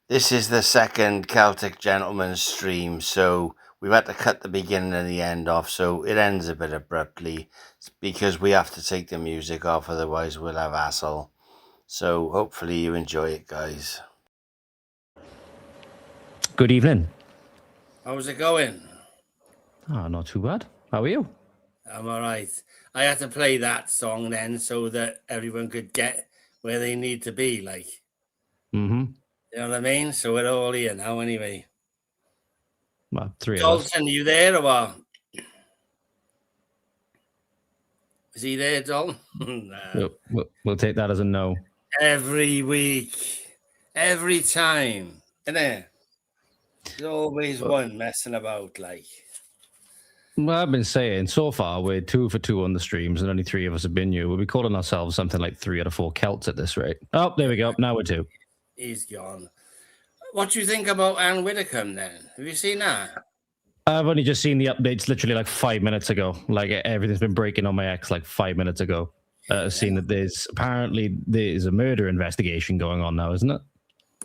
This is the second Celtic Gentlemen stream, so we've had to cut the beginning and the end off, so it ends a bit abruptly. It's because we have to take the music off, otherwise we'll have hassle. So hopefully you enjoy it, guys. Good evening. How's it going? Oh, not too bad. How are you? I'm all right. I had to play that song then so that everyone could get where they need to be, like. Mm-hmm. You know what I mean? So we're all here now anyway. Well, three of us. Dalton, you there or what? Is he there, Dalton? No. We'll take that as a no. Every week, every time, isn't there? There's always one messing about, like. Well, I've been saying so far we're 2 for 2 on the streams, and only 3 of us have been new. We'll be calling ourselves something like 3 out of 4 Celts at this rate. Oh, there we go. Now we're 2. He's gone. What do you think about Anne Widdecombe then? Have you seen that? I've only just seen the updates literally like 5 minutes ago. Like everything's been breaking on my X like 5 minutes ago. Seen that there's a murder investigation going on now, isn't it?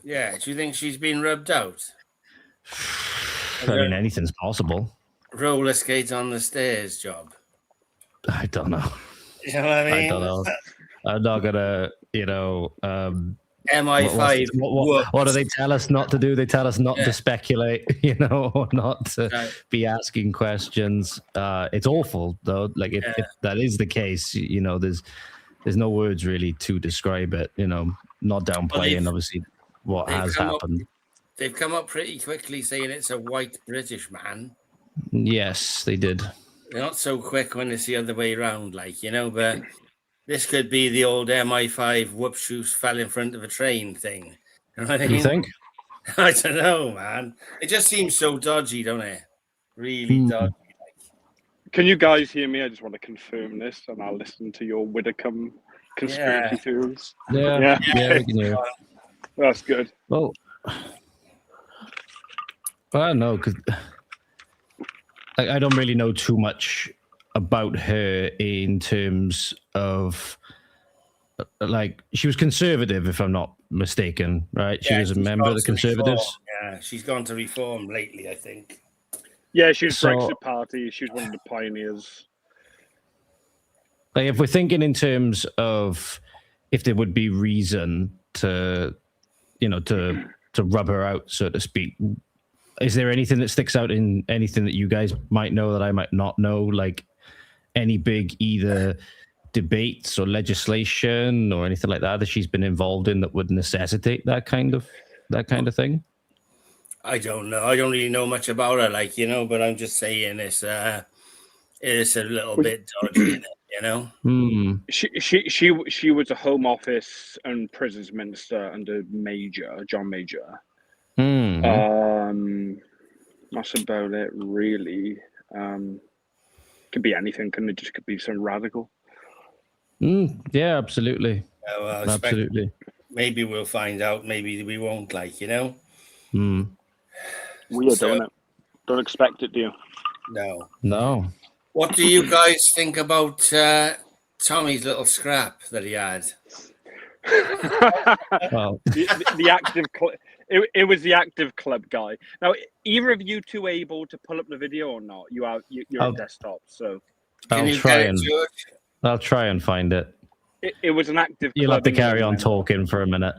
Yeah. Do you think she's been rubbed out? I mean, anything's possible. Roller skate on the stairs job. I don't know. You know what I mean? I don't know. I'm not gonna, MI5. What do they tell us not to do? They tell us not to speculate, or not to be asking questions. It's awful, though. Like if that is the case, there's no words really to describe it. Not downplaying obviously what has happened. They've come up pretty quickly saying it's a white British man. Yes, they did. They're not so quick when it's the other way around, but this could be the old MI5 whoop shoes fell in front of a train thing. You know what I mean? You think? I don't know, man. It just seems so dodgy, don't it? Really dodgy. Can you guys hear me? I just want to confirm this, and I'll listen to your Widdecombe conspiracy theories. Yeah, we can hear. That's good. Well, I don't know, because I don't really know too much about her in terms of, she was conservative, if I'm not mistaken, right? She was a member of the Conservatives. Reform. Yeah, she's gone to Reform lately, I think. Yeah, she was Brexit Party. She was one of the pioneers. Like, if we're thinking in terms of if there would be reason to rub her out, so to speak, is there anything that sticks out in anything that you guys might know that I might not know? Like any big either debates or legislation or anything like that she's been involved in that would necessitate that kind of thing? I don't know. I don't really know much about her, but I'm just saying it's a little bit dodgy, She was a Home Office and Prisons Minister under John Major. That's about it, really. Could be anything, couldn't it? Just could be some radical. Yeah, absolutely. Absolutely. Maybe we'll find out. Maybe we won't. Weird, don't it? Don't expect it, do you? No. What do you guys think about Tommy's little scrap that he had? Well, the active. It was the active club guy. Now, either of you two able to pull up the video or not? You're on desktop, so I'll try and find it. It was an active. You'll have to carry on talking for a minute.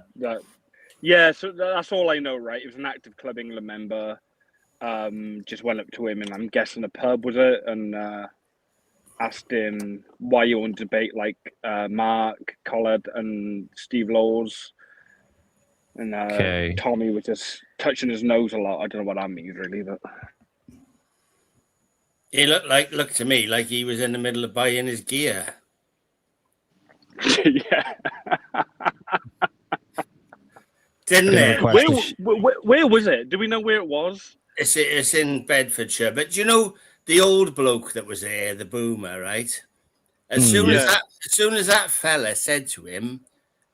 Yeah, so that's all I know, right? It was an active Club England member. Just went up to him, and I'm guessing a pub was it, and asked him why you want to debate like Mark Collard and Steve Laws. And Tommy was just touching his nose a lot. I don't know what that means really, but he looked to me like he was in the middle of buying his gear. Yeah. Didn't it? Where was it? Do we know where it was? It's in Bedfordshire. But do you know the old bloke that was there, the boomer, right? As soon as that fella said to him,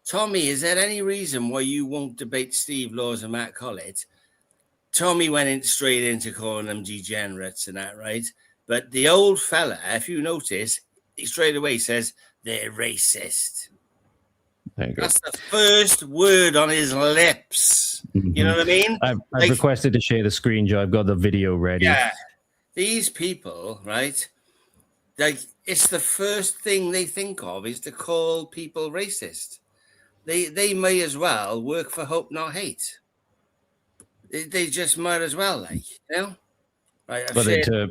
Tommy, is there any reason why you won't debate Steve Laws and Matt Collett? Tommy went straight into calling them degenerates and that, right? But the old fella, if you notice, he straight away says they're racist. That's the first word on his lips. You know what I mean? I've Like, requested to share the screen, Joe. I've got the video ready. yeah, these people, right? Like, it's the first thing they think of is to call people racist. They may as well work for Hope Not Hate. They just might as well, like, you know. Right, I've But shared. to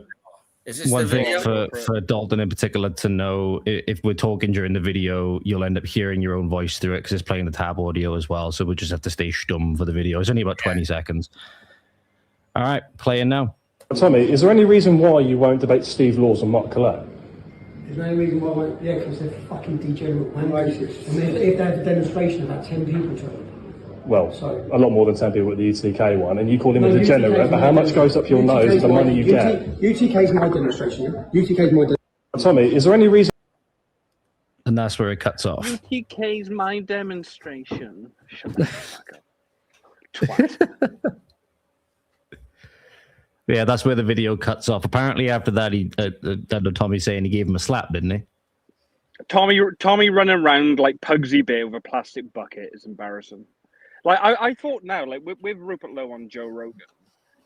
Is this one the thing video? for Dalton in particular to know, if we're talking during the video, you'll end up hearing your own voice through it because it's playing the tab audio as well. So we'll just have to stay stum for the video. It's only about 20 seconds. All right, playing now. Tell me, is there any reason why you won't debate Steve Laws and Mark Collette? There's no reason why I won't, yeah, because they're fucking degenerate wankers. I mean, if they had a demonstration of about 10 people to them. Well, So, a lot more than 10 people at the UTK one, and you call him no, a degenerate, but how much goes up your nose with the money you get? UTK's my demonstration, yeah? UTK's my demonstration. Tell me, is there any reason... And that's where it cuts off. UTK's my demonstration. Shut the fuck up. Twat. Yeah, that's where the video cuts off. Apparently, after that, Tommy's saying he gave him a slap, didn't he? Tommy running around like Pugsy Bear with a plastic bucket is embarrassing. Like I thought now, like with Rupert Lowe on Joe Rogan,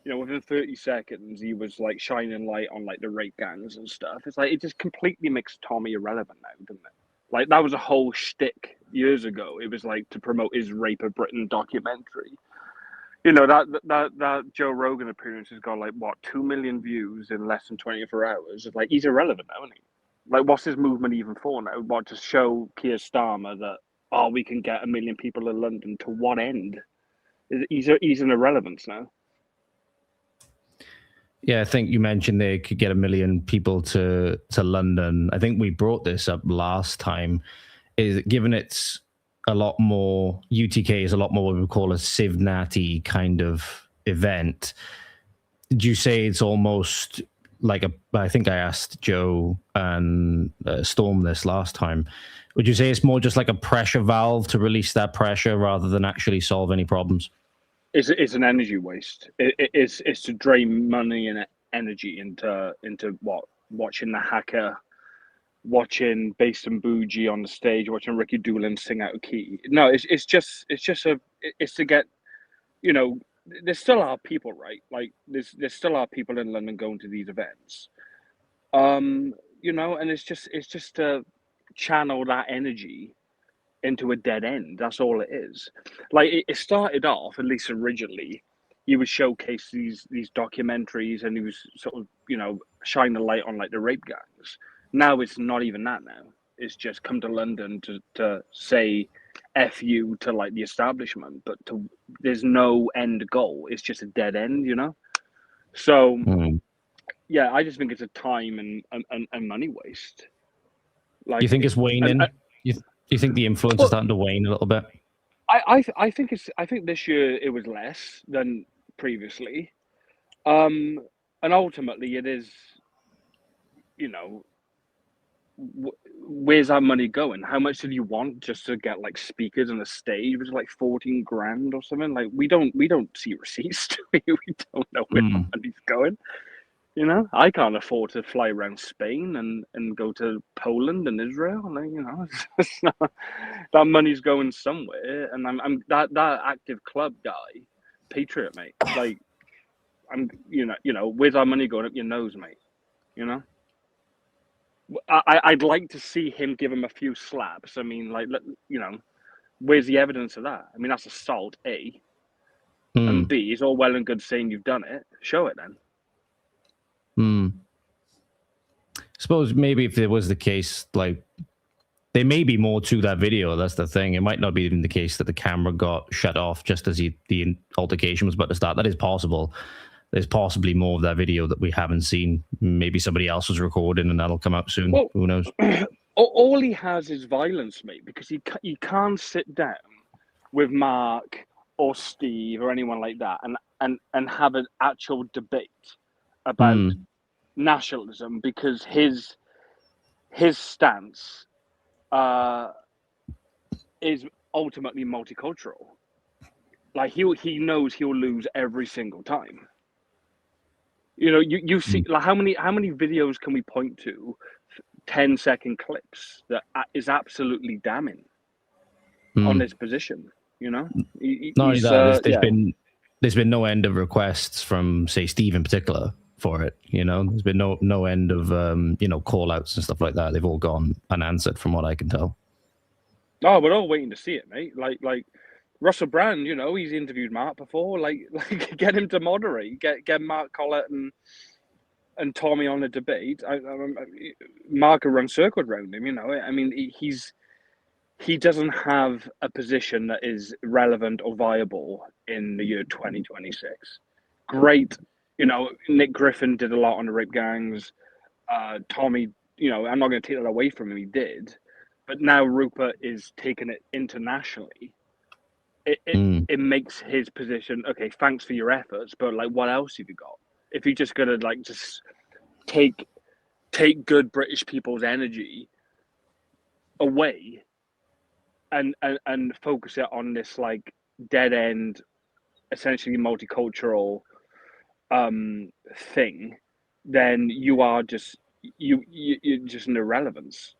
you know, within 30 seconds he was like shining light on like the rape gangs and stuff. It's like it just completely makes Tommy irrelevant now, doesn't it? Like that was a whole shtick years ago. It was like to promote his Rape of Britain documentary. You know, that Joe Rogan appearance has got like what 2 million views in less than 24 hours. It's like he's irrelevant now, isn't he? Like what's his movement even for now? What, to show Keir Starmer that we can get 1 million people in London, to what end? He's an irrelevance now. Yeah, I think you mentioned they could get 1 million people to London. I think we brought this up last time. Is given it's a lot more, UTK is a lot more what we would call a civ-natty kind of event. Did you say it's almost like I think I asked Joe and Storm this last time. Would you say it's more just like a pressure valve to release that pressure rather than actually solve any problems? It's an energy waste. It's to drain money and energy into what? Watching the hacker, watching Bass and Bougie on the stage, watching Ricky Doolan sing out a key. No, it's to get, you know, there still are people, right? Like there still are people in London going to these events. You know, and it's just to channel that energy into a dead end. That's all it is. Like it started off, at least originally, he would showcase these documentaries and he was sort of, you know, shine the light on like the rape gangs. Now it's not even that now. It's just come to London to say F you to like the establishment, but there's no end goal. It's just a dead end, you know? So yeah, I just think it's a time and money waste. Like, you think it's waning? You think the influence is starting to wane a little bit? I think this year it was less than previously, and ultimately it is, you know, where's our money going? How much did you want just to get like speakers on the stage? It was like 14 grand or something. Like we don't see receipts. We don't know where the money's going. You know, I can't afford to fly around Spain and go to Poland and Israel. Like, you know, it's not, that money's going somewhere. And I'm that active club guy, patriot, mate. Like, I'm, you know, where's our money going? Up your nose, mate. You know, I'd like to see him give him a few slaps. I mean, like, you know, where's the evidence of that? I mean, that's assault, A, and B, it's all well and good saying you've done it. Show it then. Suppose maybe if it was the case, like there may be more to that video. That's the thing. It might not be even the case that the camera got shut off just as the altercation was about to start. That is possible. There's possibly more of that video that we haven't seen. Maybe somebody else was recording and that'll come out soon. Well, who knows? All he has is violence, mate, because he can't sit down with Mark or Steve or anyone like that and have an actual debate about nationalism, because his stance is ultimately multicultural. Like he knows he'll lose every single time. You know, you see, like how many videos can we point to, 10-second clips that is absolutely damning on his position? You know, Not only that, yeah. there's been no end of requests from, say, Steve in particular for it. You know, there's been no end of call outs and stuff like that. They've all gone unanswered, from what I can tell. Oh, we're all waiting to see it, mate. Like Russell Brand, you know, he's interviewed Mark before. Like get him to moderate. Get Mark Collett and Tommy on a debate. Mark will run circled around him. You know, I mean, he doesn't have a position that is relevant or viable in the year 2026. Great, you know, Nick Griffin did a lot on the rape gangs. Tommy, you know, I'm not going to take that away from him. He did. But now Rupert is taking it internationally. It makes his position, okay, thanks for your efforts, but like, what else have you got? If you're just gonna like just take good British people's energy away and focus it on this like dead end, essentially multicultural thing, then you're just an irrelevance.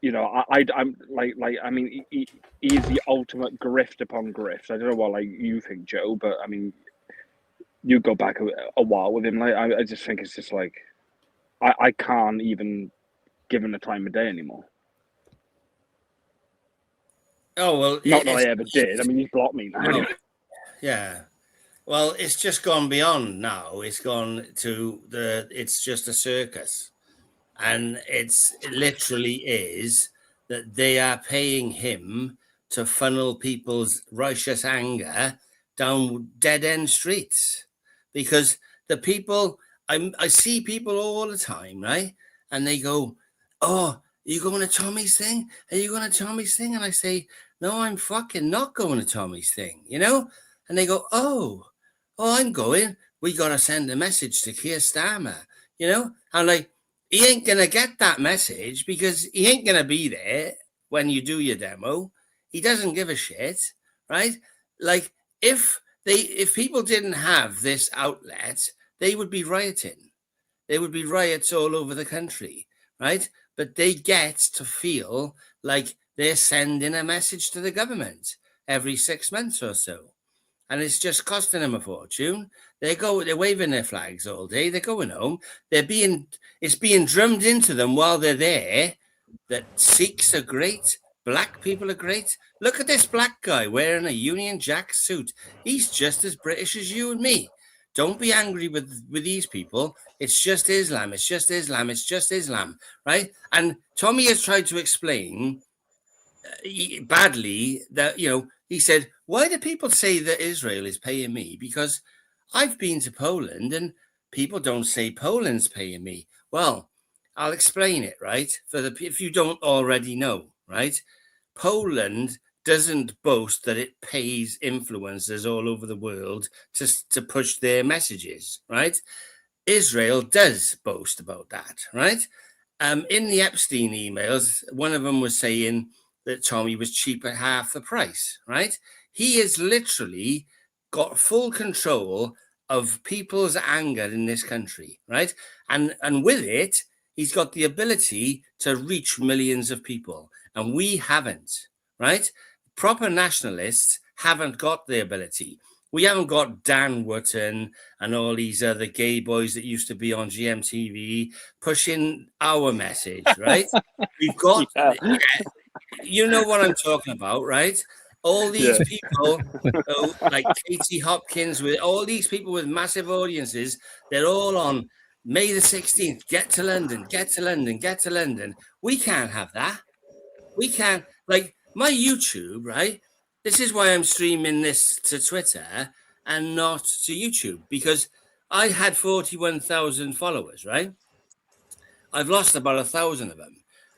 You know, I'm like I mean, he is the ultimate grift upon grift. I don't know what like you think, Joe, but I mean, you go back a while with him. Like I just think it's just like I can't even give him the time of day anymore. Oh well, not that I ever did. I mean, he's blocked me now. No. Yeah. Well, it's just gone beyond now. It's gone to it's just a circus. And it literally is that they are paying him to funnel people's righteous anger down dead end streets. Because the people, I see people all the time, right? And they go, "Oh, are you going to Tommy's thing? Are you going to Tommy's thing?" And I say, "No, I'm fucking not going to Tommy's thing," you know? And they go, Oh, I'm going. We got to send a message to Keir Starmer, you know? I'm like, he ain't going to get that message because he ain't going to be there when you do your demo. He doesn't give a shit, right? Like, if people didn't have this outlet, they would be rioting. There would be riots all over the country, right? But they get to feel like they're sending a message to the government every 6 months or so. And it's just costing them a fortune. They're waving their flags all day. They're going home. It's being drummed into them while they're there that Sikhs are great. Black people are great. Look at this black guy wearing a Union Jack suit. He's just as British as you and me. Don't be angry with these people. It's just Islam. It's just Islam. It's just Islam, right? And Tommy has tried to explain badly that, you know, he said, why do people say that Israel is paying me? Because I've been to Poland and people don't say Poland's paying me. Well, I'll explain it, right? If you don't already know, right? Poland doesn't boast that it pays influencers all over the world to push their messages, right? Israel does boast about that, right? In the Epstein emails, one of them was saying that Tommy was cheap at half the price, right? He has literally got full control of people's anger in this country, right? And with it, he's got the ability to reach millions of people, and we haven't, right? Proper nationalists haven't got the ability. We haven't got Dan Wootton and all these other gay boys that used to be on GMTV pushing our message, right? We've got, you know what I'm talking about, right? All these people, like Katie Hopkins, with all these people with massive audiences, they're all on May the 16th. Get to London, get to London, get to London. We can't have that. We can't, like my YouTube, right? This is why I'm streaming this to Twitter and not to YouTube, because I had 41,000 followers, right? I've lost about 1,000 of them.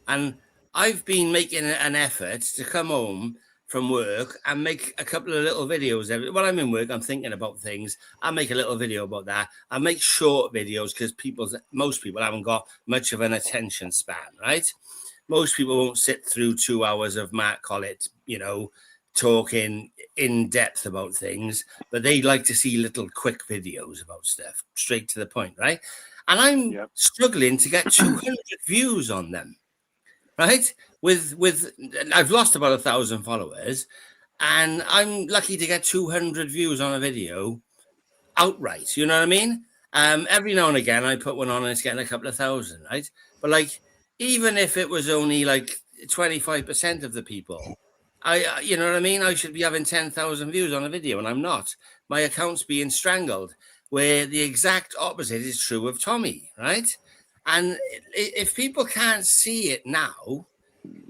And I've been making an effort to come home from work and make a couple of little videos. When I'm in work, I'm thinking about things. I make a little video about that. I make short videos because most people haven't got much of an attention span, right? Most people won't sit through 2 hours of Matt Collett, you know, talking in depth about things, but they like to see little quick videos about stuff, straight to the point, right? And I'm struggling to get 200 views on them, right? With I've lost about 1,000 followers, and I'm lucky to get 200 views on a video outright. You know what I mean? Every now and again, I put one on and it's getting a couple of thousand, right? But like, even if it was only like 25% of the people, you know what I mean? I should be having 10,000 views on a video, and I'm not. My account's being strangled. Where the exact opposite is true of Tommy, right? And if people can't see it now,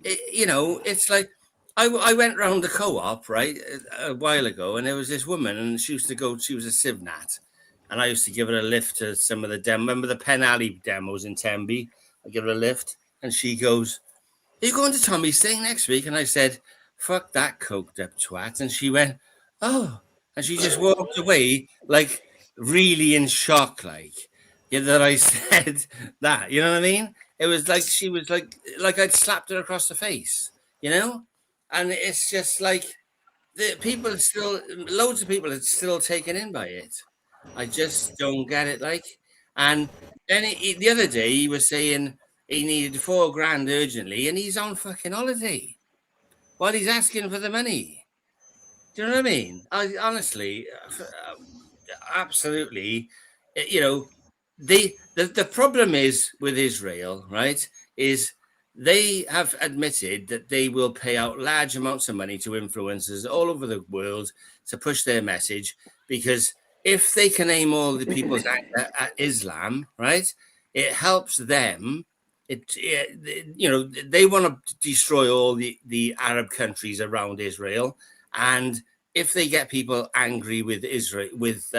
it's like I went round the co-op, right, a while ago, and there was this woman, and she used to go, she was a Civnat, and I used to give her a lift to some of the remember the Pen Alley demos in Tembe? I give her a lift, and she goes, "Are you going to Tommy's thing next week?" And I said, "Fuck that coked up twat." And she went, "Oh," and she just walked away, like really in shock, like, that I said that. You know what I mean? It was like she was like I'd slapped her across the face, and it's just like the people are still, loads of people are still taken in by it. I just don't get it, like. And then the other day he was saying he needed 4 grand urgently, and he's on fucking holiday while he's asking for the money. Do you know what I mean? I honestly, absolutely, the problem is with Israel, right? Is they have admitted that they will pay out large amounts of money to influencers all over the world to push their message, because if they can aim all the people's at Islam, right, it helps them. They want to destroy all the Arab countries around Israel, and if they get people angry with Israel, with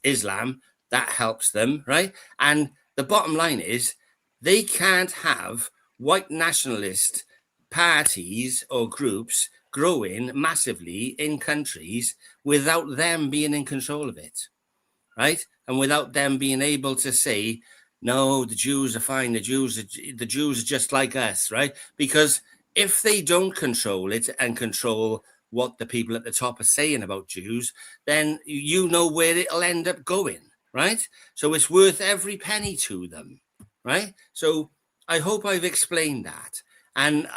Islam, that helps them, right? And the bottom line is they can't have white nationalist parties or groups growing massively in countries without them being in control of it, right? And without them being able to say, no, the Jews are fine, the Jews are just like us, right? Because if they don't control it and control what the people at the top are saying about Jews, then you know where it'll end up going, right? So it's worth every penny to them, right? So I hope I've explained that. And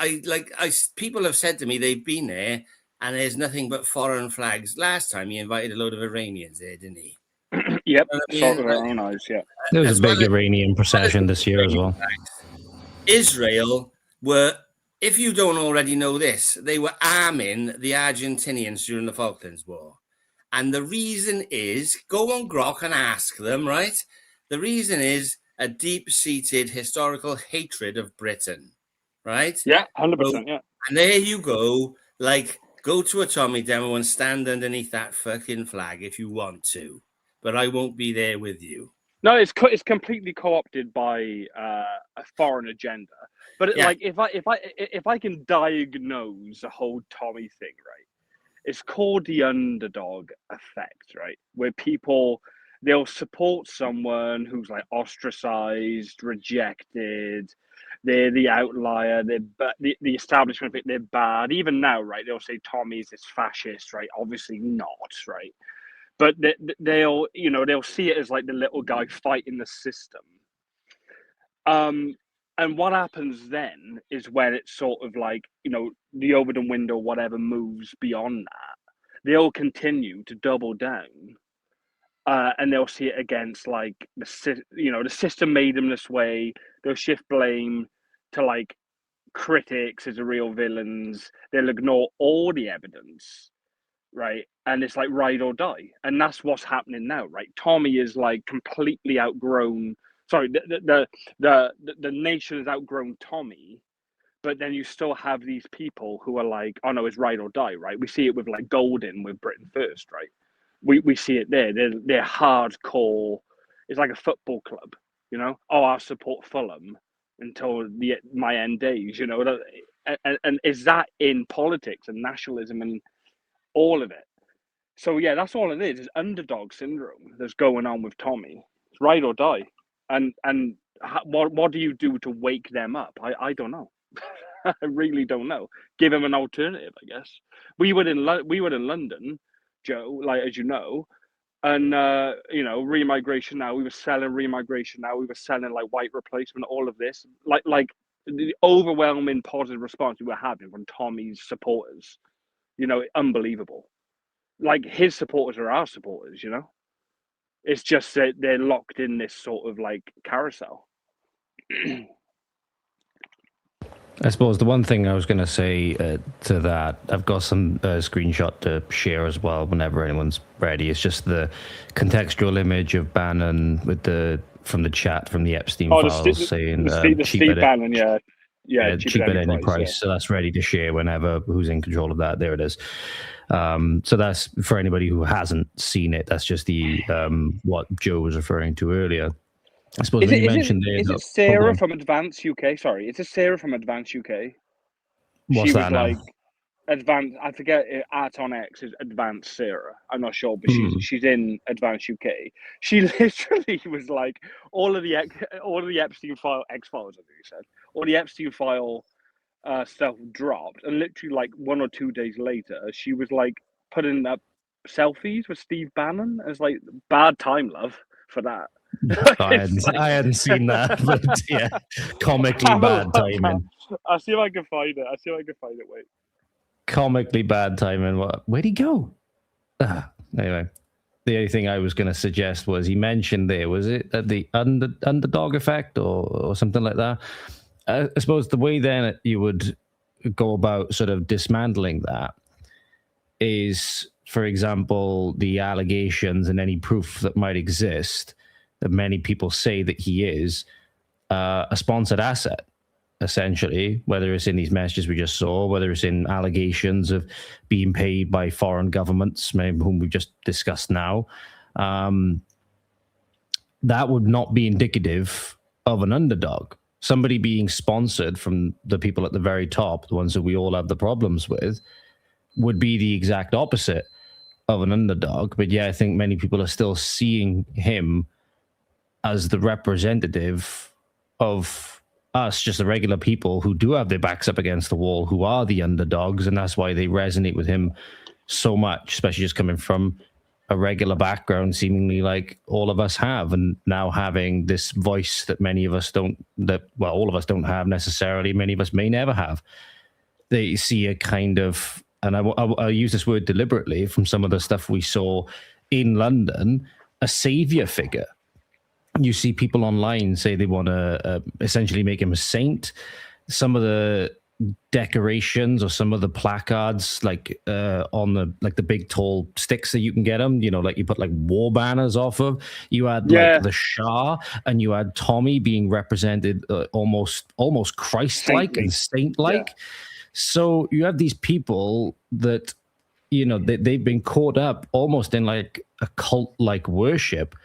people have said to me they've been there and there's nothing but foreign flags. Last time he invited a load of Iranians there, didn't he? Yep, You know what I saw it mean? with our own eyes. Yeah. There was As a well big Iranian procession this year as well. Israel were, if you don't already know this, they were arming the Argentinians during the Falklands War. And the reason is, go on Grok and ask them, right? The reason is a deep-seated historical hatred of Britain, right? Yeah, 100%. So, Yeah. and there you go. Like, go to a Tommy demo and stand underneath that fucking flag if you want to. But I won't be there with you. No, it's completely co-opted by a foreign agenda. But Yeah. like, if I can diagnose the whole Tommy thing, right, it's called the underdog effect, right? Where they'll support someone who's like ostracized, rejected. They're the outlier. The establishment, they're bad. Even now, right? They'll say Tommy's this fascist, right? Obviously not, right? But they'll see it as like the little guy fighting the system. And what happens then is when it's sort of like, the Overton window, whatever, moves beyond that, they'll continue to double down, and they'll see it against like the system made them this way. They'll shift blame to like critics as the real villains. They'll ignore all the evidence, right? And it's like ride or die, and that's what's happening now, right? Tommy is like completely outgrown. Sorry, the nation has outgrown Tommy, but then you still have these people who are like, oh no, it's ride or die, right? We see it with like Golden with Britain First, right? We see it there. They're hardcore. It's like a football club, Oh, I support Fulham until my end days, and is that in politics and nationalism and all of it? So yeah, that's all it is underdog syndrome that's going on with Tommy. It's ride or die. And what do you do to wake them up? I don't know. I really don't know. Give him an alternative, I guess. We were in London, Joe, like as you know, and remigration now. We were selling remigration now. We were selling like white replacement, all of this, like the overwhelming positive response we were having from Tommy's supporters. unbelievable. Like, his supporters are our supporters, It's just that they're locked in this sort of like carousel. I suppose the one thing I was going to say to that, I've got some screenshot to share as well whenever anyone's ready. It's just the contextual image of Bannon from the chat from the Epstein files saying the Steve Bannon, cheap at any price. Yeah. So that's ready to share whenever. Who's in control of that? There it is. So that's for anybody who hasn't seen it. That's just the what Joe was referring to earlier. I suppose you mentioned there. Is it Sarah from Advance UK? Sorry, it's a Sarah from Advance UK. What's that now? Like Advance. I forget. Art on X is Advance Sarah. I'm not sure, but she's in Advance UK. She literally was like all of the Epstein file X-Files. I think you said all the Epstein file stuff dropped, and literally like 1 or 2 days later, she was like putting up selfies with Steve Bannon. It's like bad time, love, for that. I hadn't seen that, but yeah, comically bad timing. I'll see if I can find it. Wait. Comically bad timing. Where'd he go? Anyway, the only thing I was going to suggest was he mentioned there, was it the underdog effect or something like that? I suppose the way then you would go about sort of dismantling that is, for example, the allegations and any proof that might exist that many people say that he is a sponsored asset, essentially, whether it's in these messages we just saw, whether it's in allegations of being paid by foreign governments, whom we've just discussed now. That would not be indicative of an underdog. Somebody being sponsored from the people at the very top, the ones that we all have the problems with, would be the exact opposite of an underdog. But yeah, I think many people are still seeing him as the representative of us, just the regular people who do have their backs up against the wall, who are the underdogs, and that's why they resonate with him so much, especially just coming from a regular background, seemingly like all of us have, and now having this voice that many of us don't, all of us don't have necessarily, many of us may never have. They see a kind of, and I use this word deliberately, from some of the stuff we saw in London, a savior figure. You see people online say they want to essentially make him a saint. Some of the decorations or some of the placards, like on the big tall sticks that you can get them, like you put like war banners off of. You had like the Shah, and you had Tommy being represented almost Christ-like and saint-like. Yeah. So you have these people that they've been caught up almost in like a cult-like worship.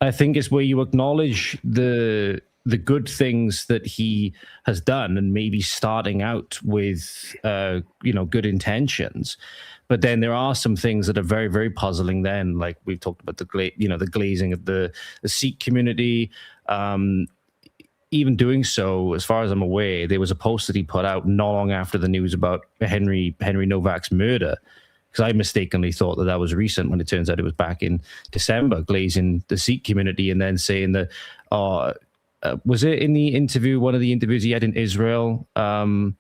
I think it's where you acknowledge the good things that he has done, and maybe starting out with good intentions, but then there are some things that are very, very puzzling. Then, like we've talked about the glazing of the Sikh community. Even doing so, as far as I'm aware, there was a post that he put out not long after the news about Henry Novak's murder. Because I mistakenly thought that was recent, when it turns out it was back in December, glazing the Sikh community, and then saying that, was it in the interview, one of the interviews he had in Israel, when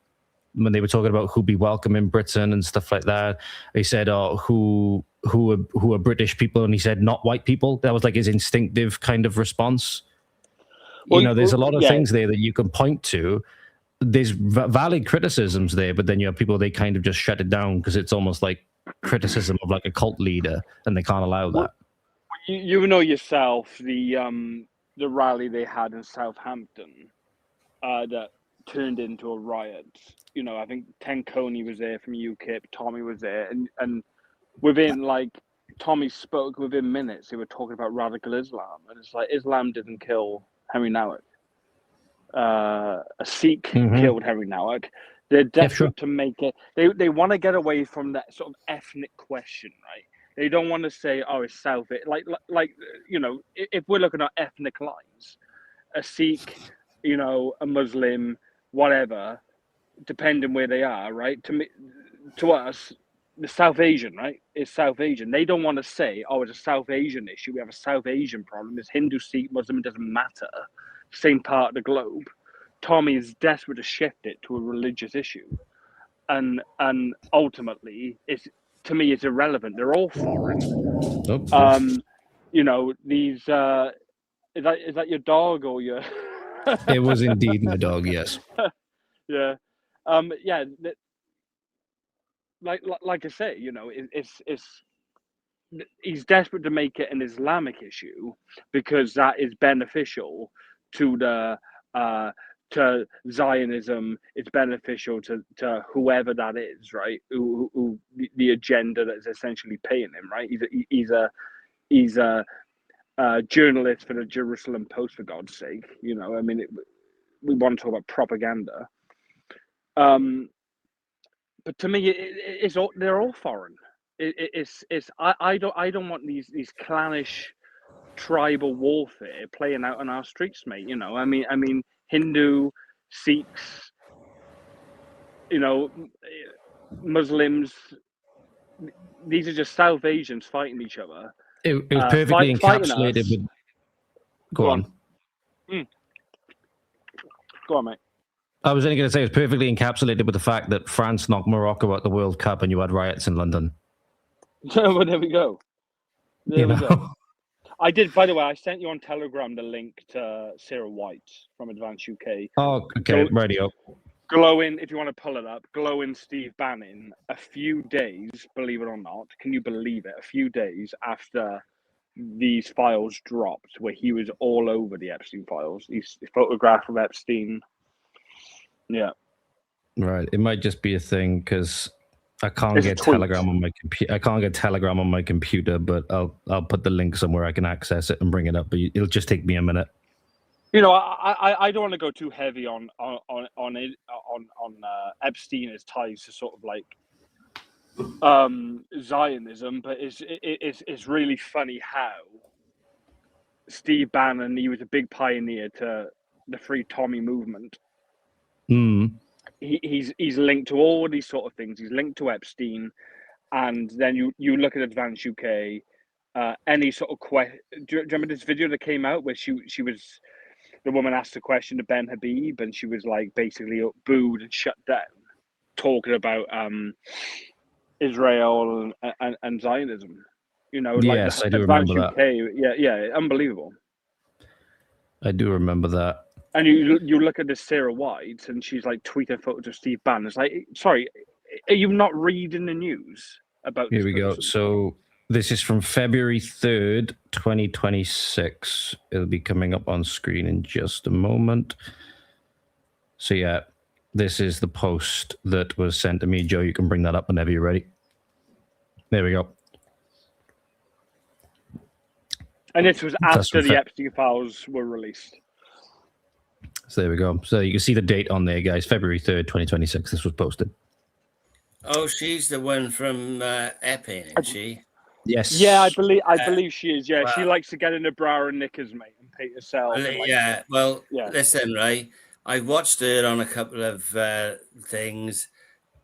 they were talking about who'd be welcome in Britain and stuff like that? He said, who are British people? And he said, not white people. That was like his instinctive kind of response. Well, there's a lot of things there that you can point to. There's valid criticisms there, but then you have people, they kind of just shut it down because it's almost like criticism of like a cult leader, and they can't allow that. You know yourself, the rally they had in Southampton that turned into a riot. I think Tenkoni was there from UKIP, Tommy was there, and within like Tommy spoke within minutes, they were talking about radical Islam, and it's like Islam didn't kill Henry Nowak. A Sikh killed Henry Nowak. They're desperate to make it. They want to get away from that sort of ethnic question, right? They don't want to say, "Oh, it's South." Like if we're looking at ethnic lines, a Sikh, a Muslim, whatever, depending where they are, right? To us, the South Asian, right? Is South Asian. They don't want to say, "Oh, it's a South Asian issue. We have a South Asian problem. It's Hindu, Sikh, Muslim. It doesn't matter. Same part of the globe." Tommy is desperate to shift it to a religious issue. and ultimately, to me, it's irrelevant. They're all foreign. Oh, You know, these is that your dog or your? it was indeed my dog. Yes. Yeah, yeah. Like I say, you know, it's he's desperate to make it an Islamic issue because that is beneficial to the to Zionism. It's beneficial to whoever that is, right? Who the agenda that's essentially paying him, right? He's a journalist for the Jerusalem Post, for God's sake. You know, I mean, we want to talk about propaganda. But to me, it's all, they're all foreign. I don't want these clannish tribal warfare playing out on our streets, mate. You know, I mean, Hindu, Sikhs, you know, Muslims. These are just South Asians fighting each other. It was perfectly fighting encapsulated us. with. Go on. Go on, mate. I was only going to say it was perfectly encapsulated with the fact that France knocked Morocco out the World Cup and you had riots in London. Well, there we go. There we know? go. I did, by the way, I sent you on Telegram the link to Sarah White from Advance UK. Oh, okay. Radio. Glowing, if you want to pull it up, glowing Steve Bannon a few days, believe it or not, can you believe it? A few days after these files dropped, where he was all over the Epstein files. He's photographed of Epstein. Yeah. Right. It might just be a thing because I can't It's a get tweet. Telegram on my computer. I can't get Telegram on my computer, but I'll put the link somewhere I can access it and bring it up. But it'll just take me a minute. You know, I don't want to go too heavy on Epstein as ties to sort of like Zionism, but it's really funny how Steve Bannon, he was a big pioneer to the Free Tommy movement. He's linked to all these sort of things. He's linked to Epstein, and then you look at Advance UK. Any sort of question? Do you remember this video that came out where she was, the woman asked a question to Ben Habib, and she was like basically booed and shut down, talking about Israel and Zionism. You know, Yes, like I do Advance remember UK. that. Yeah, unbelievable. I do remember that. And you look at this Sarah White, and she's like tweeting photos of Steve Bannon. It's like, sorry, are you not reading the news about this Here we go. person? So this is from February 3rd, 2026. It'll be coming up on screen in just a moment. So yeah, this is the post that was sent to me. Joe, you can bring that up whenever you're ready. There we go. And this was after the Epstein files were released. So there we go. So you can see the date on there, guys. February 3rd, 2026. This was posted. Oh, she's the one from Epping, isn't she? Yes. Yeah, I believe she is. Yeah, well, she likes to get in her bra and knickers, mate, and paint herself. Well, and like, yeah. Well, yeah. Listen, right. I watched her on a couple of things.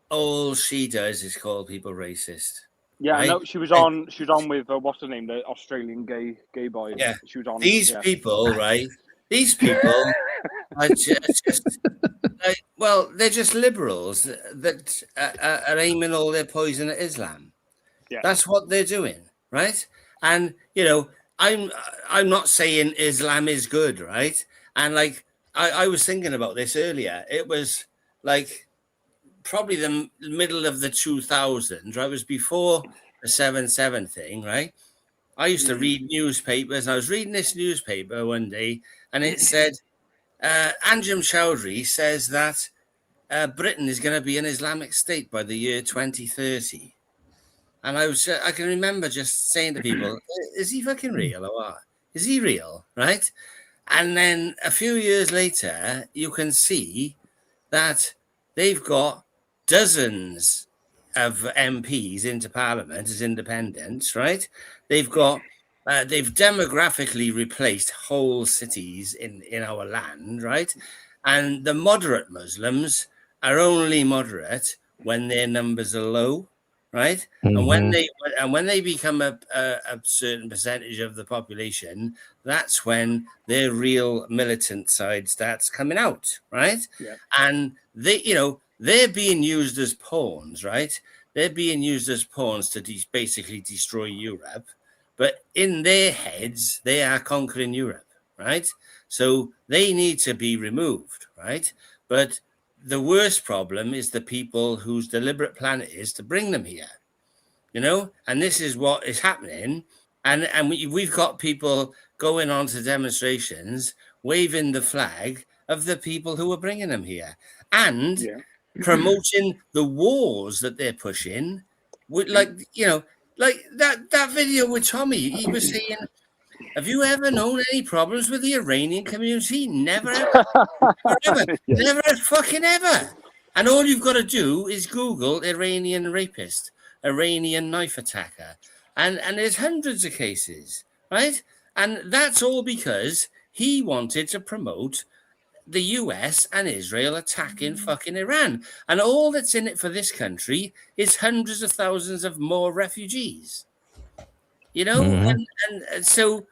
All she does is call people racist. Yeah, right? I know she was on. She was on with what's her name, the Australian gay boy. Yeah, she was on. These people, right? These people are just like, well, they're just liberals that are aiming all their poison at Islam. Yeah, that's what they're doing, right? And you know, I'm not saying Islam is good, right? And like I was thinking about this earlier. It was like probably the middle of the 2000s, right? It was before the 7/7 thing, right? I used to read newspapers, and I was reading this newspaper one day, and it said, Anjem Chowdhury says that Britain is going to be an Islamic state by the year 2030. And I can remember just saying to people, is he fucking real or what? Is he real, right? And then a few years later, you can see that they've got dozens of MPs into Parliament as independents, right? They've got they've demographically replaced whole cities in our land, right? And the moderate Muslims are only moderate when their numbers are low, right? Mm-hmm. And when they become a certain percentage of the population, that's when their real militant side starts coming out, right? Yeah. And they, you know, they're being used as pawns, right? They're being used as pawns to basically destroy Europe. But in their heads, they are conquering Europe, right? So they need to be removed, right? But the worst problem is the people whose deliberate plan it is to bring them here, and this is what is happening. And we've got people going on to demonstrations, waving the flag of the people who are bringing them here, and promoting the wars that they're pushing. With like that video with Tommy, he was saying, have you ever known any problems with the Iranian community? Never, ever, never, fucking ever. And all you've got to do is Google Iranian rapist, Iranian knife attacker, and there's hundreds of cases, right? And that's all because he wanted to promote the US and Israel attacking fucking Iran. And all that's in it for this country is hundreds of thousands of more refugees. And so,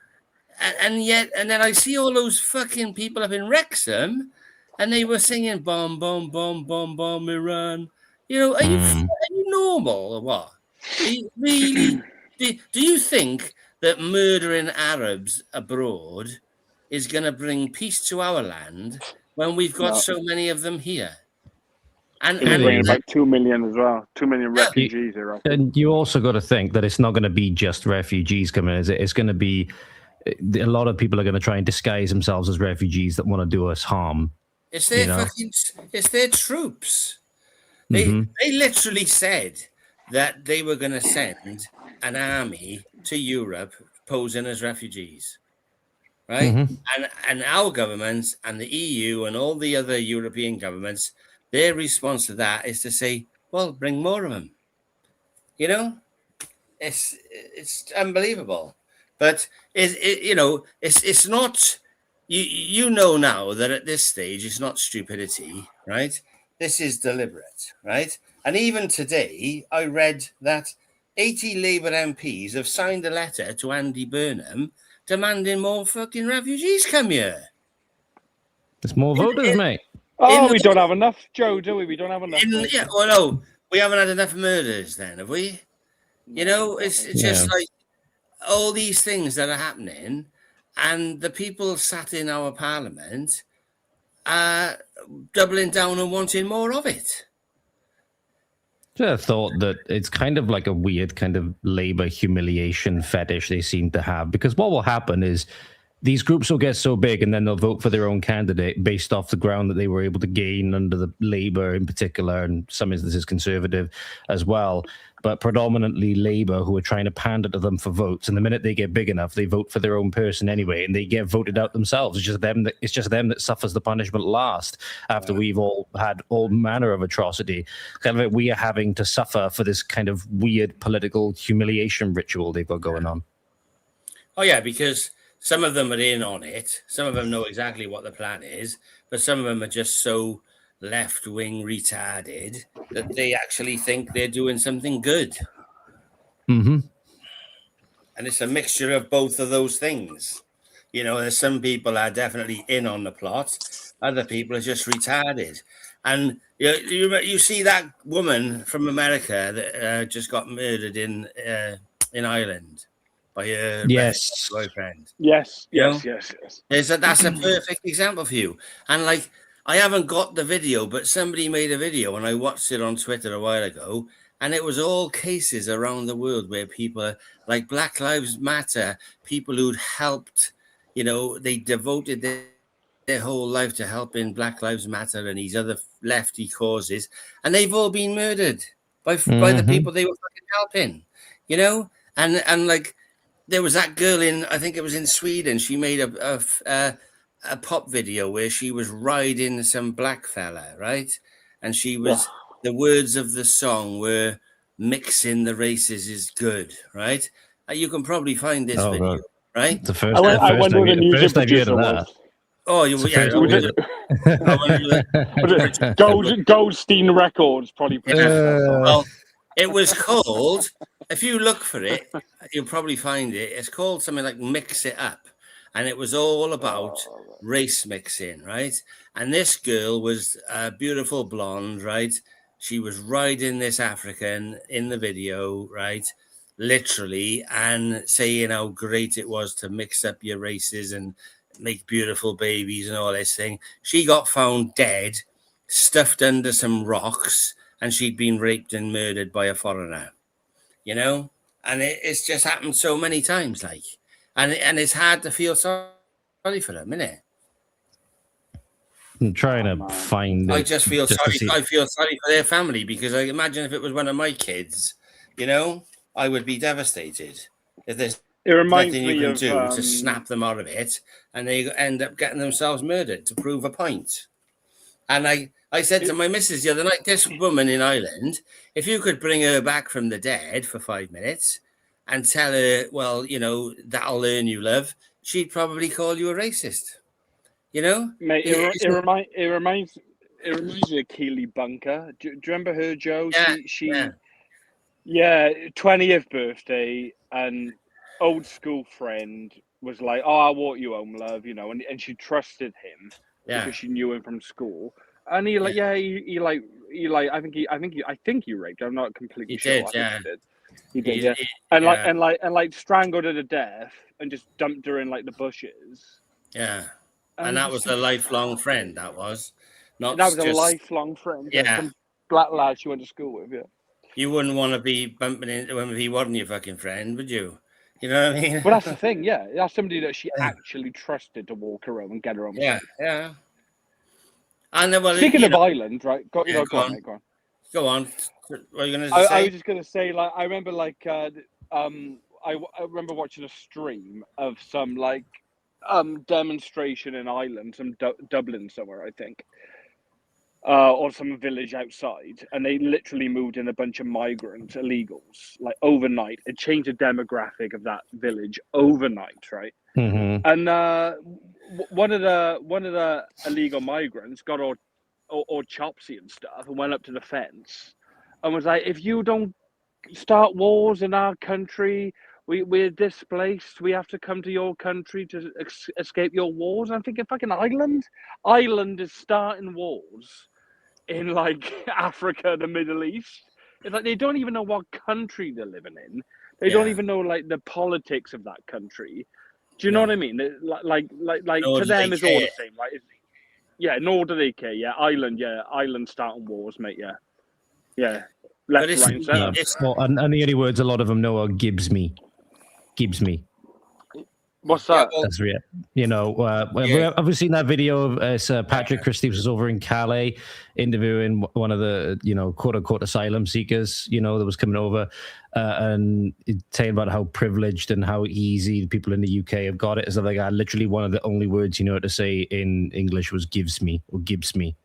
and then I see all those fucking people up in Wrexham, and they were singing "Bomb, bomb, bomb, bomb, bomb, Iran." Are you normal or what? Do you think that murdering Arabs abroad is going to bring peace to our land when we've got so many of them here? And bringing about 2 million as well. 2 million refugees here. And you also got to think that it's not going to be just refugees coming in. It's going to be a lot of people are going to try and disguise themselves as refugees that want to do us harm. It's their it's their troops. They literally said that they were going to send an army to Europe posing as refugees, right? And our governments and the EU and all the other European governments, their response to that is to say, well, bring more of them. It's unbelievable. But it's not. You know now that at this stage it's not stupidity, right? This is deliberate, right? And even today, I read that 80 Labour MPs have signed a letter to Andy Burnham demanding more fucking refugees come here. There's more voters, mate. Oh, we don't have enough, Joe, do we? We don't have enough. No, we haven't had enough murders then, have we? It's just like all these things that are happening, and the people sat in our parliament are doubling down and wanting more of it. I thought that it's kind of like a weird kind of Labour humiliation fetish they seem to have, because what will happen is these groups will get so big and then they'll vote for their own candidate based off the ground that they were able to gain under the Labour in particular, and some instances Conservative as well, but predominantly Labour, who are trying to pander to them for votes. And the minute they get big enough, they vote for their own person anyway, and they get voted out themselves. It's just them that suffers the punishment last after we've all had all manner of atrocity. Kind of like we are having to suffer for this kind of weird political humiliation ritual they've got going on. Oh yeah, because some of them are in on it. Some of them know exactly what the plan is, but some of them are just so left-wing retarded that they actually think they're doing something good. And it's a mixture of both of those things. There's some people are definitely in on the plot. Other people are just retarded. And you see that woman from America that just got murdered in Ireland by her boyfriend. Yes. That's a perfect example for you. And like, I haven't got the video, but somebody made a video and I watched it on Twitter a while ago, and it was all cases around the world where people like Black Lives Matter, people who'd helped, they devoted their whole life to helping Black Lives Matter and these other lefty causes, and they've all been murdered by the people they were fucking helping, and like, there was that girl I think it was in Sweden. She made a pop video where she was riding some black fella, right? And she was, the words of the song were "mixing the races is good," right? You can probably find this video, right? The first I've heard of that. Oh, Goldstein Records probably. Well, it was called, if you look for it, you'll probably find it. It's called something like "Mix It Up." and it was all about race mixing, right? And this girl was a beautiful blonde, right? She was riding this African in the video, right? Literally, and saying how great it was to mix up your races and make beautiful babies and all this thing. She got found dead, stuffed under some rocks, and she'd been raped and murdered by a foreigner, you know? And it's just happened so many times, like, and it's hard to feel sorry for them, isn't it? I'm trying to find. I just feel just sorry. I feel sorry for their family, because I imagine if it was one of my kids, you know, I would be devastated. If there's It reminds nothing you me can of do to snap them out of it, and they end up getting themselves murdered to prove a point. And I said to my missus the other night, this woman in Ireland, if you could bring her back from the dead for 5 minutes and tell her, well, you know, that'll earn you love, she'd probably call you a racist. You know, mate. It reminds me of Keely Bunker. Do you remember her, Joe? Yeah. Yeah, 20th birthday, and old school friend was like, "Oh, I walk you home, love," you know, and she trusted him because she knew him from school. And he like, I think he raped her. I'm not completely sure. Did, I yeah. think he did, yeah. And strangled her to death and just dumped her in like the bushes. Yeah. And that was a lifelong friend. That was not. That was a lifelong friend. Yeah. Some black lad she went to school with. Yeah. You wouldn't want to be bumping into him if he wasn't your fucking friend, would you? You know what I mean? Well, that's the thing. Yeah, that's somebody that she actually trusted to walk her home and get her home. Yeah, safe. yeah. And then, well, Speaking of Ireland, right? Go on, mate. Go on. Go on. What are you going to say? I was just going to say, like, I remember, like, I remember watching a stream of some like demonstration in Ireland, some Dublin somewhere, I think, or some village outside, and they literally moved in a bunch of migrant illegals, like overnight. It changed the demographic of that village overnight, right? Mm-hmm. And one of the illegal migrants got all chopsy and stuff, and went up to the fence and was like, "If you don't start wars in our country, we're displaced. We have to come to your country to escape your wars." And I'm thinking, fucking Ireland is starting wars in like Africa, the Middle East. It's like they don't even know what country they're living in. They don't even know like the politics of that country. Do you know what I mean? Like to them, it's all the same. Like, nor do they care. Yeah, Ireland starting wars, mate. Yeah. Left, right, and centre. And the only words a lot of them know are "Gibbs me." What's that? That's real. You know, have we seen that video of Patrick Christie was over in Calais interviewing one of the, you know, quote unquote asylum seekers, you know, that was coming over and saying about how privileged and how easy the people in the UK have got it. As like, literally one of the only words you know how to say in English was "gives me" or "gives me."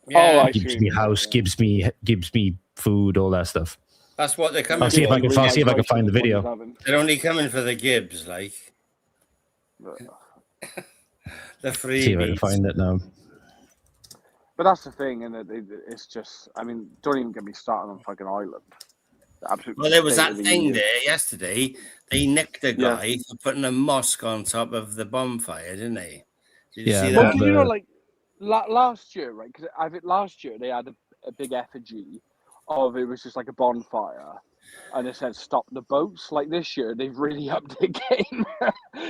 Yeah. Gives me house, gives me food, all that stuff. That's what they're coming. I'll see if I can find the video. They're only coming for the Gibbs, like the freebies. See if I can find it now. But that's the thing, and it's just, I mean, don't even get me started on fucking Ireland. Absolutely. Well, there was that thing there yesterday. They nicked a guy for putting a mosque on top of the bonfire, didn't they? Did you see that? Well, you know, like last year, right? Because I think last year they had a big effigy of, it was just like a bonfire, and it said "Stop the boats." Like this year, they've really upped their game.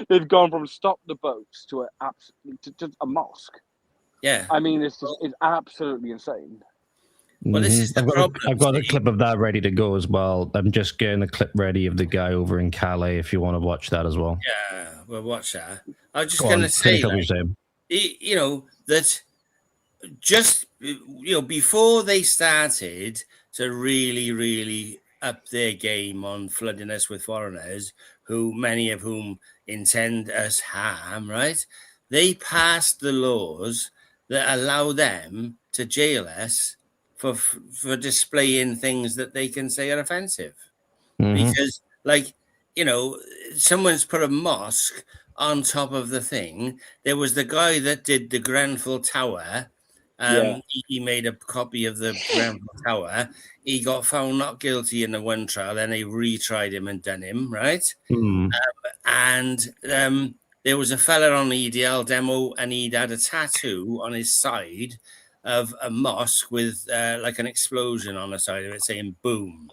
They've gone from "Stop the boats" to just a mosque. Yeah, I mean, it's absolutely insane. Well, this is the problem. I've got a clip of that ready to go as well. I'm just getting a clip ready of the guy over in Calais. If you want to watch that as well. Yeah, we'll watch that. I was just going to say, you know, that just, you know, before they started to really, really up their game on flooding us with foreigners, who many of whom intend us harm, right? They passed the laws that allow them to jail us for displaying things that they can say are offensive. Mm-hmm. Because, like, you know, someone's put a mosque on top of the thing. There was the guy that did the Grenfell Tower. He made a copy of the Grenfell Tower. He got found not guilty in the one trial, then they retried him and done him, right? there was a fella on the EDL demo, and he'd had a tattoo on his side of a mosque with like an explosion on the side of it saying "boom,"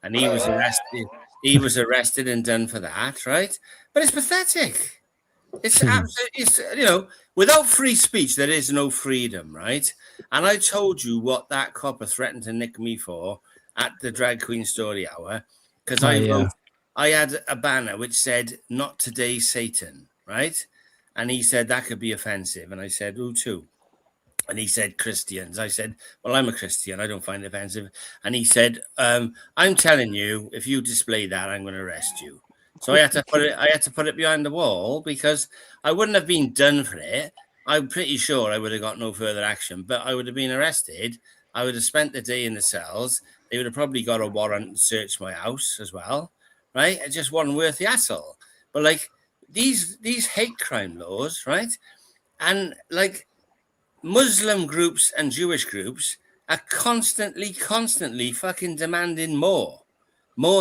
and he was arrested. He was arrested and done for that, right? But it's pathetic. It's absolutely, it's, without free speech, there is no freedom, right? And I told you what that copper threatened to nick me for at the Drag Queen Story Hour, because I had a banner which said "Not today, Satan," right? And he said that could be offensive, and I said, "Who to?" And he said Christians. I said, "Well, I'm a Christian. I don't find it offensive." And he said, "I'm telling you, if you display that, I'm going to arrest you." So I had to put it. I had to put it behind the wall because I wouldn't have been done for it. I'm pretty sure I would have got no further action, but I would have been arrested. I would have spent the day in the cells. They would have probably got a warrant and searched my house as well, right? It just wasn't worth the hassle. But like these hate crime laws, right? And like Muslim groups and Jewish groups are constantly fucking demanding more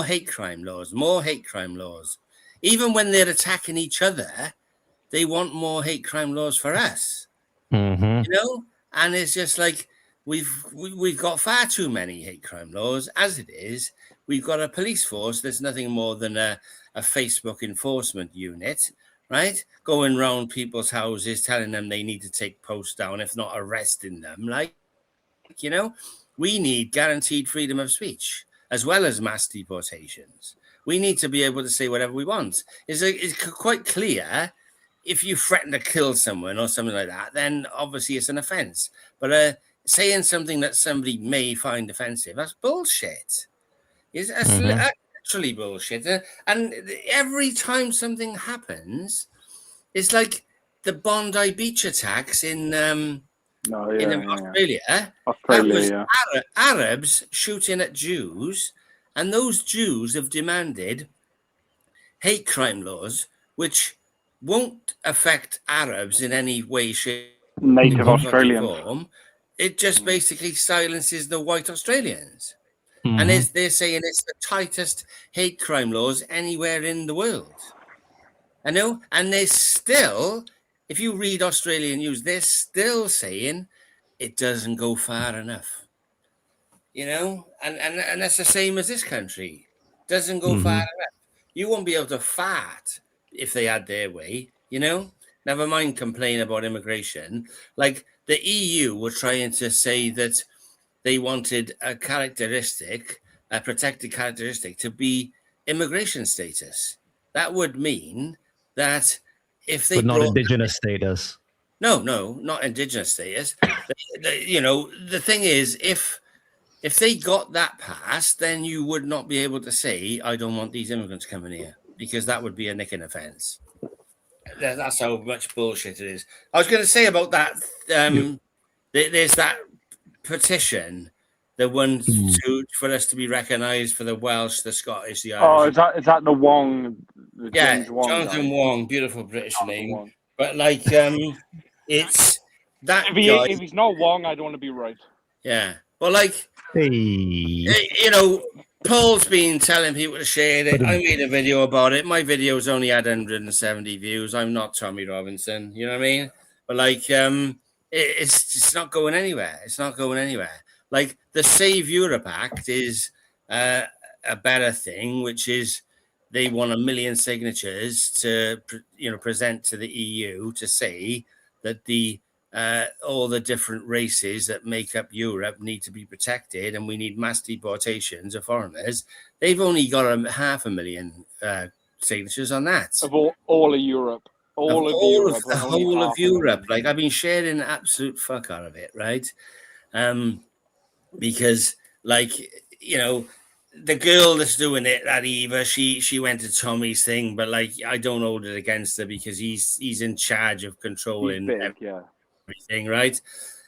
hate crime laws, more hate crime laws. Even when they're attacking each other, they want more hate crime laws for us. And it's just like we've got far too many hate crime laws as it is. We've got a police force that's nothing more than a Facebook enforcement unit, right? Going around people's houses telling them they need to take posts down, if not arresting them. We need guaranteed freedom of speech as well as mass deportations. We need to be able to say whatever we want. It's quite clear. If you threaten to kill someone or something like that, then obviously it's an offense. But saying something that somebody may find offensive, that's bullshit. It's actually bullshit. And every time something happens, it's like the Bondi Beach attacks in Australia. That was Arabs shooting at Jews, and those Jews have demanded hate crime laws, which won't affect Arabs in any way, shape, Native Australians. form. It just basically silences the white Australians. And they're saying it's the tightest hate crime laws anywhere in the world. I know. And they're still, if you read Australian news, they're still saying it doesn't go far enough. And that's the same as this country. Doesn't go far enough. You won't be able to fart if they had their way, Never mind complain about immigration. Like the EU were trying to say that they wanted a protected characteristic to be immigration status. That would mean that if they but not indigenous status. No, not indigenous status. The thing is, if they got that passed, then you would not be able to say, I don't want these immigrants coming here, because that would be a nicking offence. That's how much bullshit it is. I was going to say about that, there's that petition, the one for us to be recognised for the Welsh, the Scottish, the Irish. Oh, is that the Wong? James Wong, Jonathan Wong, beautiful British name. Wong. But like, it's that if he's not Wong, I don't want to be right. Yeah, well, like, Paul's been telling people to share it. I made a video about it. My video's only had 170 views. I'm not Tommy Robinson, you know what I mean? But like, it's just not going anywhere. It's not going anywhere. Like the Save Europe Act is a better thing, which is they want 1 million signatures to present to the EU to say that the all the different races that make up Europe need to be protected, and we need mass deportations of foreigners. They've only got 500,000 signatures on that. Of all of Europe. The whole of Europe. Like, I've been sharing the absolute fuck out of it, right? Because, like, the girl that's doing it, that Eva, she went to Tommy's thing, but like, I don't hold it against her because he's in charge of controlling everything, right?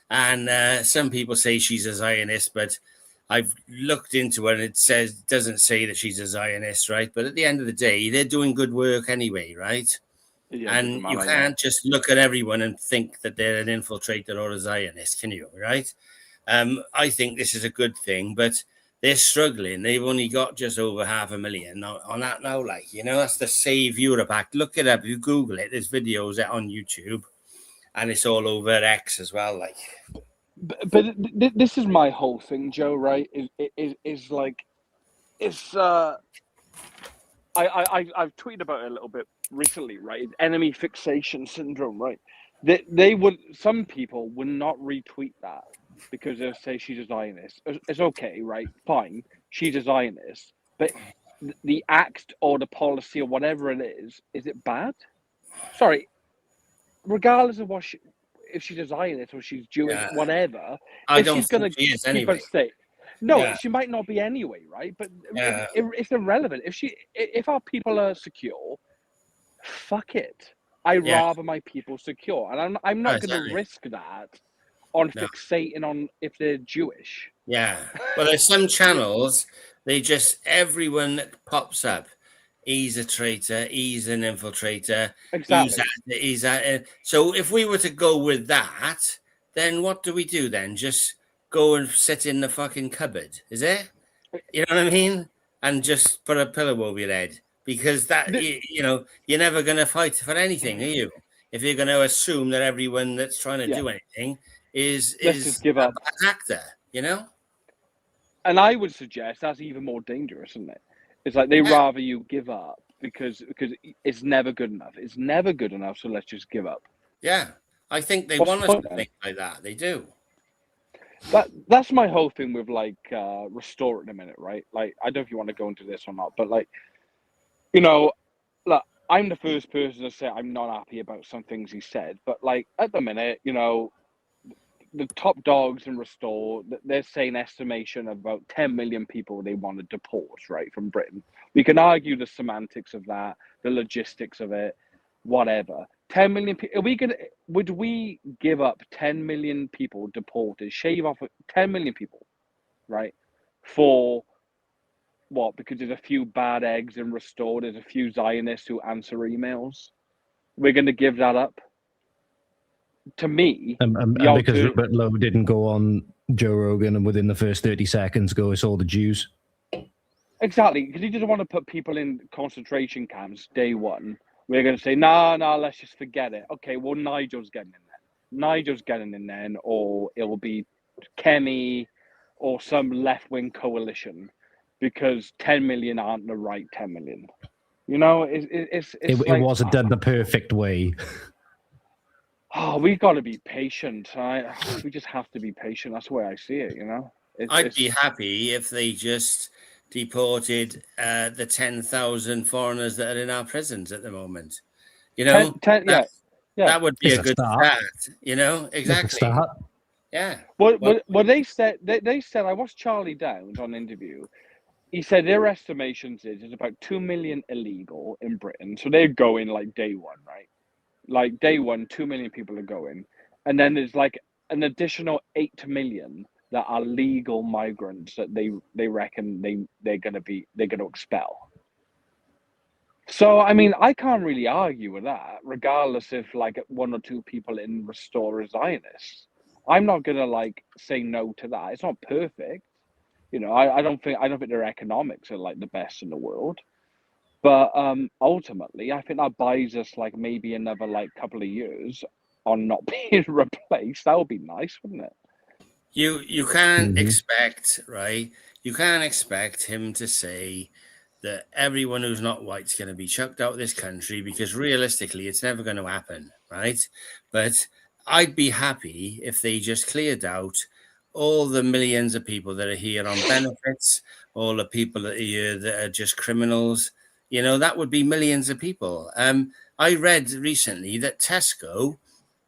And some people say she's a Zionist, but I've looked into it and it doesn't say that she's a Zionist, right? But at the end of the day, they're doing good work anyway, right? Yeah, and you can't just look at everyone and think that they're an infiltrator or a Zionist, can you? Right? I think this is a good thing, but they're struggling. They've only got just over 500,000 on that now. Like, you know, that's the Save Europe Act. Look it up. You Google it. There's videos on YouTube, and it's all over X as well. Like, but this is my whole thing, Joe. Right? Is like, it's I've tweeted about it a little bit recently. Right? It's enemy fixation syndrome. Right? They would, some people would not retweet that because they'll say she's a Zionist. It's okay, right? Fine, she's a Zionist, but the act or the policy or whatever it is it bad? Sorry, regardless of if she's a Zionist or she's Jewish, whatever, I if don't she's going to think she is keep anyway. her state. No, Yeah. she might not be anyway, right? But Yeah. it's irrelevant. If our people are secure, fuck it. I'd rather my people secure, and I'm not going to risk that on fixating on if they're Jewish. Yeah. Well, there's some channels, they just, everyone that pops up, he's a traitor, he's an infiltrator. Exactly. He's at, so if we were to go with that, then what do we do then? Just go and sit in the fucking cupboard, is it? You know what I mean? And just put a pillow over your head. Because that, you know, you're never going to fight for anything, are you? If you're going to assume that everyone that's trying to do anything is just give up. a bad actor, you know? And I would suggest that's even more dangerous, isn't it? It's like they rather you give up because it's never good enough. It's never good enough, so let's just give up. Yeah, I think they want us to think like that. They do. That's my whole thing with like Restore in a minute, right? Like, I don't know if you want to go into this or not, but like, you know, look, I'm the first person to say I'm not happy about some things he said, but like at the minute, you know, the top dogs in Restore, they're saying estimation of about 10 million people they want to deport, right, from Britain. We can argue the semantics of that, the logistics of it, whatever. 10 million people. Would we give up 10 million people deported, shave off 10 million people, right? For what? Because there's a few bad eggs in Restore, there's a few Zionists who answer emails. We're going to give that up? To me, and because Rupert Lowe didn't go on Joe Rogan and within the first 30 seconds go, it's all the Jews. Exactly, because he doesn't want to put people in concentration camps day one. We're going to say, no, let's just forget it. Okay, well, Nigel's getting in there, or it will be Kemi or some left-wing coalition, because 10 million aren't the right 10 million. You know, it wasn't done the perfect way. Oh, we've got to be patient. We just have to be patient. That's the way I see it, you know? I'd be happy if they just deported the 10,000 foreigners that are in our prisons at the moment. You know, that would be a good start. You know, exactly. Yeah. Well, they said, I watched Charlie Downs on an interview. He said their estimations is about 2 million illegal in Britain. So they're going like day one, right? Like day one, 2 million people are going, and then there's like an additional 8 million that are legal migrants that they reckon they're going to expel. So I mean, I can't really argue with that, regardless if like 1 or 2 people in Restore are Zionists. I'm not going to like say no to that. It's not perfect, you know. I don't think their economics are like the best in the world. But ultimately, I think that buys us like maybe another like couple of years on not being replaced. That would be nice, wouldn't it? You can't expect, right? You can't expect him to say that everyone who's not white's going to be chucked out of this country, because realistically, it's never going to happen, right? But I'd be happy if they just cleared out all the millions of people that are here on benefits, all the people that are here that are just criminals. You know, that would be millions of people. I read recently that Tesco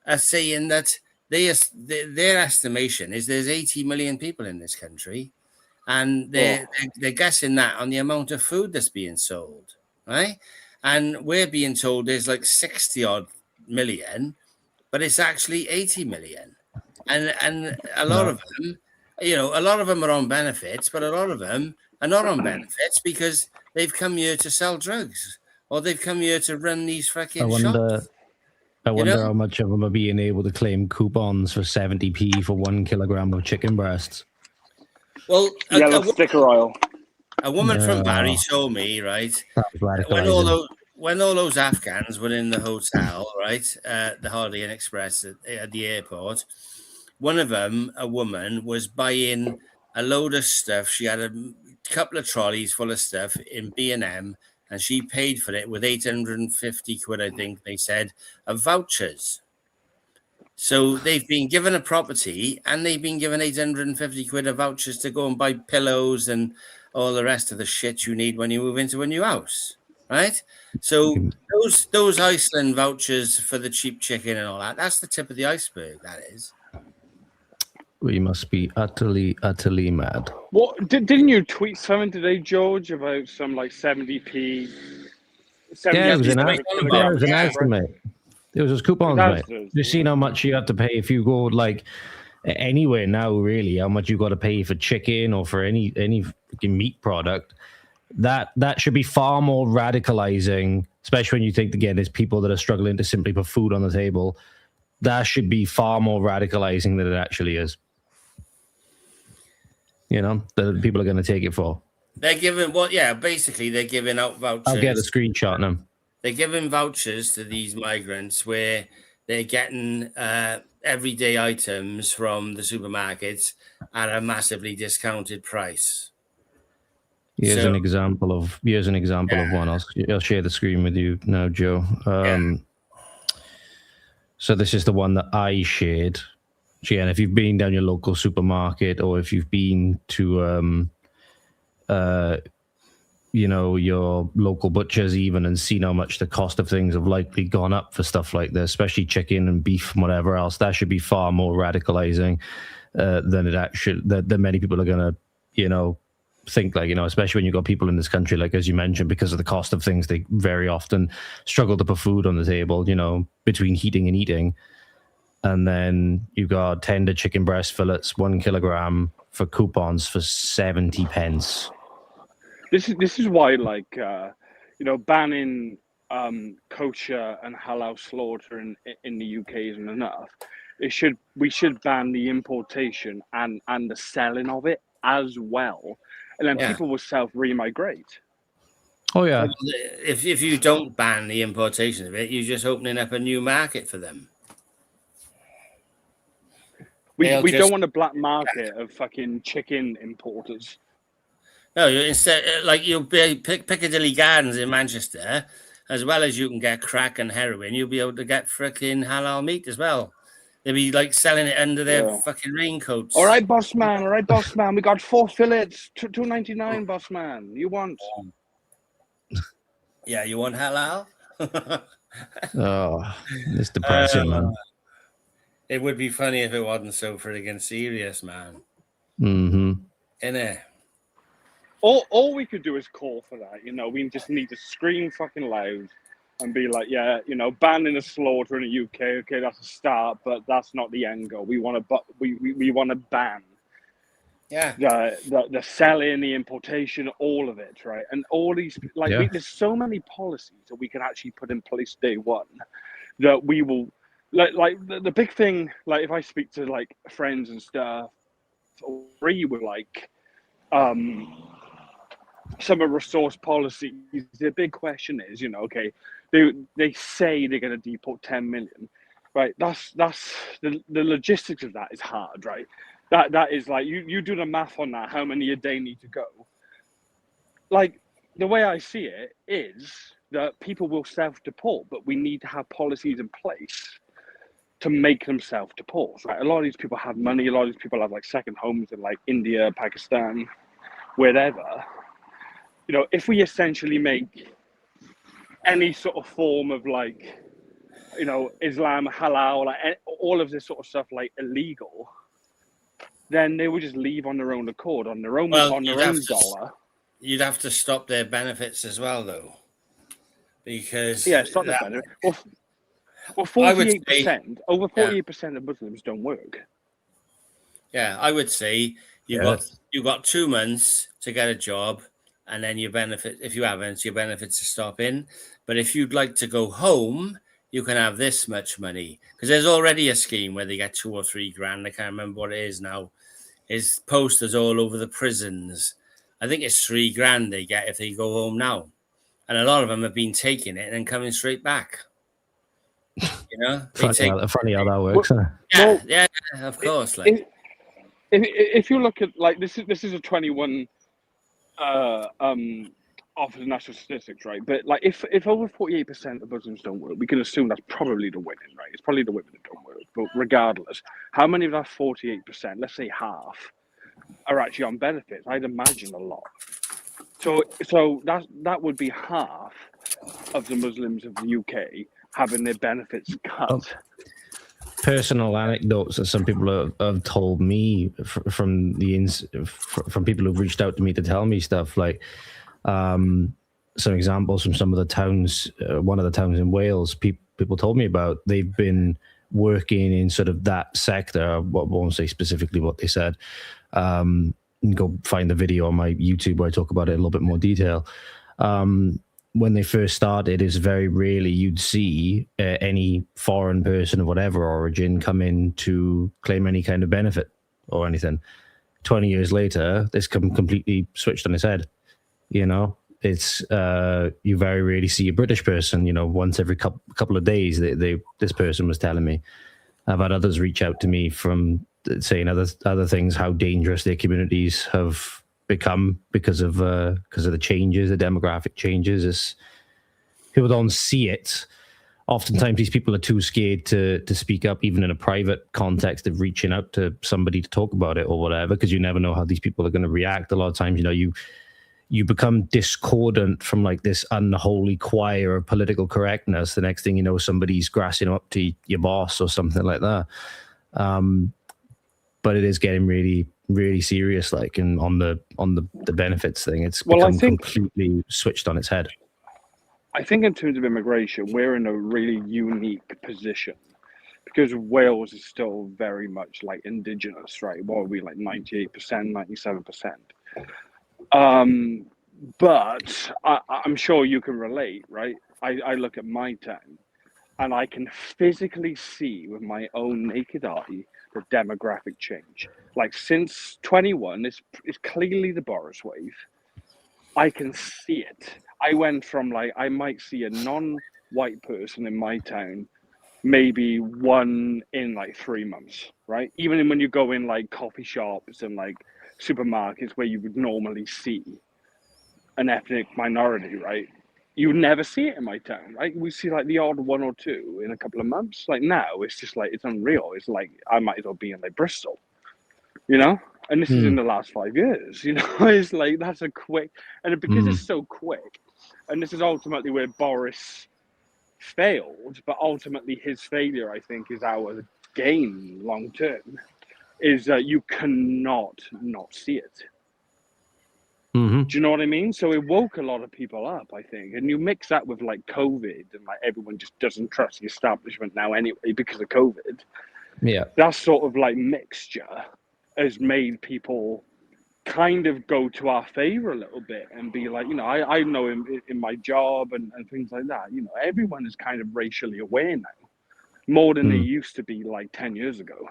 are saying that their estimation is there's 80 million people in this country, and they're guessing that on the amount of food that's being sold, right? And we're being told there's like 60 odd million, but it's actually 80 million. And a lot of them, you know, a lot of them are on benefits, but a lot of them are not on benefits because they've come here to sell drugs, or they've come here to run these fucking shops. I wonder how much of them are being able to claim coupons for 70p for 1 kilogram of chicken breasts. Well, Yellow sticker oil. a woman from No. Barry told me, right, That was when radicalizing. all those Afghans were in the hotel, right, the Holiday Inn Express at the airport, one of them, a woman, was buying a load of stuff. She had a couple of trolleys full of stuff in B&M, and she paid for it with 850 quid, I think they said, of vouchers. So they've been given a property and they've been given 850 quid of vouchers to go and buy pillows and all the rest of the shit you need when you move into a new house, right? So those Iceland vouchers for the cheap chicken and all that, that's the tip of the iceberg, that is. We must be utterly, utterly mad. What didn't you tweet something today, George, about some like 70p? Yeah, it was an Yeah. estimate. It was just coupons, mate. You've seen how much you have to pay if you go like anywhere now, really, how much you got to pay for chicken or for any fucking meat product. That should be far more radicalizing, especially when you think, again, there's people that are struggling to simply put food on the table. That should be far more radicalizing than it actually is. You know, that people are going to take it for. They're giving basically they're giving out vouchers. I'll get a screenshot now. They're giving vouchers to these migrants where they're getting everyday items from the supermarkets at a massively discounted price. Here's an example of one. I'll share the screen with you now, Joe. So this is the one that I shared. So again, if you've been down your local supermarket or if you've been to your local butchers even and seen how much the cost of things have likely gone up for stuff like this, especially chicken and beef and whatever else, that should be far more radicalizing than it actually that many people are gonna, think, like, especially when you've got people in this country, like, as you mentioned, because of the cost of things, they very often struggle to put food on the table, between heating and eating. And then you've got tender chicken breast fillets, 1 kilogram for coupons for 70 pence. This is why, like, banning kosher and halal slaughter in the UK isn't enough. We should ban the importation and the selling of it as well, and then people will self-remigrate. Oh yeah. If you don't ban the importation of it, you're just opening up a new market for them. We don't want a black market of fucking chicken importers. No, instead, like, you'll be Piccadilly Gardens in Manchester, as well as you can get crack and heroin, you'll be able to get freaking halal meat as well. They'll be like selling it under their fucking raincoats. All right, boss man. We got 4 fillets, $2.99, boss man. You want? Yeah, you want halal? Oh, it's depressing, man. It would be funny if it wasn't so friggin' serious, man. Mm-hmm. Innit? All we could do is call for that. We just need to scream fucking loud and be like, banning the slaughter in the UK. Okay, that's a start, but that's not the end goal. We want to ban. Yeah. The selling, the importation, all of it, right? And all these, there's so many policies that we can actually put in place day one that we will, like the big thing, like if I speak to like friends and stuff, agree with like, some of resource policies, the big question is, they say they're going to deport 10 million, right? That's the logistics of that is hard, right? That is like, you do the math on that, how many a day need to go. Like, the way I see it is that people will self-deport, but we need to have policies in place to make them self-deport, right? A lot of these people have money, a lot of these people have like second homes in like India, Pakistan, wherever. If we essentially make any sort of form of like, Islam, halal, like all of this sort of stuff like illegal, then they would just leave on their own accord, on their own dollar. You'd have to stop their benefits as well, though, because stop the benefit. Well, 48%, over 48% of Muslims don't work. Yeah, I would say you've got 2 months to get a job. And then your benefit, if you haven't, your benefits are stopping. But if you'd like to go home, you can have this much money. Because there's already a scheme where they get 2 or 3 grand. I can't remember what it is now. is posters all over the prisons. I think it's $3,000 they get if they go home now. And a lot of them have been taking it and then coming straight back. You know, funny how that works. Huh? Yeah, of course. Like, if you look at like this is a 21 off of national statistics, right? But like if over 48% of Muslims don't work, we can assume that's probably the women, right? It's probably the women that don't work. But regardless, how many of that 48%, let's say half, are actually on benefits? I'd imagine a lot. So that would be half of the Muslims of the UK having their benefits cut. Personal anecdotes that some people have told me from people who've reached out to me to tell me stuff, like some examples from some of the towns. One of the towns in Wales, people told me about. They've been working in sort of that sector. I won't say specifically what they said. Go find the video on my YouTube where I talk about it in a little bit more detail. When they first started, it's very rarely you'd see any foreign person of whatever origin come in to claim any kind of benefit or anything. 20 years later, this completely switched on its head. You know, it's you very rarely see a British person. You know, once every couple of days, this person was telling me. I've had others reach out to me from saying other things, how dangerous their communities have become because of the changes, the demographic changes. People don't see it. Oftentimes these people are too scared to speak up, even in a private context of reaching out to somebody to talk about it or whatever, because you never know how these people are going to react. A lot of times, you know, you become discordant from like this unholy choir of political correctness. The next thing you know, somebody's grassing up to your boss or something like that. But it is getting really, really serious, like, and on the benefits thing, it's become completely switched on its head. I think in terms of immigration, we're in a really unique position because Wales is still very much like indigenous, right? What are we, like 98%, 97%? But I'm sure you can relate, right? I look at my town and I can physically see with my own naked eye the demographic change. Like since 21, it's clearly the Boris wave. I can see it. I went from like, I might see a non-white person in my town, maybe one in like 3 months, right? Even when you go in like coffee shops and like supermarkets where you would normally see an ethnic minority, right? You never see it in my town, right? We see like the odd one or two in a couple of months. Like now, it's just like, it's unreal. It's like, I might as well be in like Bristol, you know? And this is in the last 5 years, you know? It's like, that's a quick, and because it's so quick, and this is ultimately where Boris failed, but ultimately his failure, I think, is our gain long term, is that you cannot not see it. Do you know what I mean? So it woke a lot of people up, I think. And you mix that with like COVID and like everyone just doesn't trust the establishment now anyway because of COVID. Yeah. That sort of like mixture has made people kind of go to our favor a little bit and be like, you know, I know in my job and things like that, you know, everyone is kind of racially aware now, more than they used to be like 10 years ago.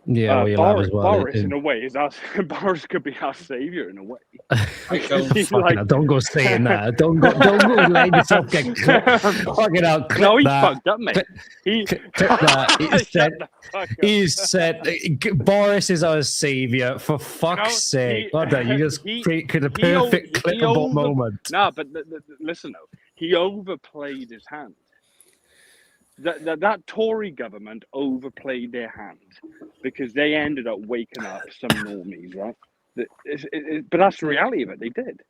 Yeah, well, Boris in a way is our Boris could be our savior in a way. Don't go saying that. Don't go letting yourself get fucking out. No, he's fucked up, mate. He said Boris is our savior. For fuck's sake! You just created a perfect clippable moment. No, but listen though, he overplayed his hand. That Tory government overplayed their hand because they ended up waking up some normies, right? But that's the reality of it. They did.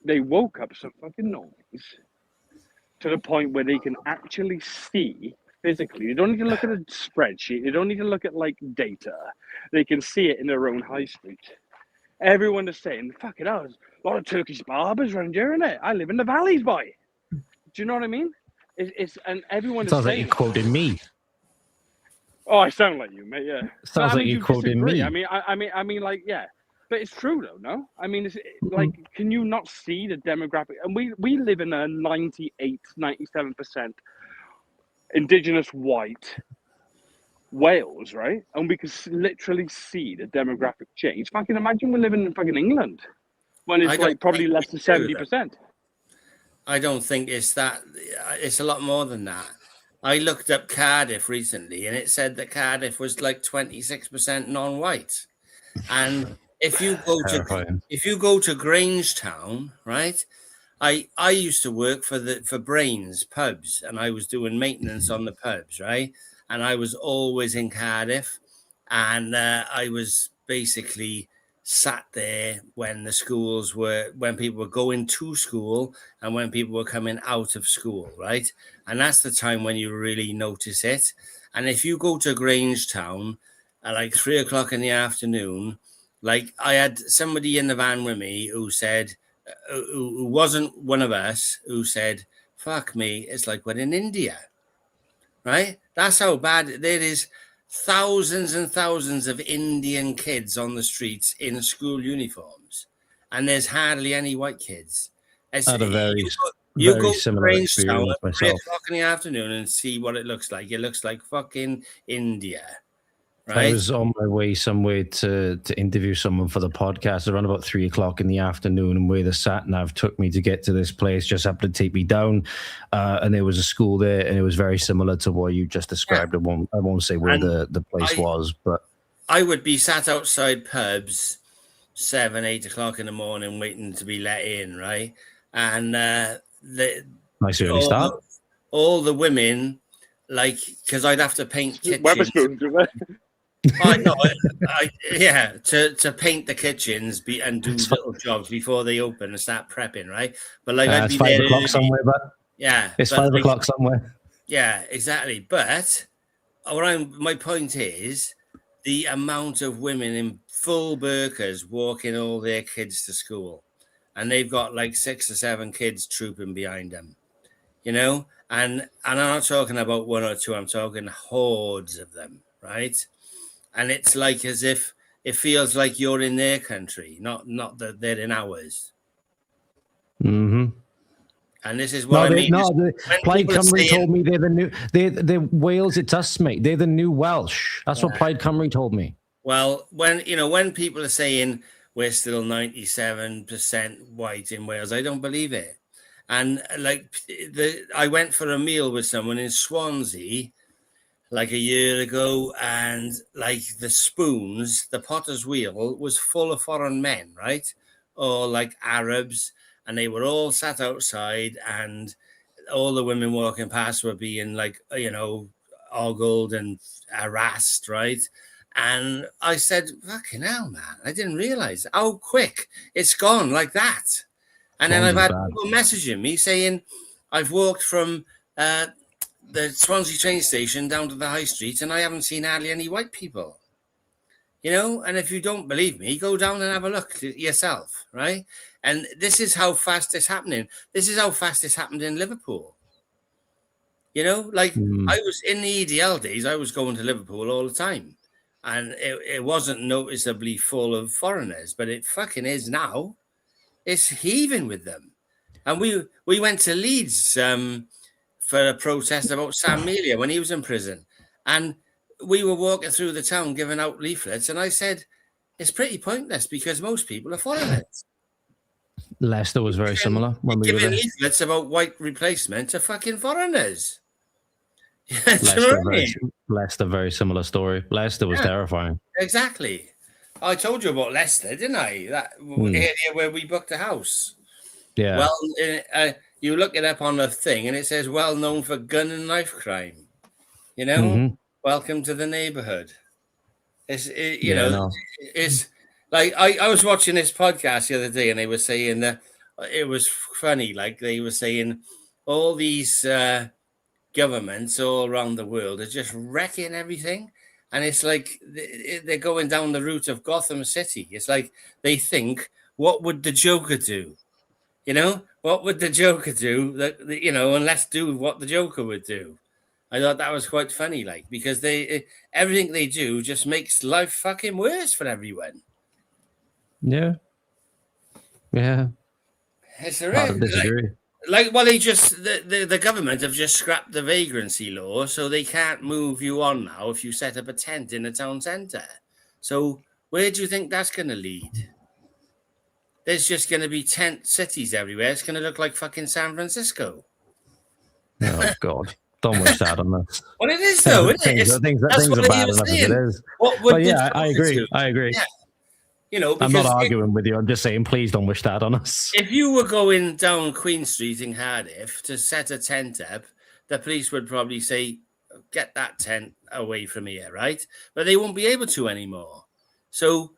They woke up some fucking normies to the point where they can actually see physically. They don't need to look at a spreadsheet. They don't need to look at like data. They can see it in their own high street. Everyone is saying, "Fuck it, there's a lot of Turkish barbers around here, innit? I live in the valleys, boy." Do you know what I mean? And everyone sounds is saying, like you quoted me. Oh, I sound like you, mate. Yeah. Sounds like you quoted me. I mean, like, yeah. But it's true, though, no? I mean, it's like, can you not see the demographic? And we live in a 98, 97% indigenous white Wales, right? And we can literally see the demographic change. Fucking imagine we're living in fucking England when it's I don't like probably think less we than do that. 70%. I don't think it's that. It's a lot more than that. I looked up Cardiff recently, and it said that Cardiff was like 26% non-white. And Terrifying. if you go to Grangetown, right? I used to work for Brains pubs, and I was doing maintenance on the pubs, right? And I was always in Cardiff, and I was basically sat there when when people were going to school and when people were coming out of school, right? And that's the time when you really notice it. And if you go to Grangetown at like 3 o'clock in the afternoon, like I had somebody in the van with me who said, who wasn't one of us, who said, fuck me, it's like we're in India, right? That's how bad it is. Thousands and thousands of Indian kids on the streets in school uniforms, and there's hardly any white kids. I had a You very go to similar Grangestown experience at 3 myself. o'clock in the afternoon and see what it looks like. It looks like fucking India. I Right? was on my way somewhere to interview someone for the podcast around about 3 o'clock in the afternoon, and where the sat nav took me to get to this place just happened to take me down, and there was a school there, and it was very similar to what you just described. Yeah. I won't say where the place was, but I would be sat outside pubs 7, 8 o'clock in the morning waiting to be let in, right? And nice early start. All the women, like, because I'd have to paint kitchens. Weatherspoon, do they? To paint the kitchens and do little jobs before they open and start prepping, right? But like I'd it's be 5 there o'clock early. somewhere, but it's 5 o'clock somewhere. Yeah, exactly. But my point is the amount of women in full burqas walking all their kids to school, and they've got like 6 or 7 kids trooping behind them, you know. And I'm not talking about 1 or 2. I'm talking hordes of them, right? And it's like as if it feels like you're in their country, not that they're in ours. Mm-hmm. And this is what I mean. Plaid Cymru told me they're Wales. It's us, mate. They're the new Welsh. That's what Plaid Cymru told me. Well, when people are saying we're still 97% white in Wales, I don't believe it. And like I went for a meal with someone in Swansea like a year ago, and like the spoons, the potter's wheel was full of foreign men, right? Or like Arabs, and they were all sat outside, and all the women walking past were being like, ogled and harassed, right? And I said, fucking hell, man, I didn't realize how quick it's gone like that. And then I've had people messaging me saying, I've walked from the Swansea train station down to the high street, and I haven't seen hardly any white people. And if you don't believe me, go down and have a look yourself, right? And this is how fast it's happening. This is how fast it's happened in Liverpool. I was in the EDL days, I was going to Liverpool all the time, and it wasn't noticeably full of foreigners, but it fucking is now. It's heaving with them. And we went to Leeds for a protest about Sam Melia when he was in prison. And we were walking through the town giving out leaflets, and I said, it's pretty pointless because most people are foreigners. Leicester was very similar when we were there. Giving leaflets about white replacement to fucking foreigners. Leicester, very similar story. Leicester was terrifying. Exactly. I told you about Leicester, didn't I? That area where we booked a house. Yeah. Well, you look it up on the thing, and it says well known for gun and knife crime. Welcome to the neighborhood. It's like I was watching this podcast the other day, and they were saying that it was funny. Like they were saying all these governments all around the world are just wrecking everything. And it's like they're going down the route of Gotham City. It's like they think, what would the Joker do? What would the Joker do? And let's do what the Joker would do. I thought that was quite funny, because everything they do just makes life fucking worse for everyone. Yeah. It's a disagree. Like, well, the government have just scrapped the vagrancy law, so they can't move you on now if you set up a tent in a town centre. So where do you think that's going to lead? There's just going to be tent cities everywhere. It's going to look like fucking San Francisco. Oh God, don't wish that on us. Well, it is though, isn't it? Things That's are what bad he was enough as saying. it is. What would But the yeah, I Joker agree. do? I agree. Yeah. You know, I'm not because arguing with you. I'm just saying, please don't wish that on us. if you were going down Queen Street in Cardiff to set a tent up, the police would probably say, get that tent away from here, right? But they won't be able to anymore. So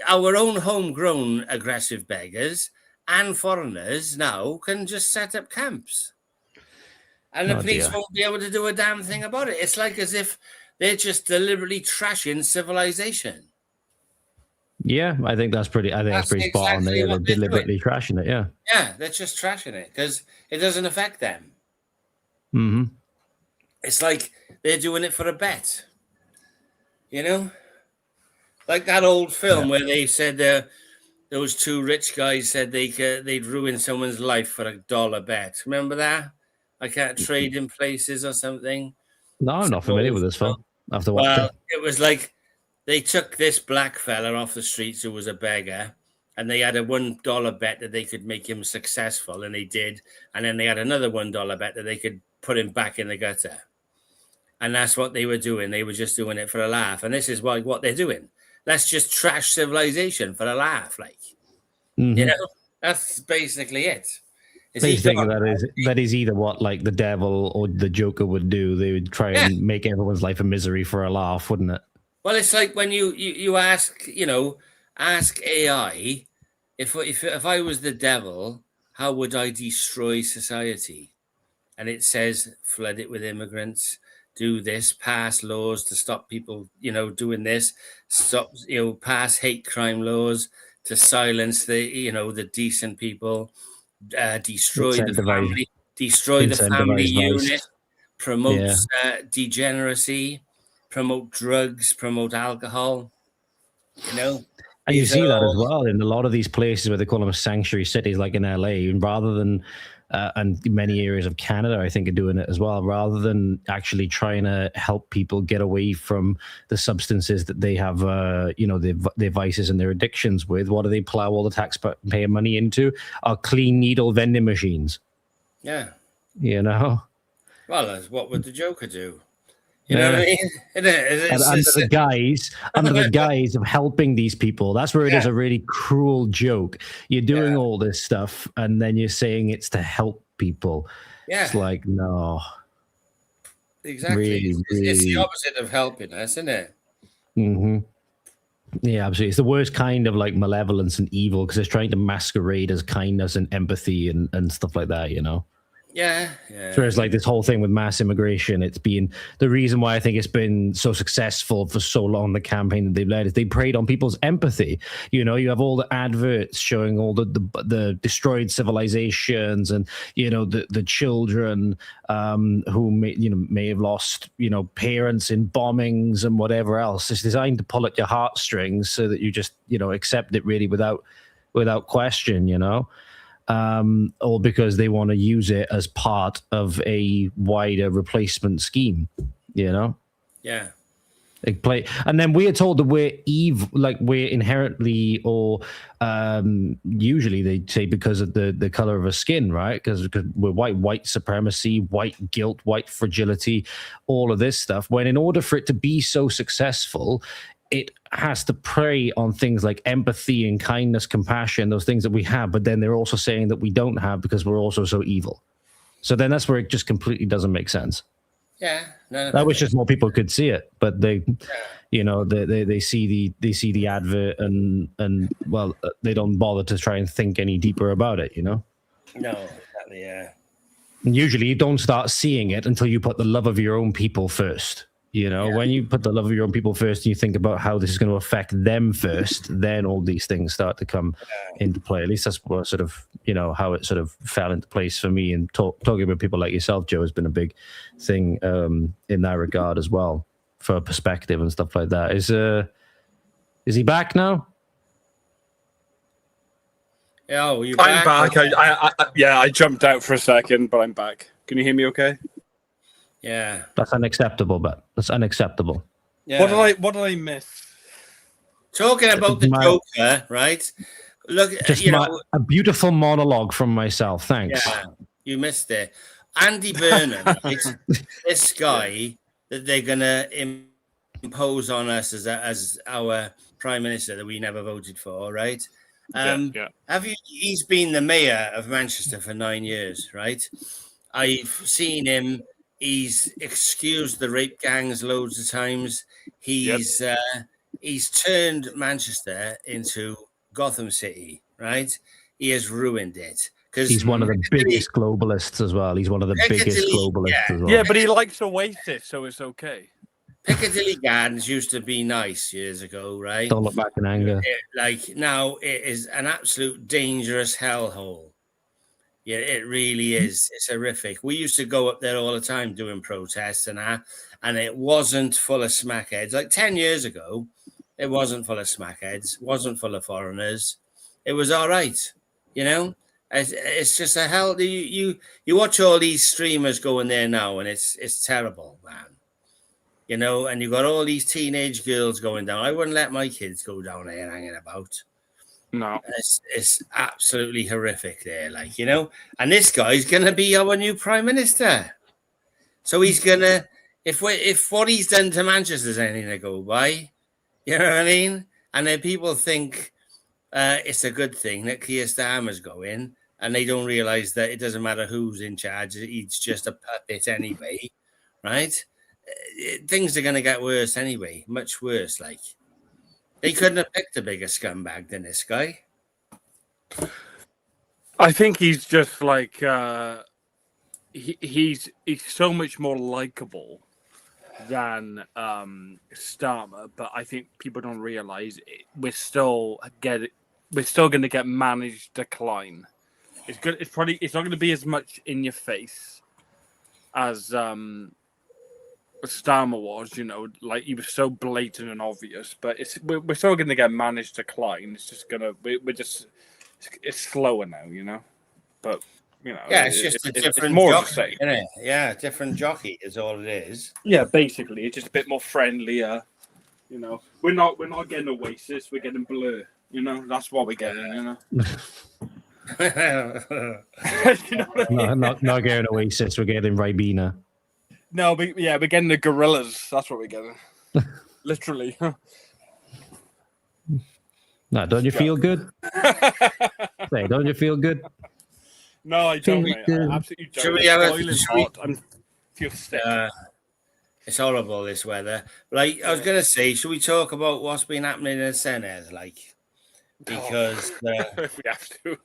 our own homegrown aggressive beggars and foreigners now can just set up camps. And the police won't be able to do a damn thing about it. It's like as if they're just deliberately trashing civilization. Yeah, I think that's pretty. I think that's pretty spot on. They're deliberately trashing it. Yeah. Yeah, they're just trashing it because it doesn't affect them. Mm-hmm. It's like they're doing it for a bet. You know, like that old film where they said those two rich guys said they'd ruin someone's life for $1 bet. Remember that? I can't trade in places or something. No, I'm not familiar with this film. After watching, it was like they took this black fella off the streets who was a beggar, and they had a $1 bet that they could make him successful, and they did. And then they had another $1 bet that they could put him back in the gutter. And that's what they were doing. They were just doing it for a laugh. And this is what they're doing. Let's just trash civilization for a laugh. Like, you know, that's basically it. They think that is either what like the devil or the Joker would do. They would try and make everyone's life a misery for a laugh, wouldn't it? Well, it's like when you ask AI, if I was the devil, how would I destroy society? And it says flood it with immigrants, do this, pass laws to stop people, doing this, pass hate crime laws to silence the decent people, destroy the family, unit, promotes degeneracy, promote drugs, promote alcohol, And you see that as well in a lot of these places where they call them sanctuary cities, like in LA, and rather than and many areas of Canada, I think, are doing it as well. Rather than actually trying to help people get away from the substances that they have, their vices and their addictions with, what do they plow all the taxpayer money into? Are clean needle vending machines. Yeah. Well, what would the Joker do? You know what I mean? Under the guise of helping these people. That's where it is a really cruel joke. You're doing all this stuff, and then you're saying it's to help people. Yeah. It's like, no. Exactly. It's the opposite of helping us, isn't it? Mm-hmm. Yeah, absolutely. It's the worst kind of like malevolence and evil because it's trying to masquerade as kindness and empathy and stuff like that, Yeah. So it's like this whole thing with mass immigration. It's been the reason why I think it's been so successful for so long. The campaign that they've led is they preyed on people's empathy. You have all the adverts showing all the destroyed civilizations and the children who may have lost parents in bombings and whatever else. It's designed to pull at your heartstrings so that you just accept it really without question. Or because they want to use it as part of a wider replacement scheme, Yeah. They play, and then we are told that we're evil, like we're inherently, or usually they say because of the color of our skin, right? Because we're white supremacy, white guilt, white fragility, all of this stuff. When in order for it to be so successful, it has to prey on things like empathy and kindness, compassion, those things that we have, but then they're also saying that we don't have because we're also so evil. So then that's where it just completely doesn't make sense. Yeah. I wish just more people could see it, but they see the advert and well, they don't bother to try and think any deeper about it, No, exactly, yeah. And usually you don't start seeing it until you put the love of your own people first. When you put the love of your own people first and you think about how this is going to affect them first, then all these things start to come into play. At least that's what sort of, how it sort of fell into place for me. And talking about people like yourself, Joe, has been a big thing in that regard as well, for perspective and stuff like that. Is he back now? Oh, you I'm back? back. I jumped out for a second, but I'm back. Can you hear me okay? Yeah. That's unacceptable, but that's unacceptable. Yeah. What did I miss? Talking about the My- Joker, right? Look, Just a beautiful monologue from myself. Thanks. yeah, you missed it. Andy Burnham, right? This guy that they're gonna impose on us as our prime minister that we never voted for, right? Yeah. He's been the mayor of Manchester for 9 years, right? I've seen him. He's excused the rape gangs loads of times. He's turned Manchester into Gotham City, right? He has ruined it because He's one of the biggest globalists as well. He's one of the biggest globalists as well. Yeah, but he likes Oasis, so it's okay. Piccadilly Gardens used to be nice years ago, right? Don't look back in anger. Now it is an absolute dangerous hellhole. Yeah, it really is. It's horrific. We used to go up there all the time doing protests and it wasn't full of smackheads. Like 10 years ago, it wasn't full of smackheads, wasn't full of foreigners. It was all right, you know. It's just a hell. You watch all these streamers going there now, and it's terrible, man. You know, and you got all these teenage girls going down. I wouldn't let my kids go down there hanging about. No, it's absolutely horrific there, like, you know. And this guy's gonna be our new prime minister, so he's gonna if what he's done to Manchester's anything to go by, you know what I mean. And then people think it's a good thing that Keir Starmer's going, and they don't realize that it doesn't matter who's in charge; he's just a puppet anyway, right? Things are gonna get worse anyway, much worse. Like, they couldn't have picked a bigger scumbag than this guy. I think he's just like he's so much more likable than Starmer, but I think people don't realize we're still going to get managed decline. It's good. It's not going to be as much in your face as Starmer was, you know, like he was so blatant and obvious, but we're still going to get managed decline. It's just it's slower now, you know. But you know, yeah, it's just a different jockey, isn't it? Yeah, different jockey is all it is. Yeah, basically, it's just a bit more friendlier. You know, we're not getting Oasis, we're getting Blur. You know, that's what we're getting. You know. You know what I mean? Not getting Oasis, we're getting Ribena. No, but yeah, we're getting the Gorillas. That's what we're getting. Literally. No, don't you feel good? Say, don't you feel good? No, I don't, mate. I absolutely don't. Should we have boiling hot. I feel sick. It's horrible, this weather. Like, I was going to say, should we talk about what's been happening in the Senate? Like, because... if we have to.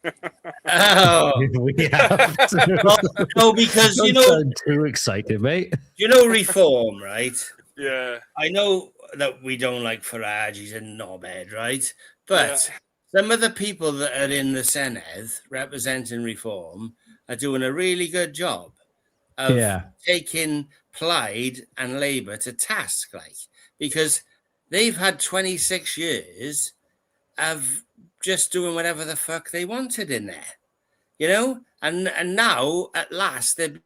We have to. No, because, Don't you know... sound too excited, mate. You know reform, right? Yeah. I know that we don't like Farage. He's a knobhead, right? But some of the people that are in the Senate representing reform are doing a really good job of taking Plaid and Labour to task, like, because they've had 26 years of just doing whatever the fuck they wanted in there, you know? And now, at last, they're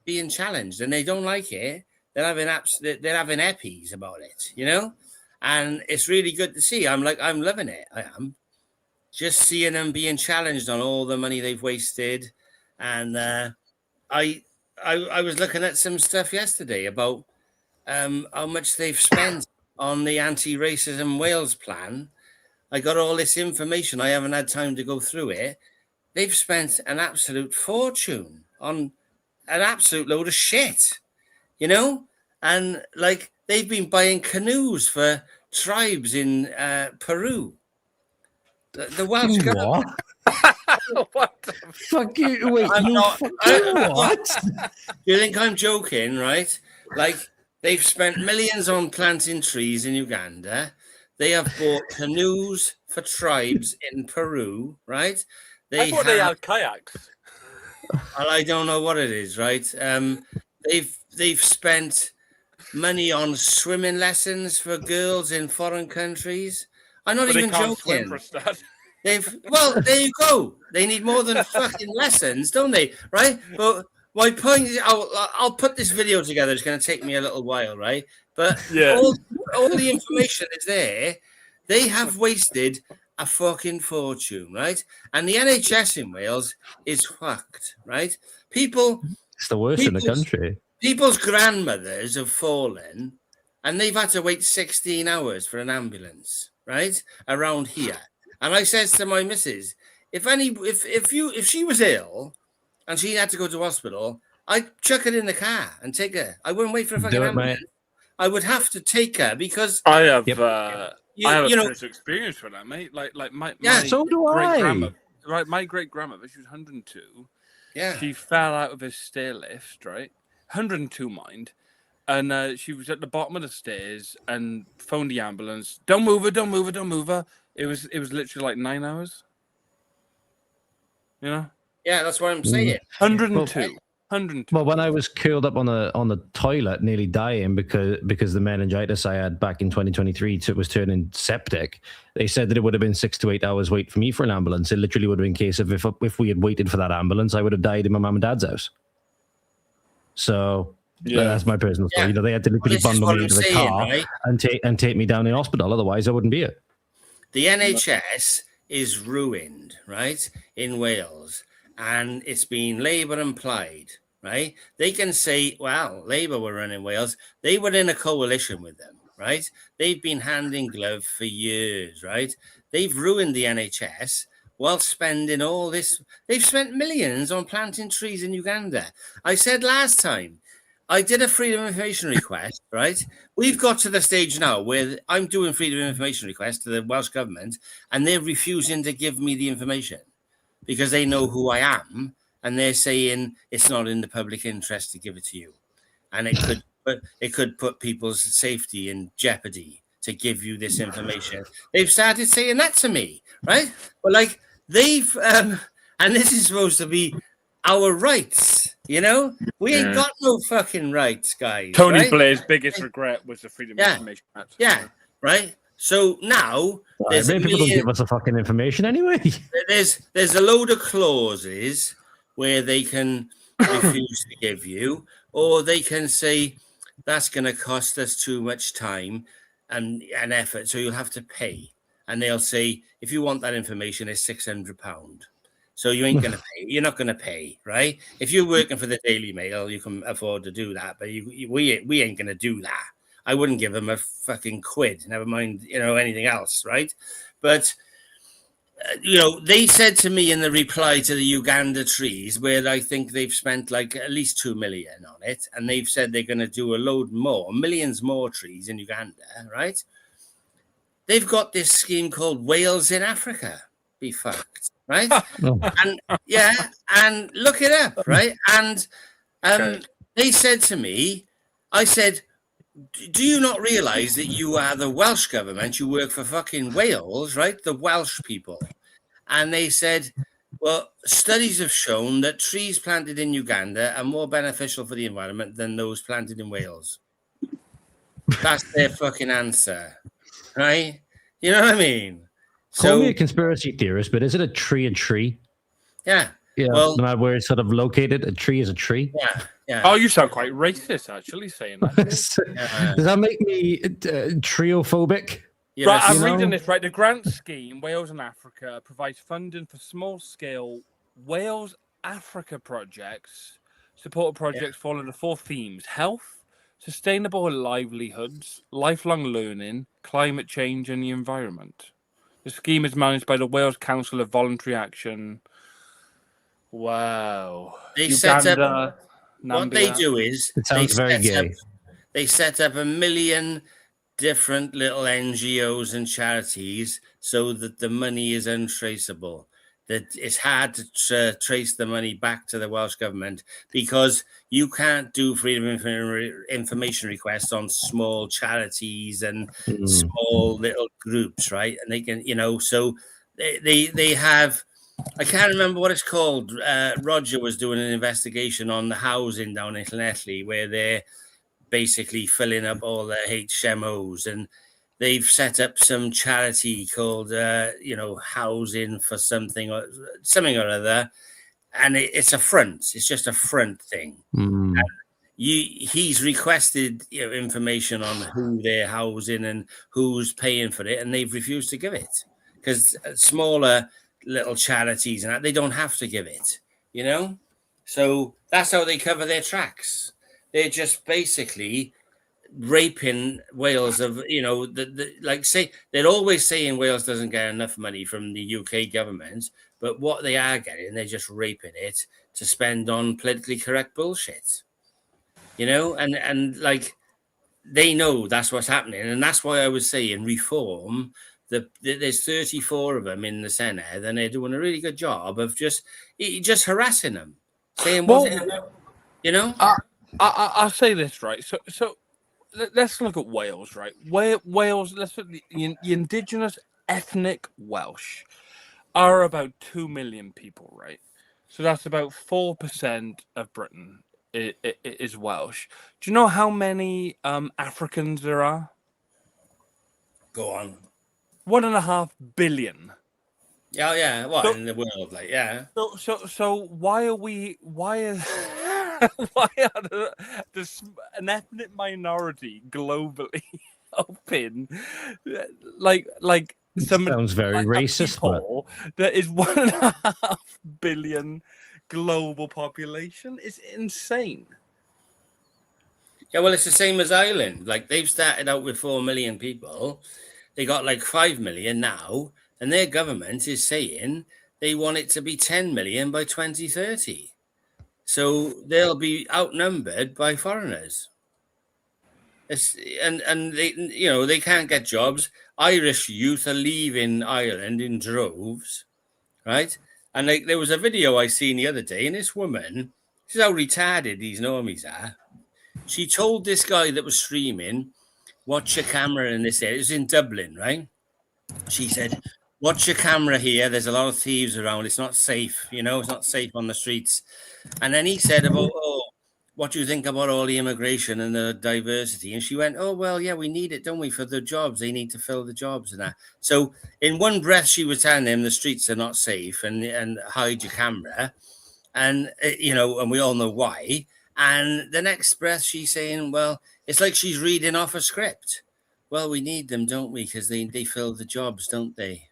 being challenged and they don't like it. They're having eppies about it, you know? And it's really good to see. I'm loving it. I am. Just seeing them being challenged on all the money they've wasted. And I was looking at some stuff yesterday about how much they've spent on the anti-racism Wales plan. I got all this information. I haven't had time to go through it. They've spent an absolute fortune on an absolute load of shit, you know? And like, they've been buying canoes for tribes in Peru. The Welsh What? What the Fuck you. Wait, what? Do you think I'm joking, right? Like, they've spent millions on planting trees in Uganda. They have bought canoes for tribes in Peru, right? I thought they had kayaks. I don't know what it is, right? They've spent money on swimming lessons for girls in foreign countries. I'm not even joking. Well, there you go. They need more than fucking lessons, don't they? Right? But my point is, I'll put this video together. It's going to take me a little while, right? But all the information is there. They have wasted a fucking fortune, right? And the NHS in Wales is fucked, right? It's the worst in the country. People's grandmothers have fallen, and they've had to wait 16 hours for an ambulance, right? Around here. And I says to my missus, if she was ill and she had to go to hospital, I'd chuck her in the car and take her. I wouldn't wait for a fucking ambulance. I would have to take her because I have you know, personal experience with that, mate. Like my so do I. Right, my great grandmother, she was 102. Yeah, she fell out of a stair lift, right? 102, mind. And she was at the bottom of the stairs and phoned the ambulance. Don't move her, don't move her, don't move her. It was literally like 9 hours. You know? Yeah, that's what I'm saying. 102. 102. Well, when I was curled up on the toilet, nearly dying because the meningitis I had back in 2023 was turning septic, they said that it would have been 6 to 8 hours wait for me for an ambulance. It literally would have been a case of if we had waited for that ambulance, I would have died in my mum and dad's house. So that's my personal story. You know, they had to literally bundle me into the car, right? and take me down to the hospital. Otherwise, I wouldn't be here. The NHS is ruined, right, in Wales, and it's been Labour and Plaid, right? They can say, well, Labour were running Wales. They were in a coalition with them, right? They've been hand in glove for years, right? They've ruined the NHS while spending all this. They've spent millions on planting trees in Uganda. I said last time, I did a freedom of information request, right? We've got to the stage now where I'm doing freedom of information request to the Welsh government, and they're refusing to give me the information because they know who I am, and they're saying it's not in the public interest to give it to you, and it could put people's safety in jeopardy to give you this information. They've started saying that to me, right? But like they've, and this is supposed to be our rights, you know? We ain't got no fucking rights, guys. Tony right? Blair's biggest regret was the Freedom of Information Act. Yeah, right? So now there's people don't give us the fucking information anyway. There's a load of clauses where they can refuse to give you, or they can say that's going to cost us too much time and effort, so you'll have to pay. And they'll say, if you want that information, it's £600. So you ain't going to pay. You're not going to pay, right? If you're working for the Daily Mail, you can afford to do that, but we ain't going to do that. I wouldn't give them a fucking quid, never mind, anything else, right? But, they said to me in the reply to the Uganda trees, where I think they've spent like at least 2 million on it, and they've said they're going to do a load more, millions more trees in Uganda, right? They've got this scheme called Wales in Africa. Be fucked. Right? And look it up, right? And they said to me, I said, do you not realize that you are the Welsh government? You work for fucking Wales, right? The Welsh people. And they said, well, studies have shown that trees planted in Uganda are more beneficial for the environment than those planted in Wales. That's their fucking answer, right? You know what I mean? Call me a conspiracy theorist, but is it a tree? Yeah. Well, no matter where it's sort of located, a tree is a tree. Yeah. Oh, you sound quite racist, actually, saying that. Does that make me triophobic? Yes. Right, I'm reading this, right? The grant scheme, Wales and Africa, provides funding for small-scale Wales Africa projects, support projects following the 4 themes: health, sustainable livelihoods, lifelong learning, climate change, and the environment. The scheme is managed by the Wales Council of Voluntary Action. Wow. Uganda, what they do is they set up 1 million different little NGOs and charities so that the money is untraceable. That it's hard to trace the money back to the Welsh government because you can't do freedom of information requests on small charities and small little groups, right? And they can, so they have, I can't remember what it's called. Roger was doing an investigation on the housing down in Llanelli where they're basically filling up all the HMOs, and they've set up some charity called, housing for something or other, and it's a front. It's just a front thing. He's requested information on who they're housing and who's paying for it, and they've refused to give it because smaller little charities and that, they don't have to give it, So that's how they cover their tracks. They're just basically raping Wales of, they're always saying Wales doesn't get enough money from the UK government, but what they are getting, they're just raping it to spend on politically correct bullshit. And like they know that's what's happening, and that's why I was saying reform. There's 34 of them in the Senate, and they're doing a really good job of just harassing them, saying, I'll say this, right? So let's look at Wales, right? Wales, let's look at the indigenous ethnic Welsh are about 2 million people, right? So that's about 4% of Britain is Welsh. Do you know how many Africans there are? Go on. 1.5 billion. Yeah. What in the world? Like, yeah. So why are an ethnic minority globally open like some sounds very racist, but there is 1.5 billion global population. It's insane. Yeah, well, it's the same as Ireland. Like they've started out with 4 million people. They got like 5 million now, and their government is saying they want it to be 10 million by 2030. So they'll be outnumbered by foreigners. And they, they can't get jobs. Irish youth are leaving Ireland in droves, right? And like there was a video I seen the other day, and this woman, this is how retarded these normies are. She told this guy that was streaming, "Watch your camera in this area." It was in Dublin, right? She said, "Watch your camera here. There's a lot of thieves around. It's not safe. It's not safe on the streets." And then he said about, what do you think about all the immigration and the diversity? And she went, "Oh, well, yeah, we need it, don't we, for the jobs? They need to fill the jobs and that." So in one breath, she was telling him the streets are not safe and hide your camera. And, and we all know why. And the next breath, she's saying, well, it's like she's reading off a script. Well, we need them, don't we? Because they fill the jobs, don't they?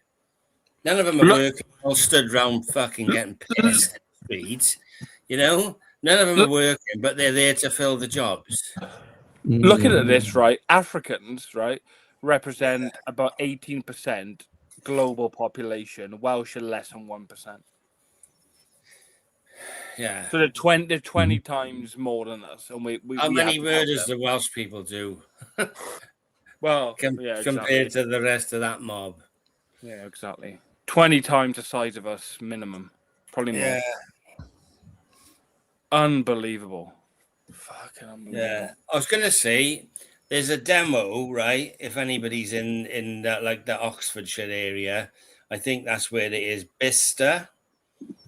None of them are working, all stood around fucking getting pissed at the streets, None of them are working, but they're there to fill the jobs. Looking at this, right, Africans, right, represent about 18% global population. Welsh are less than 1%. Yeah. So they're 20 times more than us, and we How many have to help murders them. do Welsh people do? Well, compared to the rest of that mob. Yeah, exactly. 20 times the size of us, minimum. Probably more. Yeah. Unbelievable. Fucking unbelievable. Yeah. I was going to say, there's a demo, right? If anybody's in that, like the Oxfordshire area, I think that's where it is. Bicester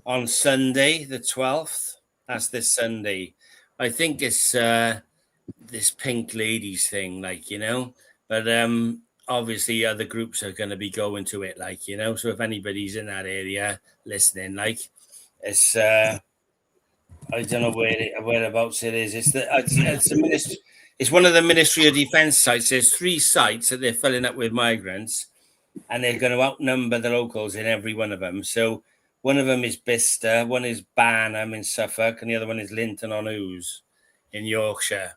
on Sunday, the 12th. That's this Sunday. I think it's this Pink Ladies thing, But obviously other groups are going to be going to it, So if anybody's in that area listening, it's I don't know whereabouts it is. It's one of the Ministry of Defence sites. There's 3 sites that they're filling up with migrants, and they're going to outnumber the locals in every one of them. So one of them is Bicester, one is Barnham in Suffolk, and the other one is Linton-on-Ouse in Yorkshire.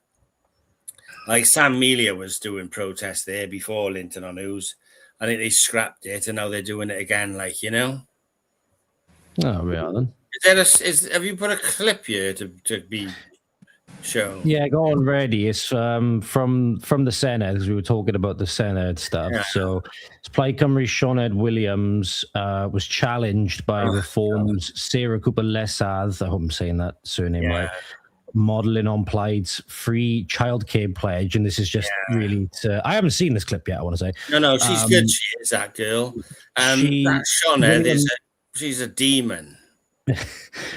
Like Sam Melia was doing protests there before Linton-on-Ouse. I think they scrapped it, and now they're doing it again. Oh, we are then. Have you put a clip here to be shown? Yeah, go on, ready. It's from the Senate, because we were talking about the Senate stuff. Yeah. So it's Plaid Cymru's Sioned Williams was challenged by Reform's Sarah Cooper-Lesad, I hope I'm saying that surname right, modelling on Plaid's free childcare pledge. And this is just really I haven't seen this clip yet, I want to say. No, she's good. She is, that girl. That Sioned, she's a demon.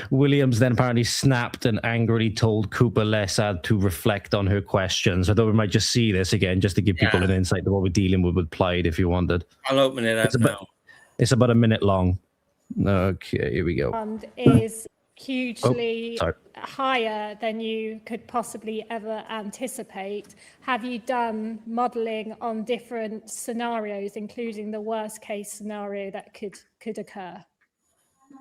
Williams then apparently snapped and angrily told Cooper Lessard to reflect on her questions. I thought we might just see this again, just to give people an insight to what we're dealing with Plaid, if you wanted. I'll open it up now. It's about a minute long. Okay, here we go. And is hugely higher than you could possibly ever anticipate. Have you done modelling on different scenarios, including the worst case scenario that could occur?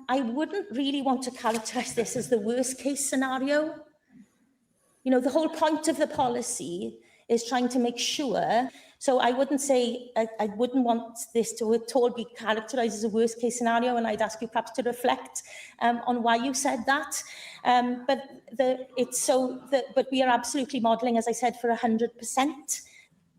I wouldn't really want to characterise this as the worst case scenario. You know, the whole point of the policy is trying to make sure. So I wouldn't say, I wouldn't want this to at all be characterised as a worst case scenario, and I'd ask you perhaps to reflect on why you said that. But we are absolutely modelling, as I said, for 100%.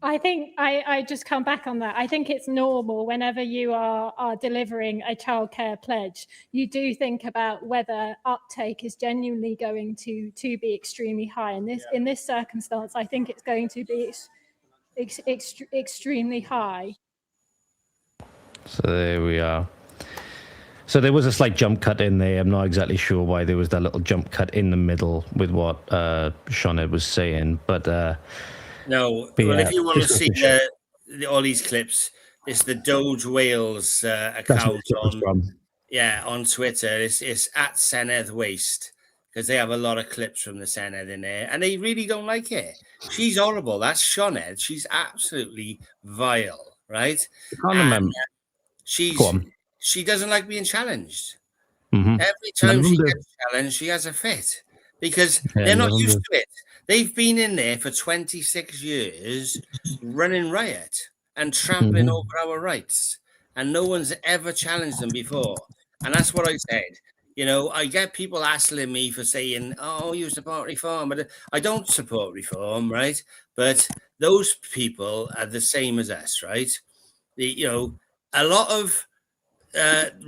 I think I just come back on that. I think it's normal whenever you are delivering a childcare pledge, you do think about whether uptake is genuinely going to be extremely high. And in this circumstance, I think it's going to be extremely high. So there we are. So there was a slight jump cut in there. I'm not exactly sure why there was that little jump cut in the middle with what Sinead was saying, but no. Well, if you want to see all these clips, it's the Doge Wales account on Twitter. It's at Senedd Waste, because they have a lot of clips from the Senedd in there, and they really don't like it. She's horrible. That's Sinead. She's absolutely vile, right? I can't remember. She doesn't like being challenged. Mm-hmm. Every time she gets challenged, she has a fit, because they're not used to it. They've been in there for 26 years running riot and trampling over our rights, and no one's ever challenged them before. And that's what I said. You know, I get people hassling me for saying, oh, you support reform. But I don't support reform, right? But those people are the same as us, right? A lot of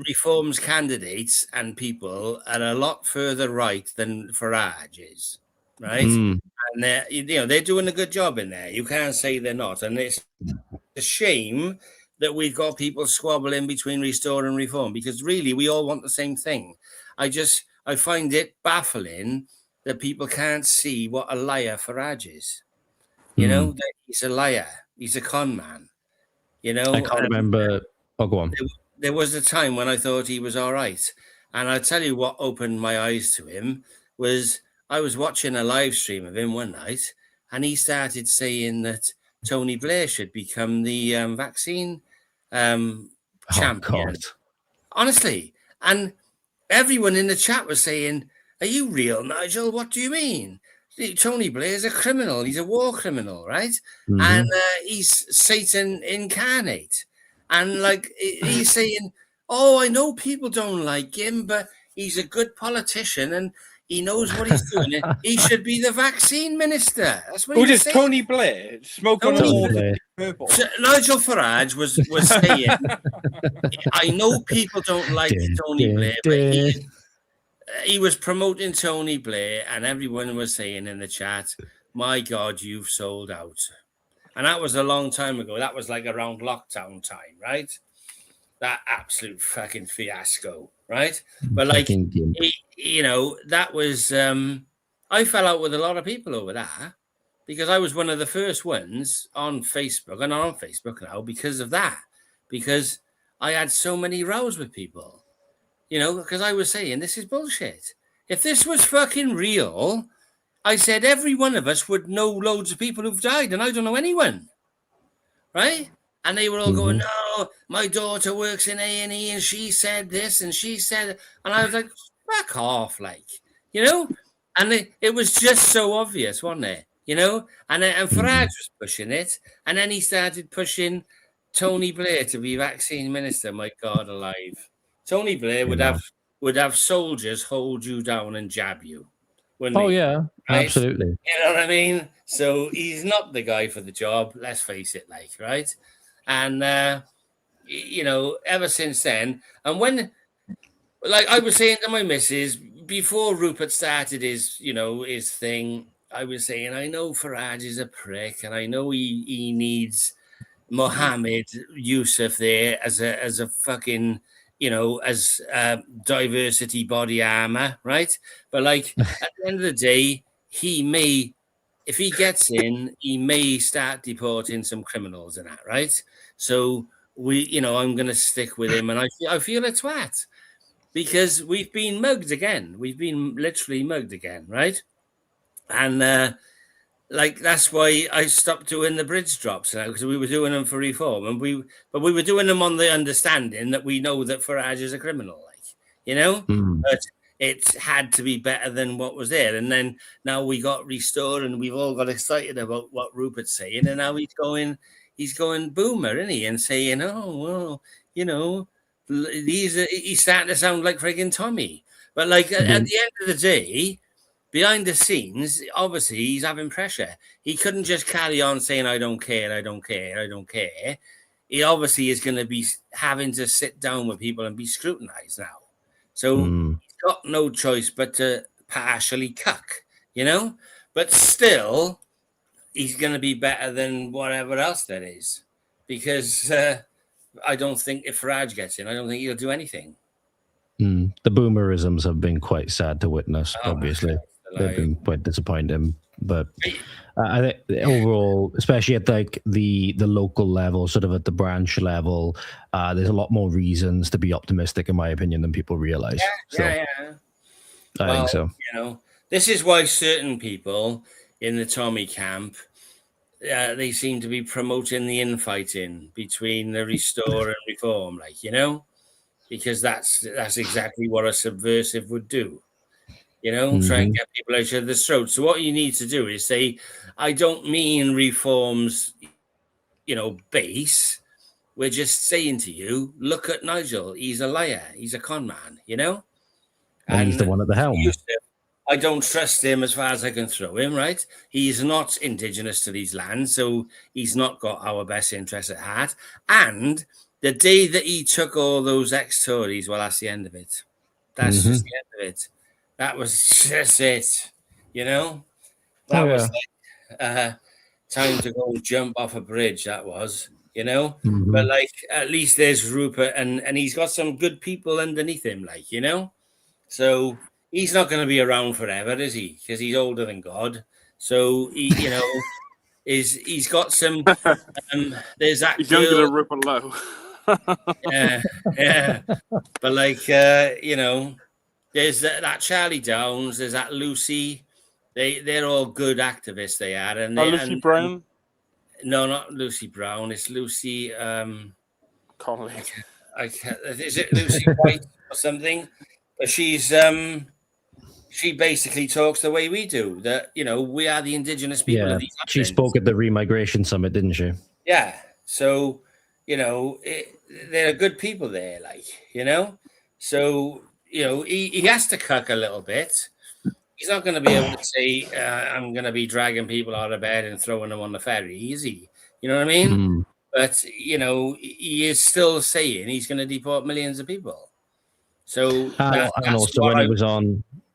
reforms candidates and people are a lot further right than Farage is, right? And they're doing a good job in there. You can't say they're not. And it's a shame that we've got people squabbling between restore and reform, because really we all want the same thing. I find it baffling that people can't see what a liar Farage is. You know, that he's a liar. He's a con man. You know, I can't remember. Oh, go on. There was a time when I thought he was all right. And I'll tell you what opened my eyes to him was I was watching a live stream of him one night, and he started saying that Tony Blair should become the vaccine champion. God. Honestly. And everyone in the chat was saying, are you real, Nigel? What do you mean? Tony Blair is a criminal. He's a war criminal, right? Mm-hmm. And he's Satan incarnate. And like he's saying, oh, I know people don't like him, but he's a good politician and he knows what he's doing. He should be the vaccine minister. That's what he's saying. Tony Blair smoke on the water? So Nigel Farage was saying, I know people don't like Tony Blair, but he was promoting Tony Blair, and everyone was saying in the chat, my God, you've sold out. And that was a long time ago. That was like around lockdown time, right? That absolute fucking fiasco, right? But like, that was, I fell out with a lot of people over that, because I was one of the first ones on Facebook, and I'm on Facebook now because of that, because I had so many rows with people, because I was saying, this is bullshit. If this was fucking real, I said every one of us would know loads of people who've died, and I don't know anyone, right? And they were all going, no, my daughter works in A&E, and she said this, and she said, and I was like, fuck off, like, and it was just so obvious, wasn't it? And Farage was pushing it, and then he started pushing Tony Blair to be vaccine minister. My God alive. Tony Blair would have soldiers hold you down and jab you, wouldn't he? Yeah, right? Absolutely. You know what I mean? So he's not the guy for the job, let's face it, like, right? And, ever since then, and when, like I was saying to my missus, before Rupert started his thing, I was saying, I know Farage is a prick, and I know he needs Mohammed Yusuf there as a fucking as diversity body armor, right? But like at the end of the day, if he gets in, he may start deporting some criminals and that, right? So I'm going to stick with him, and I feel a twat because we've been mugged again. We've been literally mugged again, right? And that's why I stopped doing the bridge drops now, because we were doing them for reform, and we were doing them on the understanding that we know that Farage is a criminal, but it had to be better than what was there. And then now we got restored, and we've all got excited about what Rupert's saying, and now he's going boomer, isn't he? And saying, oh well, he's starting to sound like friggin' Tommy. But like at the end of the day, behind the scenes, obviously, he's having pressure. He couldn't just carry on saying, I don't care, I don't care, I don't care. He obviously is going to be having to sit down with people and be scrutinized now. So he's got no choice but to partially cuck, But still, he's going to be better than whatever else there is. Because I don't think if Farage gets in, I don't think he'll do anything. The boomerisms have been quite sad to witness, obviously. They've been quite disappointing, but I think overall, especially at like the local level, sort of at the branch level, there's a lot more reasons to be optimistic, in my opinion, than people realize. I think so. This is why certain people in the Tommy camp, they seem to be promoting the infighting between the restore and reform, because that's exactly what a subversive would do. Try and get people out of the throat. So what you need to do is say, I don't mean reforms, base. We're just saying to you, look at Nigel. He's a liar. He's a con man, And he's the one at the helm. I don't trust him as far as I can throw him, right? He's not indigenous to these lands, so he's not got our best interests at heart. And the day that he took all those ex-Tories, well, that's the end of it. That's just the end of it. That was just it, That was like time to go jump off a bridge. That was, But like, at least there's Rupert, and he's got some good people underneath him, So he's not going to be around forever, is he? Because he's older than God. So he, he's got some. There's that. He's younger than Rupert Lowe. yeah. But like, there's that Charlie Downs, there's that Lucy. They're all good activists, they are. And Lucy Brown? No, not Lucy Brown. It's Lucy Connolly. Is it Lucy White or something? But she's she basically talks the way we do. That we are the indigenous people of these she spoke at the remigration summit, didn't she? Yeah. So there are good people there, So he has to cuck a little bit. He's not going to be able to say, I'm going to be dragging people out of bed and throwing them on the ferry, is he? You know what I mean? But, he is still saying he's going to deport millions of people. So, and also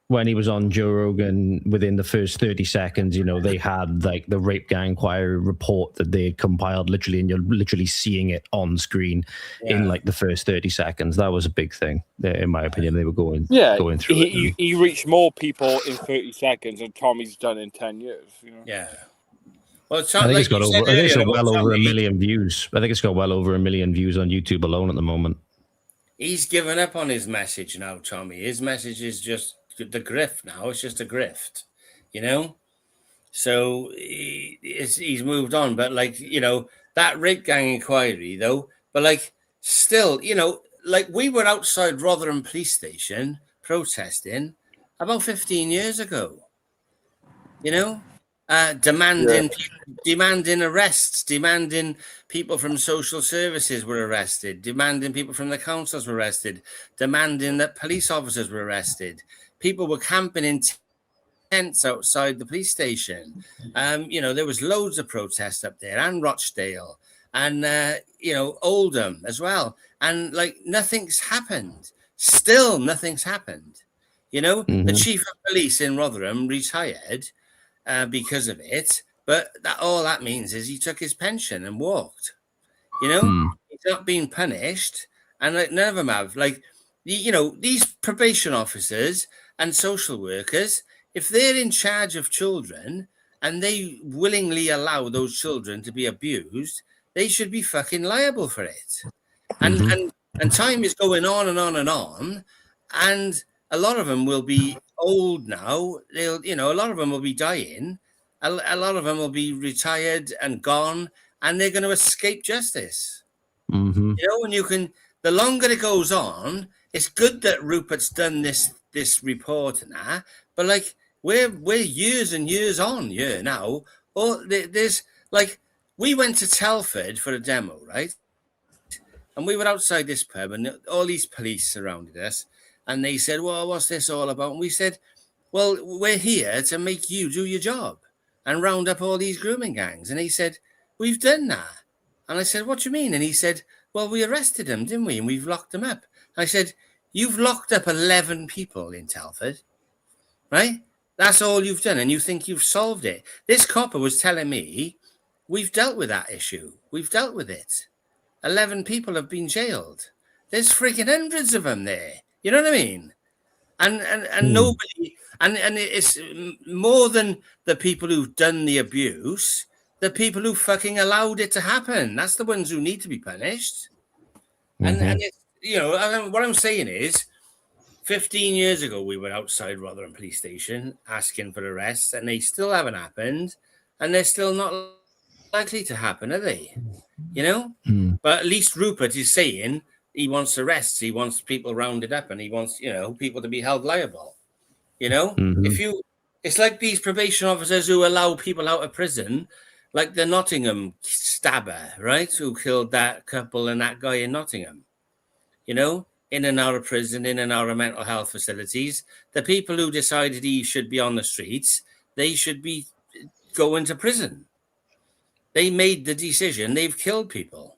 when he was on Joe Rogan, within the first 30 seconds, they had like the rape gang inquiry report that they had compiled literally, and you're literally seeing it on screen in like the first 30 seconds. That was a big thing, in my opinion. They were going through it. He reached more people in 30 seconds than Tommy's done in 10 years. Yeah. Well, I think it's got well over 1 million views. I think it's got well over 1 million views on YouTube alone at the moment. He's given up on his message now, Tommy. His message is just the grift now. It's just a grift, So he's moved on. But that rape gang inquiry, though. But still, we were outside Rotherham Police Station protesting about 15 years ago. Demanding arrests, demanding people from social services were arrested, demanding people from the councils were arrested, demanding that police officers were arrested. People were camping in tents outside the police station. There was loads of protests up there, and Rochdale, and Oldham as well. And nothing's happened. Still, nothing's happened. The chief of police in Rotherham retired because of it, but all that means is he took his pension and walked. He's not being punished, and like none of them have. Like, you know, these probation officers and social workers, if they're in charge of children and they willingly allow those children to be abused, they should be fucking liable for it. And time is going on and on and on, and a lot of them will be old now. They'll, you know, a lot of them will be dying. A lot of them will be retired and gone, and they're going to escape justice. You know, and you can. The longer it goes on, it's good that Rupert's done this report and that, but like we're years and years on here now. Or there's like we went to Telford for a demo, right? And we were outside this pub, and all these police surrounded us, and they said, "Well, what's this all about?" And we said, "Well, we're here to make you do your job and round up all these grooming gangs." And he said, "We've done that." And I said, "What do you mean?" And he said, "Well, we arrested them, didn't we? And we've locked them up." And I said, "You've locked up 11 people in Telford, right? That's all you've done, and you think you've solved it." This copper was telling me, "We've dealt with that issue. We've dealt with it. 11 people have been jailed. There's freaking hundreds of them there." You know what I mean? And nobody, and it's more than the people who've done the abuse, the people who fucking allowed it to happen. That's the ones who need to be punished. And it's, you know, what I'm saying is, 15 years ago, we were outside Rotherham Police Station asking for arrests, and they still haven't happened, and they're still not likely to happen, are they? You know? But at least Rupert is saying he wants arrests, he wants people rounded up, and he wants, you know, people to be held liable. You know? It's like these probation officers who allow people out of prison, like the Nottingham stabber, right? Who killed that couple and that guy in Nottingham. You know? In and out of prison, in and out of mental health facilities. The people who decided he should be on the streets, they should be going to prison. They made the decision. They've killed people.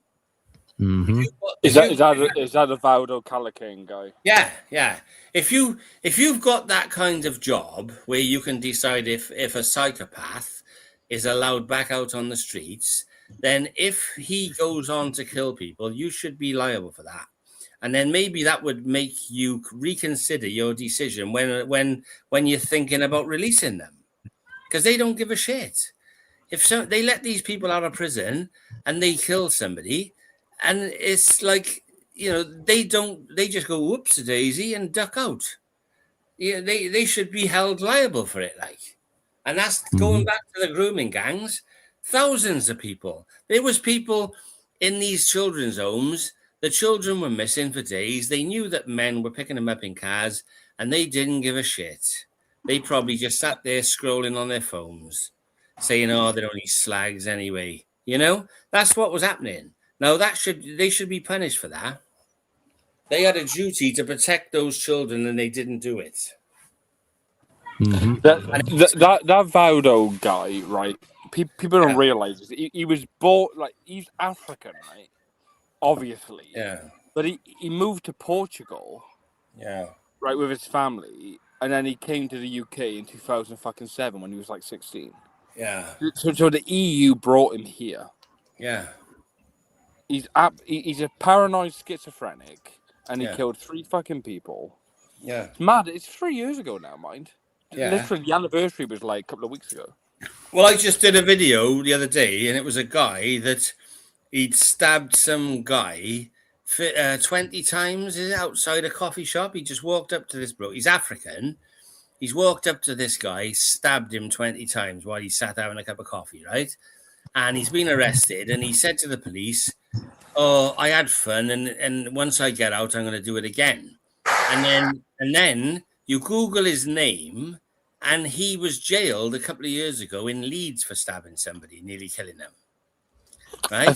Is that the Valdo Calican guy? Yeah. If you've got that kind of job where you can decide if a psychopath is allowed back out on the streets, then if he goes on to kill people, you should be liable for that. And then maybe that would make you reconsider your decision when you're thinking about releasing them, because they don't give a shit. If they let these people out of prison and they kill somebody, and it's like, you know, they just go whoops a daisy and duck out. Yeah, they should be held liable for it, like. And that's going back to the grooming gangs. Thousands of people. There was people in these children's homes. The children were missing for days. They knew that men were picking them up in cars, and they didn't give a shit. They probably just sat there scrolling on their phones, saying, "Oh, they're only slags anyway." You know, that's what was happening. Now they should be punished for that. They had a duty to protect those children, and they didn't do it. That Valdo guy, right? People don't realize this. He was born, like, he's African, right? Obviously, but he moved to Portugal, right, with his family, and then he came to the UK in 2007 when he was like 16. So the EU brought him here. He's a paranoid schizophrenic, and he killed 3 fucking people. It's mad. It's 3 years ago now, mind. Literally, the anniversary was like a couple of weeks ago. Well, I just did a video the other day, and it was a guy that he'd stabbed some guy 20 times outside a coffee shop. He just walked up to this bloke. He's African. He's walked up to this guy, stabbed him 20 times while he sat having a cup of coffee, right? And he's been arrested. And he said to the police, "Oh, I had fun, and once I get out, I'm going to do it again." And then you Google his name, and he was jailed a couple of years ago in Leeds for stabbing somebody, nearly killing them. Right?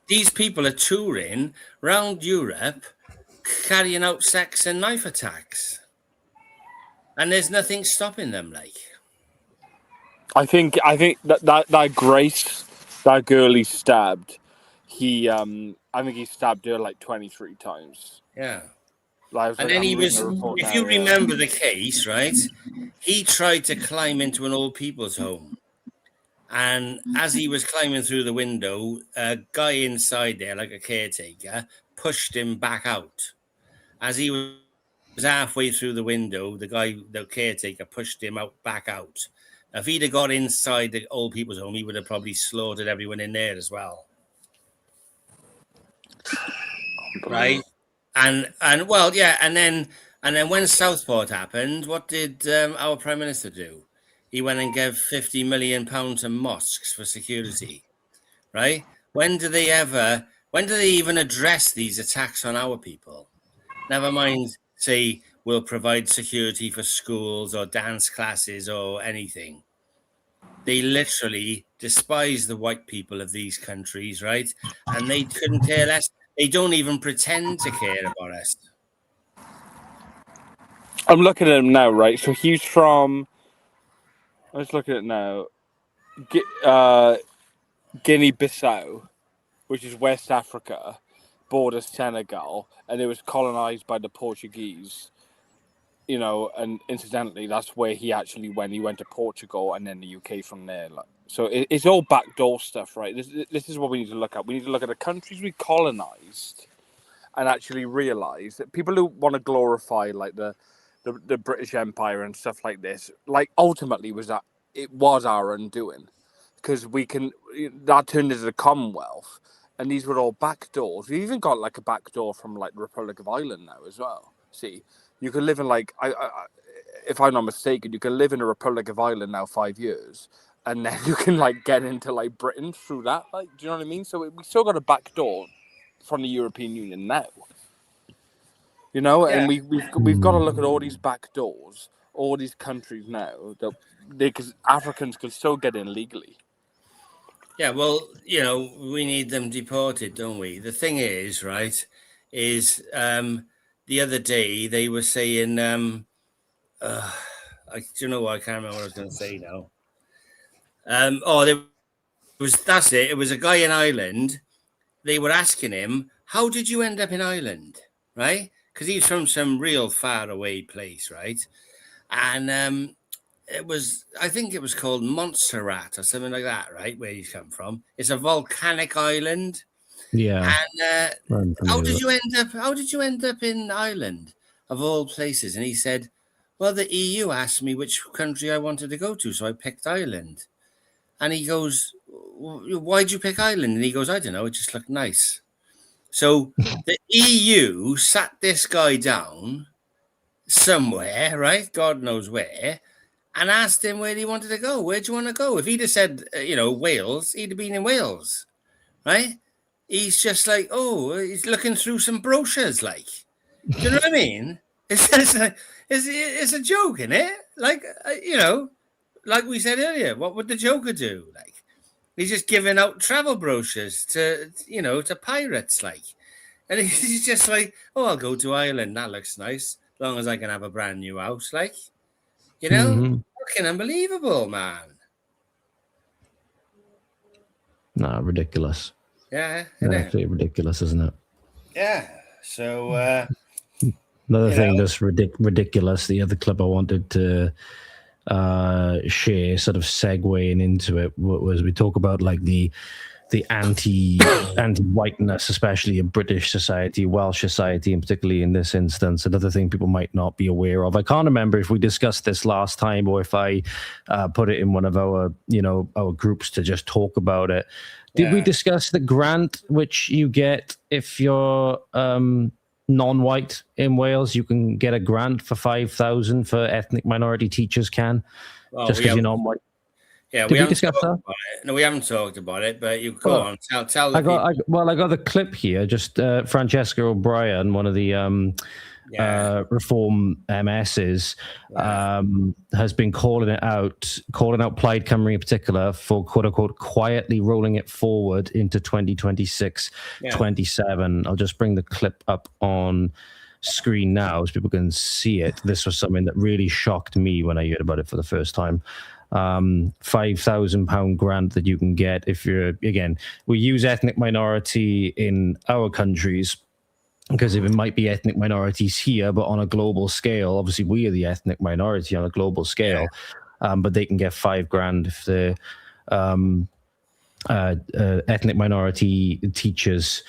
These people are touring around Europe, carrying out sex and knife attacks, and there's nothing stopping them. Like, I think that Grace, that girl he stabbed, I think he stabbed her like 23 times. And then he was, if you remember the case, right? He tried to climb into an old people's home. And as he was climbing through the window, a guy inside there, like a caretaker, pushed him back out. As he was halfway through the window, the caretaker, pushed him back out. Now, if he'd have got inside the old people's home, he would have probably slaughtered everyone in there as well. Right? And well, yeah, and then when Southport happened, what did our Prime Minister do? He went and gave £50 million to mosques for security. Right? When do they even address these attacks on our people? Never mind say we'll provide security for schools or dance classes or anything. They literally despise the white people of these countries, right? And they couldn't care less. They don't even pretend to care about us. I'm looking at him now, right? So he's from. Let's look at it now. Guinea-Bissau, which is West Africa, borders Senegal, and it was colonized by the Portuguese. You know, and incidentally, that's where he actually went. He went to Portugal and then the UK from there. So it's all backdoor stuff, right? This is what we need to look at. We need to look at the countries we colonized and actually realize that people who want to glorify like the British Empire and stuff like this, like ultimately it was our undoing, because that turned into the Commonwealth, and these were all backdoors. We even got like a backdoor from like the Republic of Ireland now as well. See. You can live in if I'm not mistaken, you can live in the Republic of Ireland now 5 years, and then you can like get into like Britain through that. Like, do you know what I mean? So we still got a back door from the European Union now. You know, yeah. And we've got to look at all these back doors, all these countries now that because Africans can still get in legally. Yeah, well, you know, we need them deported, don't we? The thing is, right, is the other day they were saying, do you know what? I can't remember what I was going to say now. That's it. It was a guy in Ireland. They were asking him, how did you end up in Ireland? Right? Because he's from some real far away place, right? And I think it was called Montserrat or something like that, right? Where he's come from. It's a volcanic island. Yeah. And how did you end up in Ireland of all places? And he said, well, the EU asked me which country I wanted to go to, so I picked Ireland. And he goes, why'd you pick Ireland? And he goes, I don't know, it just looked nice. So the EU sat this guy down somewhere, right? God knows where, and asked him where he wanted to go. Where do you want to go? If he'd have said, Wales, he'd have been in Wales, right? He's just like, he's looking through some brochures, like. Do you know what I mean? It's a joke, isn't it? Like, like we said earlier, what would the Joker do? Like, he's just giving out travel brochures to pirates, like. And he's just like, I'll go to Ireland. That looks nice. As long as I can have a brand new house, like. Fucking unbelievable, man. Nah, ridiculous. Yeah, absolutely ridiculous, isn't it? Yeah. So another thing that's ridiculous. The other clip I wanted to share, sort of segueing into it, was we talk about like the anti-whiteness, especially in British society, Welsh society, and particularly in this instance. Another thing people might not be aware of. I can't remember if we discussed this last time or if I put it in one of our groups to just talk about it. Did we discuss the grant which you get if you're non-white in Wales? You can get a grant for 5,000 for ethnic minority teachers just because you're non-white. Yeah, we discuss that? No, we haven't talked about it, but you go on. Tell the I got the clip here. Just Francesca O'Brien, one of the Reform MSs, has been calling out Plaid Cymru in particular for quote unquote quietly rolling it forward into 2026, 27. I'll just bring the clip up on screen now so people can see it. This was something that really shocked me when I heard about it for the first time. £5,000 grant that you can get if you're, again, we use ethnic minority in our countries because it might be ethnic minorities here, but on a global scale, obviously we are the ethnic minority on a global scale, but they can get $5,000 if the ethnic minority teachers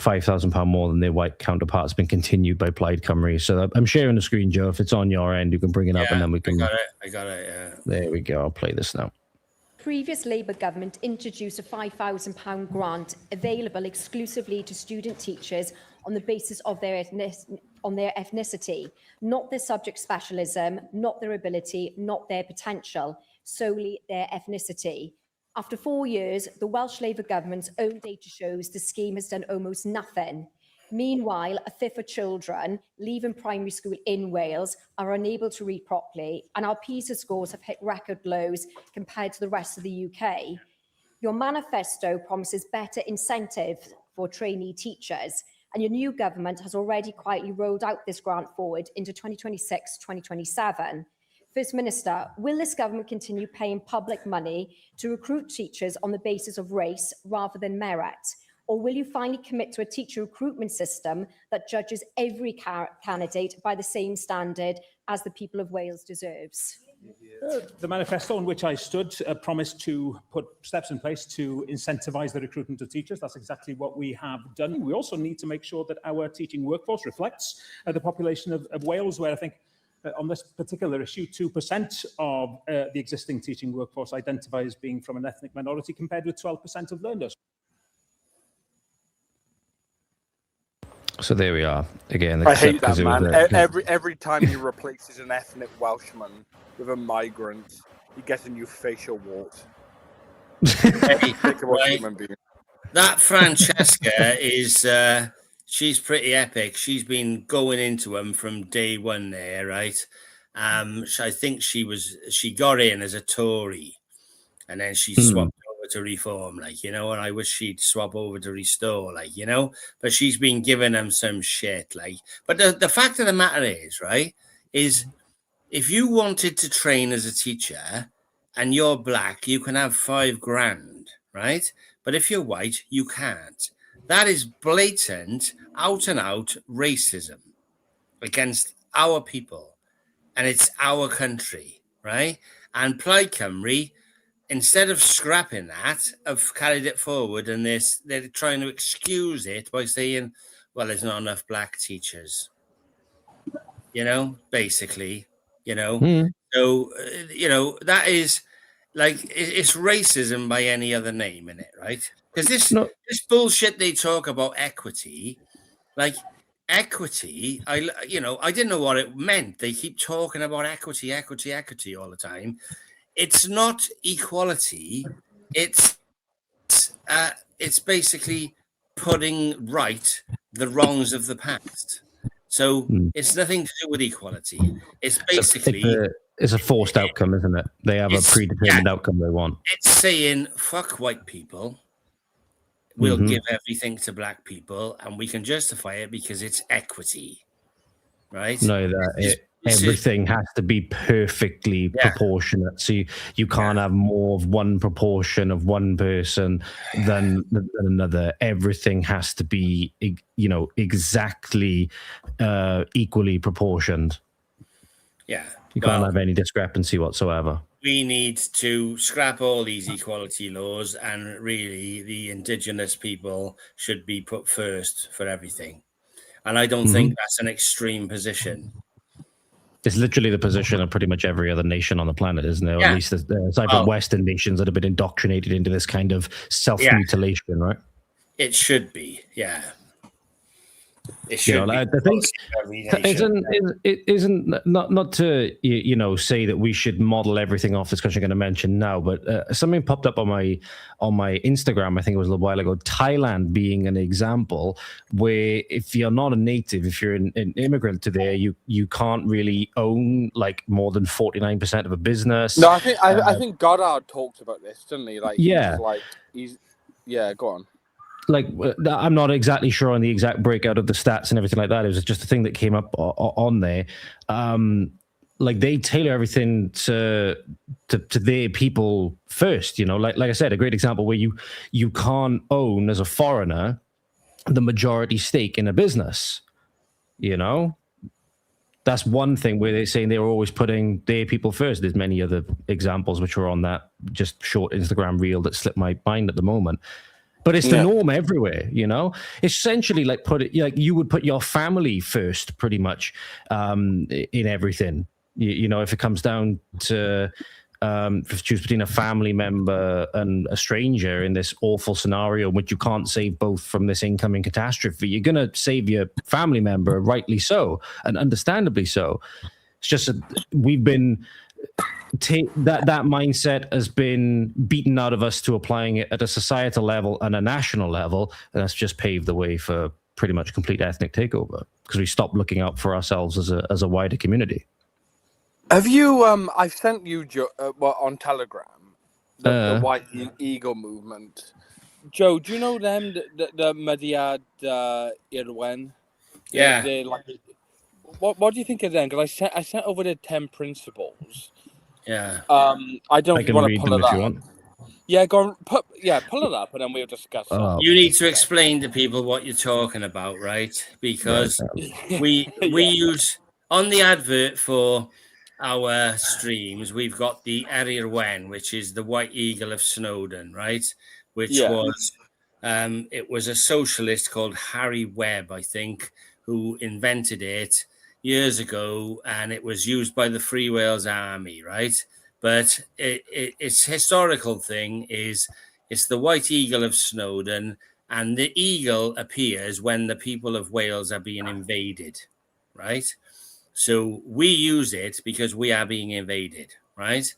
£5,000 more than their white counterparts been continued by Plaid Cymru. So I'm sharing the screen, Joe. If it's on your end, you can bring it up and then we can... I got it, yeah. There we go. I'll play this now. Previous Labour government introduced a £5,000 grant available exclusively to student teachers on the basis of their ethnicity, not their subject specialism, not their ability, not their potential, solely their ethnicity. After 4 years, the Welsh Labour government's own data shows the scheme has done almost nothing. Meanwhile, a fifth of children leaving primary school in Wales are unable to read properly, and our PISA scores have hit record lows compared to the rest of the UK. Your manifesto promises better incentives for trainee teachers, and your new government has already quietly rolled out this grant forward into 2026-2027. First Minister, will this government continue paying public money to recruit teachers on the basis of race rather than merit? Or will you finally commit to a teacher recruitment system that judges every candidate by the same standard as the people of Wales deserves? The manifesto on which I stood promised to put steps in place to incentivise the recruitment of teachers. That's exactly what we have done. We also need to make sure that our teaching workforce reflects the population of Wales, where I think on this particular issue, 2% of the existing teaching workforce identify as being from an ethnic minority, compared with 12% of learners. So there we are. Again, I hate that, man. Every time he replaces an ethnic Welshman with a migrant, he gets a new facial wart. That Francesca is, she's pretty epic. She's been going into him from day one there, right? I think she got in as a Tory, and then she swapped over to Reform, like, you know, and I wish she'd swap over to Restore, like, you know, but she's been giving them some shit, like. But the fact of the matter is, right, is if you wanted to train as a teacher and you're black, you can have $5,000, right? But if you're white, you can't. That is blatant, out and out racism against our people. And it's our country, right? And Plaid Cymru, instead of scrapping that, have carried it forward, and they're trying to excuse it by saying, well, there's not enough black teachers. You know, basically, you know. So, you know, that is like, it's racism by any other name in it, right? Because this bullshit they talk about equity, like equity, I didn't know what it meant. They keep talking about equity all the time. It's not equality. It's basically putting right the wrongs of the past. So it's nothing to do with equality. It's basically it's a forced outcome, isn't it? They have a predetermined outcome they want. It's saying fuck white people. We'll give everything to black people, and we can justify it because it's equity, right? No, everything has to be perfectly proportionate. So you can't have more of one proportion of one person than another. Everything has to be, you know, exactly equally proportioned. Yeah, you can't have any discrepancy whatsoever. We need to scrap all these equality laws, and really the indigenous people should be put first for everything. And I don't think that's an extreme position. It's literally the position of pretty much every other nation on the planet, isn't it? Or at least aside from Western nations that have been indoctrinated into this kind of self-mutilation, right? It should be, yeah. It should. You know, I think it isn't not to say that we should model everything off this country I'm going to mention now, but something popped up on my Instagram. I think it was a little while ago. Thailand being an example where if you're not a native, if you're an immigrant to there, you can't really own like more than 49% of a business. No, I think Goddard talked about this, didn't he? Like, go on. Like, I'm not exactly sure on the exact breakout of the stats and everything like that. It was just a thing that came up on there. Like, they tailor everything to their people first. You know, like I said, a great example where you can't own as a foreigner the majority stake in a business. You know, that's one thing where they're saying they're always putting their people first. There's many other examples which are on that just short Instagram reel that slipped my mind at the moment. But it's the norm everywhere, you know. Essentially, like you would put your family first, pretty much, in everything. You know, if it comes down to if you choose between a family member and a stranger in this awful scenario in which you can't save both from this incoming catastrophe, you're going to save your family member, rightly so, and understandably so. It's just that we've been that mindset has been beaten out of us to applying it at a societal level and a national level, and that's just paved the way for pretty much complete ethnic takeover because we stopped looking out for ourselves as a wider community. Have you? I've sent you on Telegram the White Eagle movement. Joe, do you know them? The Madiad Irwen. Yeah. They're like. What do you think of them? Because I sent over the 10 principles. Yeah. I don't know if you want to pull it up. You want. Yeah, pull it up, and then we'll discuss it. You need to explain to people what you're talking about, right? Because we use on the advert for our streams, we've got the Erir Wen, which is the White Eagle of Snowdon, right? Which was it was a socialist called Harry Webb, I think, who invented it years ago, and it was used by the Free Wales Army, right? But its historical thing is it's the White Eagle of Snowdon, and the eagle appears when the people of Wales are being invaded, right? So we use it because we are being invaded, right?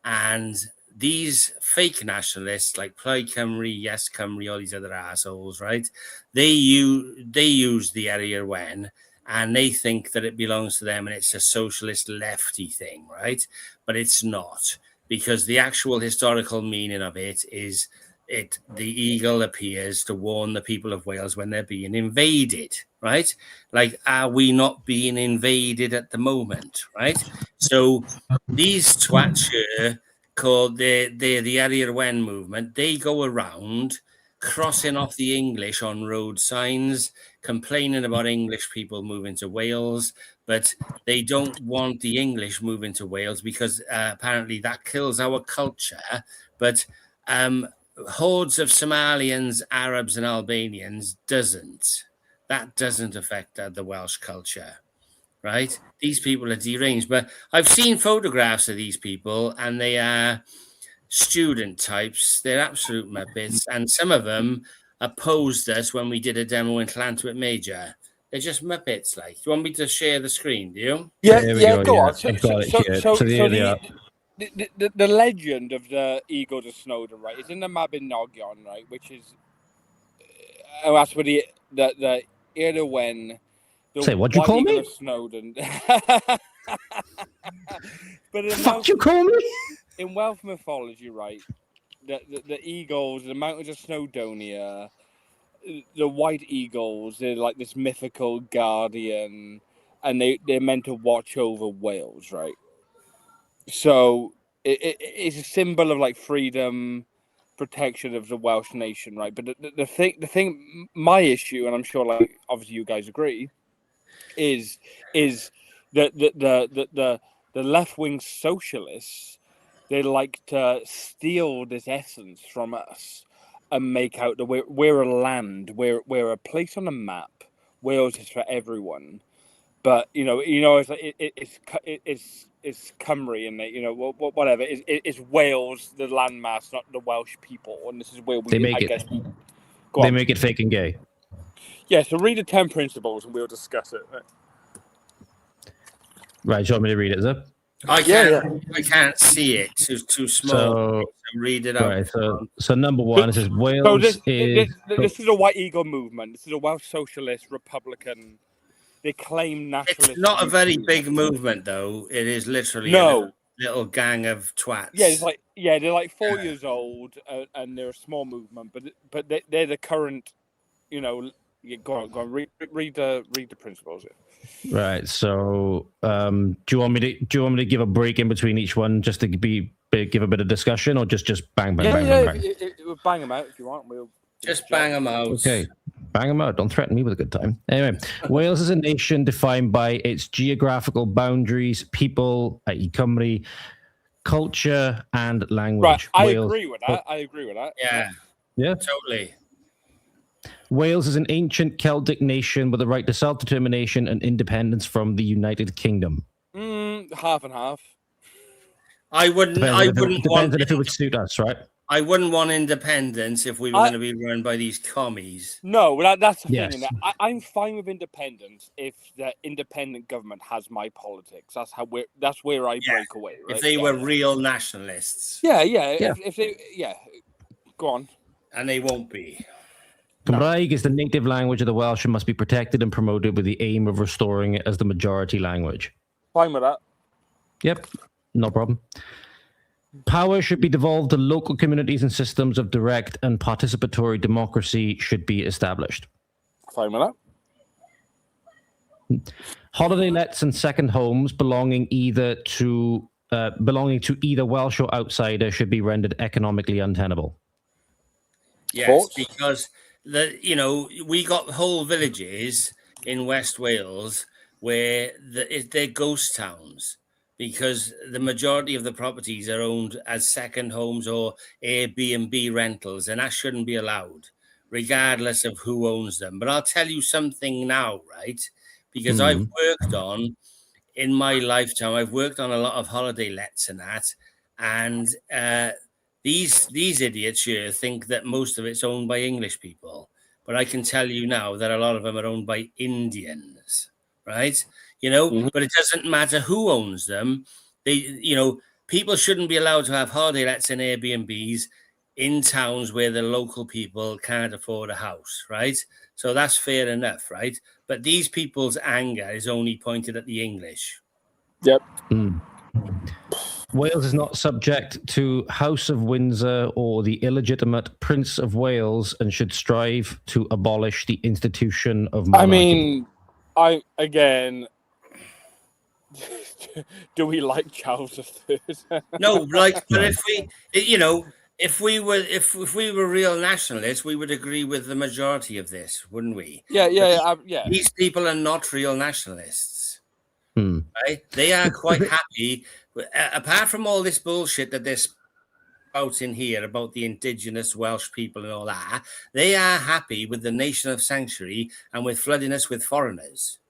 And these fake nationalists like Plaid Cymru, Yes Cymru, all these other assholes, right? They use the Erir Wen, and they think that it belongs to them and it's a socialist lefty thing, right? But it's not, because the actual historical meaning of it is the eagle appears to warn the people of Wales when they're being invaded, right? Like, are we not being invaded at the moment, right? So these twats here, called the Erir Wen movement, they go around crossing off the English on road signs, complaining about English people moving to Wales, but they don't want the English moving to Wales because apparently that kills our culture. But hordes of Somalians, Arabs, and Albanians doesn't. That doesn't affect the Welsh culture, right? These people are deranged. But I've seen photographs of these people, and they are student types. They're absolute muppets, and some of them opposed us when we did a demo in Llantwit Major. They're just muppets. Like, do you want me to share the screen? Do you? Yeah, go on. So the the legend of the Eagle of Snowdon, right, is in the Mabinogion, right, which is that's where the Eirwen. Say, what'd you call me? Of Snowdon. But you call me? In Welsh mythology, right, the eagles, the mountains of Snowdonia, the white eagles, they're like this mythical guardian, and they're meant to watch over Wales, right? So it's a symbol of like freedom, protection of the Welsh nation, right? But the thing, my issue, and I'm sure like obviously you guys agree, is that the left-wing socialists, they like to steal this essence from us and make out that we're a land, we're a place on a map. Wales is for everyone, but it's Cymru, and whatever. It's Wales, the landmass, not the Welsh people, and this is where they make it fake and gay. Yeah, so read the 10 principles and we'll discuss it. Right, do you want me to read it, is it? I can't see it. It's too small. So read it out. Right, so number one, it says Wales this is a White Eagle movement. This is a Welsh socialist, Republican. They claim nationalist. It's not a very big movement, though. It is literally a little gang of twats. Yeah, they're like 4 years old, and they're a small movement, but they're the current, go on, read the principles. Right. So, do you want me to give a break in between each one just to give a bit of discussion, or just bang? We'll bang them out if you want. We'll just bang them out. Okay. Bang them out. Don't threaten me with a good time. Anyway, Wales is a nation defined by its geographical boundaries, people, i.e. Cymru, culture, and language. Right. I agree with that. Yeah. Yeah. Totally. Wales is an ancient Celtic nation with the right to self-determination and independence from the United Kingdom. Half and half. I wouldn't Depends want on if it would suit us, right? I wouldn't want independence if we were going to be run by these commies. No, well, that's the Yes. thing. I'm fine with independence if the independent government has my politics. That's where I break away. Right? If they were real nationalists. Yeah. Yeah. If they, go on. And they won't be. Cymraeg is the native language of the Welsh and must be protected and promoted with the aim of restoring it as the majority language. Fine with that. Yep, no problem. Power should be devolved to local communities and systems of direct and participatory democracy should be established. Fine with that. Holiday lets and second homes belonging to either Welsh or outsider should be rendered economically untenable. Yes, because we got whole villages in West Wales where they're ghost towns because the majority of the properties are owned as second homes or Airbnb rentals, and that shouldn't be allowed, regardless of who owns them. But I'll tell you something now, right? Because in my lifetime, I've worked on a lot of holiday lets and that, and these idiots here think that most of it's owned by English people. But I can tell you now that a lot of them are owned by Indians, right? But it doesn't matter who owns them. People shouldn't be allowed to have holiday lets and Airbnbs in towns where the local people can't afford a house, right? So that's fair enough, right? But these people's anger is only pointed at the English. Yep. Wales is not subject to House of Windsor or the illegitimate Prince of Wales and should strive to abolish the institution of monarchy. Do we like Charles III? No, but if we were real nationalists, we would agree with the majority of this, wouldn't we? Yeah. These people are not real nationalists. Right? They are quite happy. Apart from all this bullshit that they're spouting here about the indigenous Welsh people and all that, they are happy with the nation of sanctuary and with flooding us with foreigners.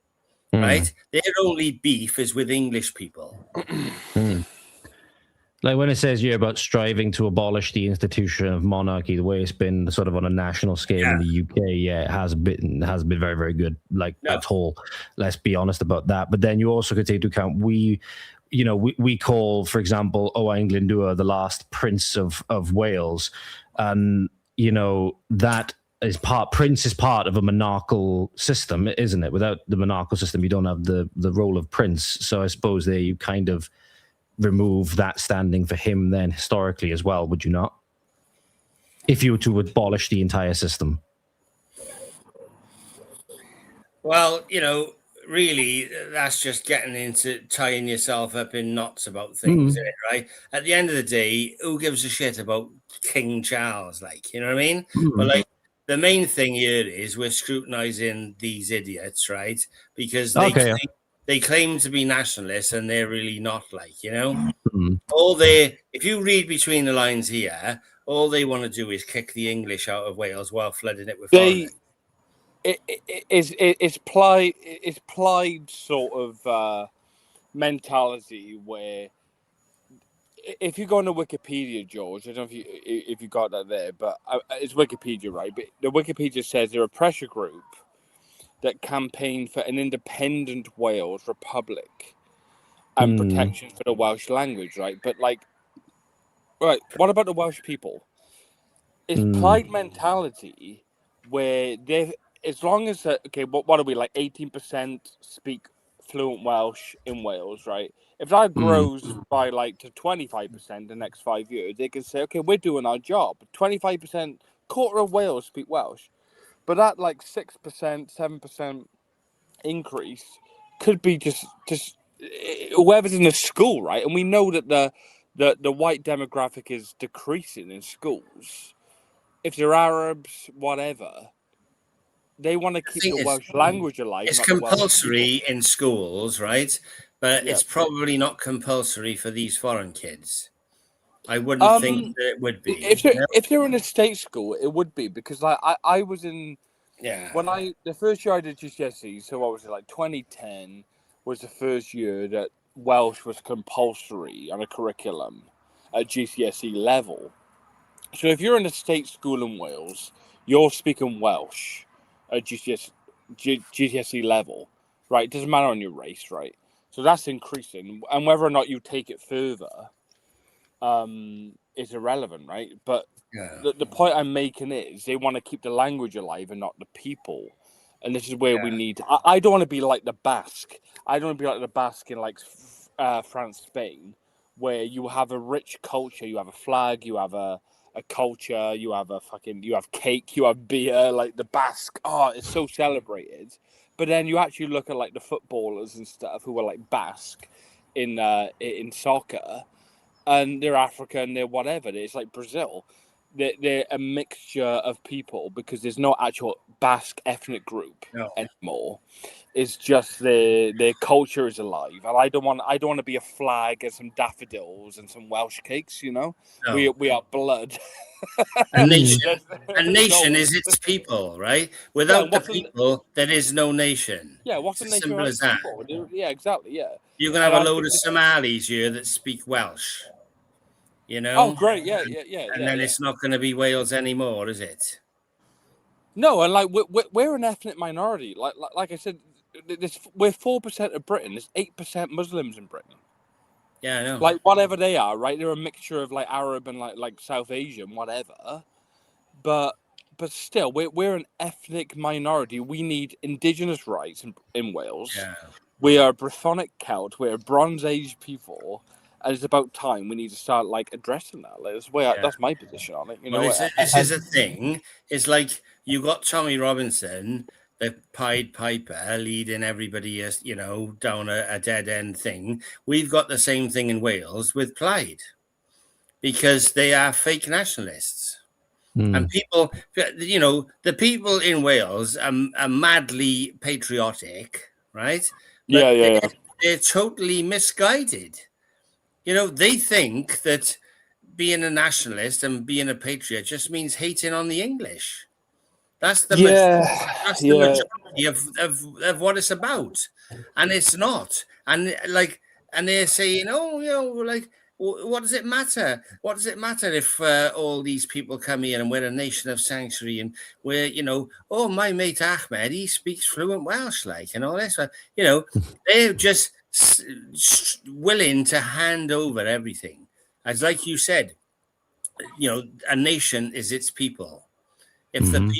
Right? Their only beef is with English people. Like when it says here about striving to abolish the institution of monarchy, the way it's been sort of on a national scale in the UK, it has been very, very good. At all. Let's be honest about that. But then you also could take into account we call, for example, Owain Glyndŵr the last Prince of Wales, and that is Prince is part of a monarchical system, isn't it? Without the monarchical system, you don't have the role of prince. So I suppose they kind of remove that standing for him then historically as well, would you not? If you were to abolish the entire system. Well, really, that's just getting into tying yourself up in knots about things, right? At the end of the day, who gives a shit about King Charles? You know what I mean? But the main thing here is we're scrutinizing these idiots, right? Because they claim to be nationalists and they're really not, if you read between the lines here, all they want to do is kick the English out of Wales while flooding it with foreigners. It's plied sort of mentality where if you go on to Wikipedia, George, I don't know if you got that there, but it's Wikipedia, right? But the Wikipedia says they're a pressure group that campaigned for an independent Wales Republic and protection for the Welsh language, right? But what about the Welsh people? It's plied mentality where they, as long as what are we 18% speak fluent Welsh in Wales, right? If that grows by to 25% the next 5 years, they can say, okay, we're doing our job. 25%, quarter of Wales speak Welsh. But that 6%, 7% increase could be just whoever's in the school, right? And we know that the white demographic is decreasing in schools. If they're Arabs, whatever, they want to keep the Welsh language alive. It's compulsory in schools, right? But it's probably not compulsory for these foreign kids. I wouldn't think that it would be. If they're in a state school, it would be, because I was in Yeah. The first year I did GCSE, so what was it, like 2010 was the first year that Welsh was compulsory on a curriculum at GCSE level. So if you're in a state school in Wales, you're speaking Welsh at GCSE level, right? It doesn't matter on your race, right? So that's increasing, and whether or not you take it further, is irrelevant, right? But the point I'm making is they want to keep the language alive and not the people, and this is where we need. I don't want to be like the Basque. I don't want to be like the Basque in like France, Spain, where you have a rich culture, you have a flag, you have a culture, you have cake, you have beer. Like the Basque, it's so celebrated. But then you actually look at like the footballers and stuff who are like Basque in soccer, and they're African, they're whatever. It's like Brazil. They're a mixture of people because there's no actual Basque ethnic group anymore. It's just their culture is alive, and I don't want to be a flag and some daffodils and some Welsh cakes. You know, we are blood. A nation is its people, right? Without the people, there is no nation. Yeah, what's it's a as nation simple as that. people? Yeah, exactly. Yeah, You're gonna have a load of Somalis here that speak Welsh. You know? Oh, great! Yeah. And then it's not going to be Wales anymore, is it? No, and like we're an ethnic minority. Like I said, we're 4% of Britain. There's 8% Muslims in Britain. Yeah, I know. Like whatever they are, right? They're a mixture of like Arab and like South Asian, whatever. But still, we're an ethnic minority. We need indigenous rights in Wales. Yeah. We are Brythonic Celt. We're a Bronze Age people. And it's about time we need to start like addressing that. Like, that's my position on it. You know, this is a thing. It's like you got Tommy Robinson, the Pied Piper, leading everybody as down a dead end thing. We've got the same thing in Wales with Plaid, because they are fake nationalists. And people, the people in Wales are madly patriotic, right? But they're totally misguided. They think that being a nationalist and being a patriot just means hating on the English. That's the majority of what it's about, and it's not. And they're saying, what does it matter? What does it matter if all these people come here and we're a nation of sanctuary and we're, my mate Ahmed, he speaks fluent Welsh, and all this. They're just willing to hand over everything. As like you said, a nation is its people. If the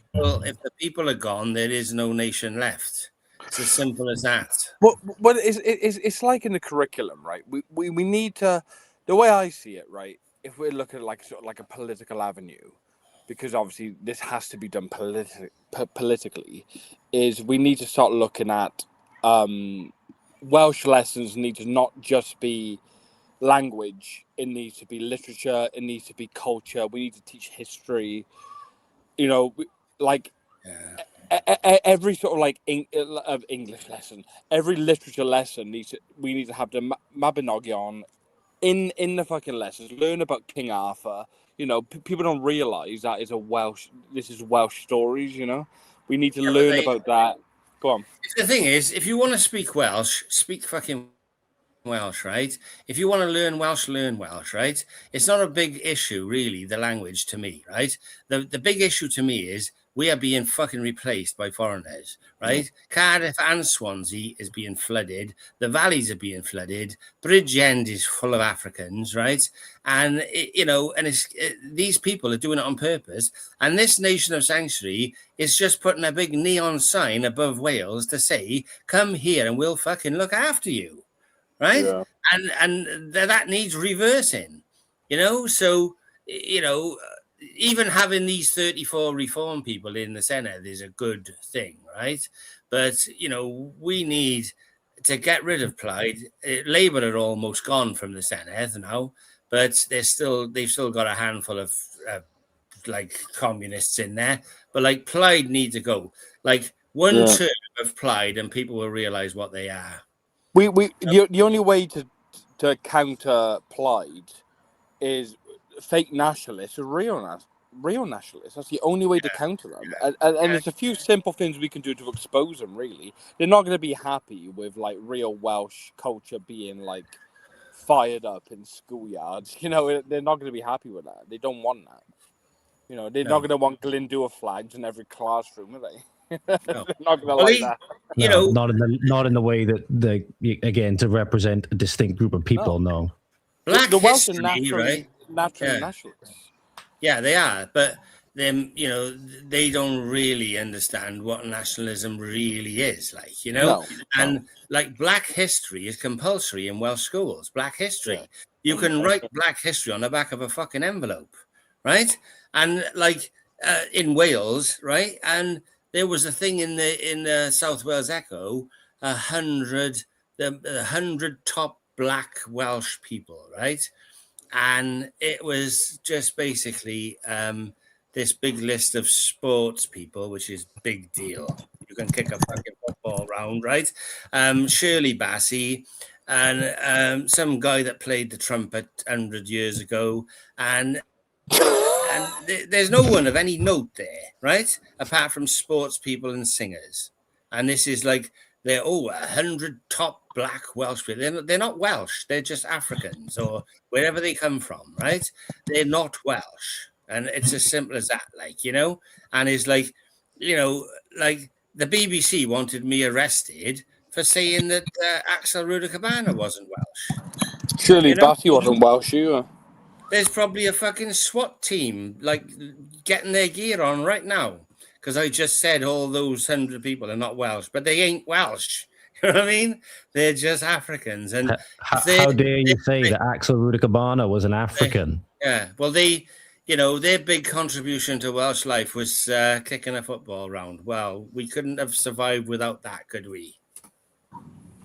people are gone, there is no nation left. It's as simple as that. But it's like in the curriculum, right? We need to, the way I see it, right? If we're looking at like sort of like a political avenue, because obviously this has to be done politically, is we need to start looking at Welsh lessons need to not just be language. It needs to be literature. It needs to be culture. We need to teach history. Every sort of like English lesson, every literature lesson we need to have the Mabinogion in the fucking lessons. Learn about King Arthur. People don't realize that is this is Welsh stories. We need to learn about that. Go on. The thing is, if you want to speak Welsh, speak fucking Welsh, right? If you want to learn Welsh, right? It's not a big issue, really, the language to me, right? The big issue to me is we are being fucking replaced by foreigners, right? Cardiff and Swansea is being flooded. The valleys are being flooded. Bridgend is full of Africans, right? And, these people are doing it on purpose. And this nation of sanctuary is just putting a big neon sign above Wales to say, come here and we'll fucking look after you, right? Yeah. And that needs reversing, So, even having these 34 reform people in the Senate is a good thing, right? But, we need to get rid of Plaid. Labour are almost gone from the Senate now, but they've still got a handful of communists in there. But Plaid need to go. One term of Plaid and people will realise what they are. The only way to counter Plaid is fake nationalists or real real nationalists. That's the only way to counter them. And there's a few simple things we can do to expose them, really. They're not going to be happy with, like, real Welsh culture being, like, fired up in schoolyards. You know, they're not going to be happy with that. They don't want that. You know, they're not going to want Glyndŵr flags in every classroom, are they? No. They're not going to like that. You know, not in the way that again, to represent a distinct group of people. No. Black The Welsh are history, naturally nationalists. Yeah, they are, but them, you know, they don't really understand what nationalism really is like, you know. And like, Black history is compulsory in Welsh schools. Black history, you can write Black history on the back of a fucking envelope, right? And like in Wales, right? And there was a thing in the South Wales Echo, 100 top Black Welsh people, right? And it was just basically this big list of sports people, which is big deal. You can kick a fucking football round, right? Shirley Bassey and some guy that played the trumpet 100 years ago, and there's no one of any note there, right? Apart from sports people and singers. And this is like, they're 100 top Black Welsh people. They're not Welsh. They're just Africans or wherever they come from, right? They're not Welsh. And it's as simple as that, like, you know? And it's like, you know, like the BBC wanted me arrested for saying that Axel Rudacabana wasn't Welsh. Shirley Bassey wasn't Welsh either. There's probably a fucking SWAT team like getting their gear on right now, because I just said all those 100 people are not Welsh, but they ain't Welsh. You know what I mean? They're just Africans. And how dare you say that Axel Rudacabana was an African? Well, their big contribution to Welsh life was kicking a football round. Well, we couldn't have survived without that, could we?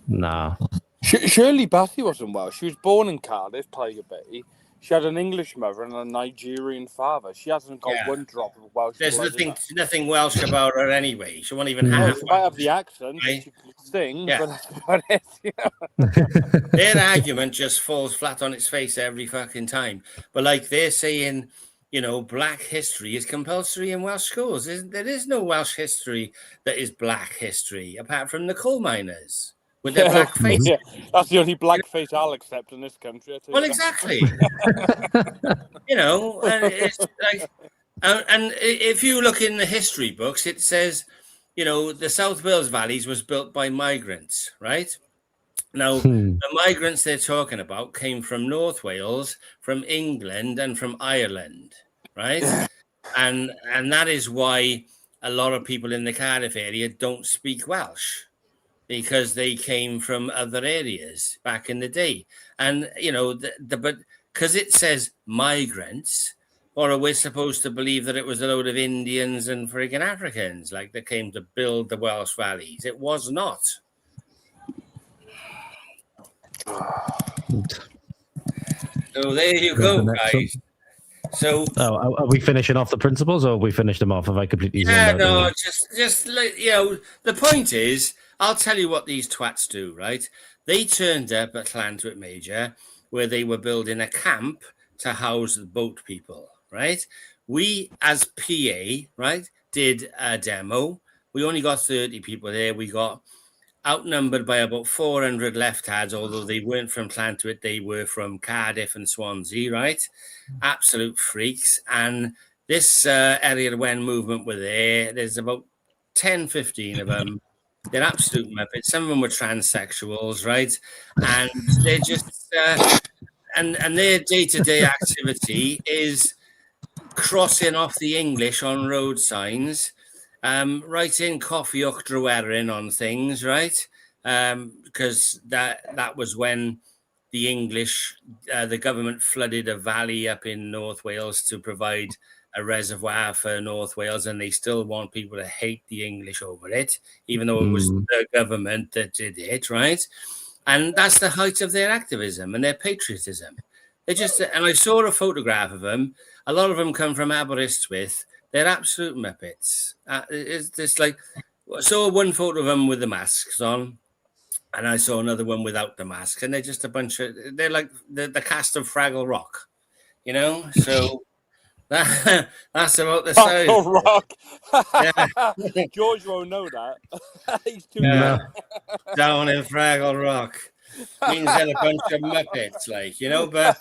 Nah. Shirley Bassey wasn't Welsh. She was born in Cardiff, Tiger Bay. She had an English mother and a Nigerian father. She hasn't got one drop of Welsh. There's nothing Welsh about her anyway. She won't even have. She might have the accent. Right? She can sing, but that's about it. Their argument just falls flat on its face every fucking time. But like, they're saying, you know, Black history is compulsory in Welsh schools. There is no Welsh history that is Black history, apart from the coal miners with their black face. Yeah, that's the only black face I'll accept in this country. Well, exactly. You know, and it's like, and if you look in the history books, it says, you know, the South Wales Valleys was built by migrants, right? Now, the migrants they're talking about came from North Wales, from England, and from Ireland, right? And that is why a lot of people in the Cardiff area don't speak Welsh, because they came from other areas back in the day. And, you know, but because it says migrants, or are we supposed to believe that it was a load of Indians and friggin' Africans, like, that came to build the Welsh valleys? It was not. So there you go, guys. So, are we finishing off the principles, or have we finished them off? Have I completely? No, just like, you know, the point is, I'll tell you what these twats do, right? They turned up at Llantwit Major, where they were building a camp to house the boat people, right? We, as PA, right, did a demo. We only got 30 people there. We got outnumbered by about 400 leftards, although they weren't from Llantwit. They were from Cardiff and Swansea, right? Absolute freaks. And this area of Wen movement were there. There's about 10, 15 of them. They're absolute muppets. Some of them were transsexuals, right? And they're just, and their day-to-day activity is crossing off the English on road signs, writing coffee uchdrawerin on things, right? Because that was when the English, the government flooded a valley up in North Wales to provide a reservoir for North Wales, and they still want people to hate the English over it, even though it was the government that did it, right? And that's the height of their activism and their patriotism. They just, and I saw a photograph of them. A lot of them come from Aberystwyth. They're absolute muppets. It's just like, I saw one photo of them with the masks on, and I saw another one without the mask, and they're just a bunch of, they're like the cast of Fraggle Rock, you know? So That's about the size. Fraggle Rock. Yeah. George won't know that. He's too Yeah. young. Down in Fraggle Rock. Means they're a bunch of Muppets, like, you know, but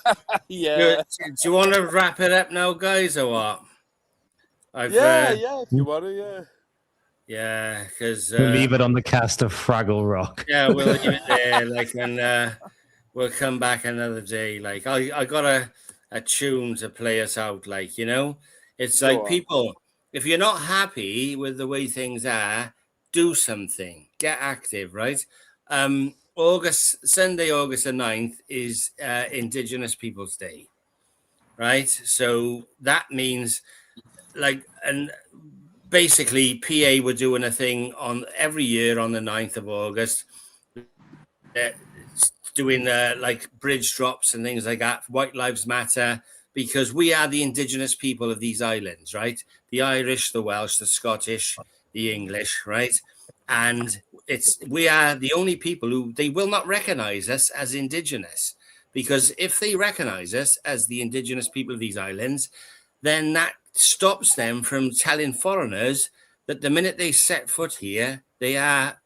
Yeah. do you want to wrap it up now, guys, or what? Yeah, if you want to, yeah. Yeah, because We'll leave it on the cast of Fraggle Rock. yeah, we'll leave it there, like, and we'll come back another day. Like, I got a tune to play us out, like, you know, it's Go like on. people, if you're not happy with the way things are, do something, get active, right? Sunday, August the 9th is Indigenous Peoples Day, right? So that means, like, and basically PA were doing a thing on every year on the 9th of August, doing like bridge drops and things like that. White Lives Matter, because we are the indigenous people of these islands, right? The Irish, the Welsh, the Scottish, the English, right? And we are the only people who they will not recognize us as indigenous, because if they recognize us as the indigenous people of these islands, then that stops them from telling foreigners that the minute they set foot here, they are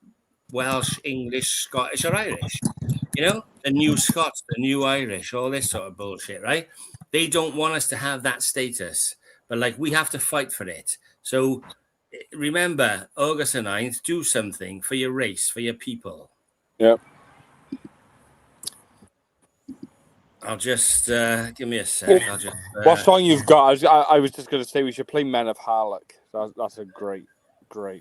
Welsh, English, Scottish, or Irish. You know, the new Scots, the new Irish, all this sort of bullshit, right? They don't want us to have that status, but like we have to fight for it. So remember, August the 9th, do something for your race, for your people. Yep. I'll just give me a sec. I'll just, what song you've got? I was just going to say we should play Men of Harlech. That's a great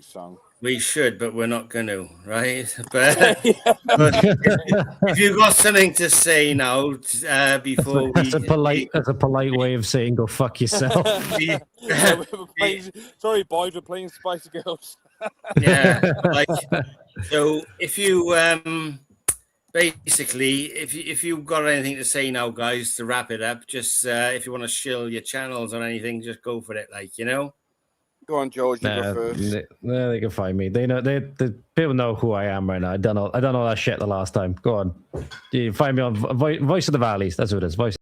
song. We should, but we're not going to, right? But if you've got something to say now, before that's a polite way of saying go fuck yourself. Sorry, boys, we're playing Spice Girls. Yeah, like, so if you basically, if you've got anything to say now, guys, to wrap it up, just if you want to shill your channels or anything, just go for it, like, you know. Go on, George. You go first. They can find me. They know. The people know who I am right now. I done all that shit the last time. Go on. You find me on Voice of the Valleys. That's what it is. Voice of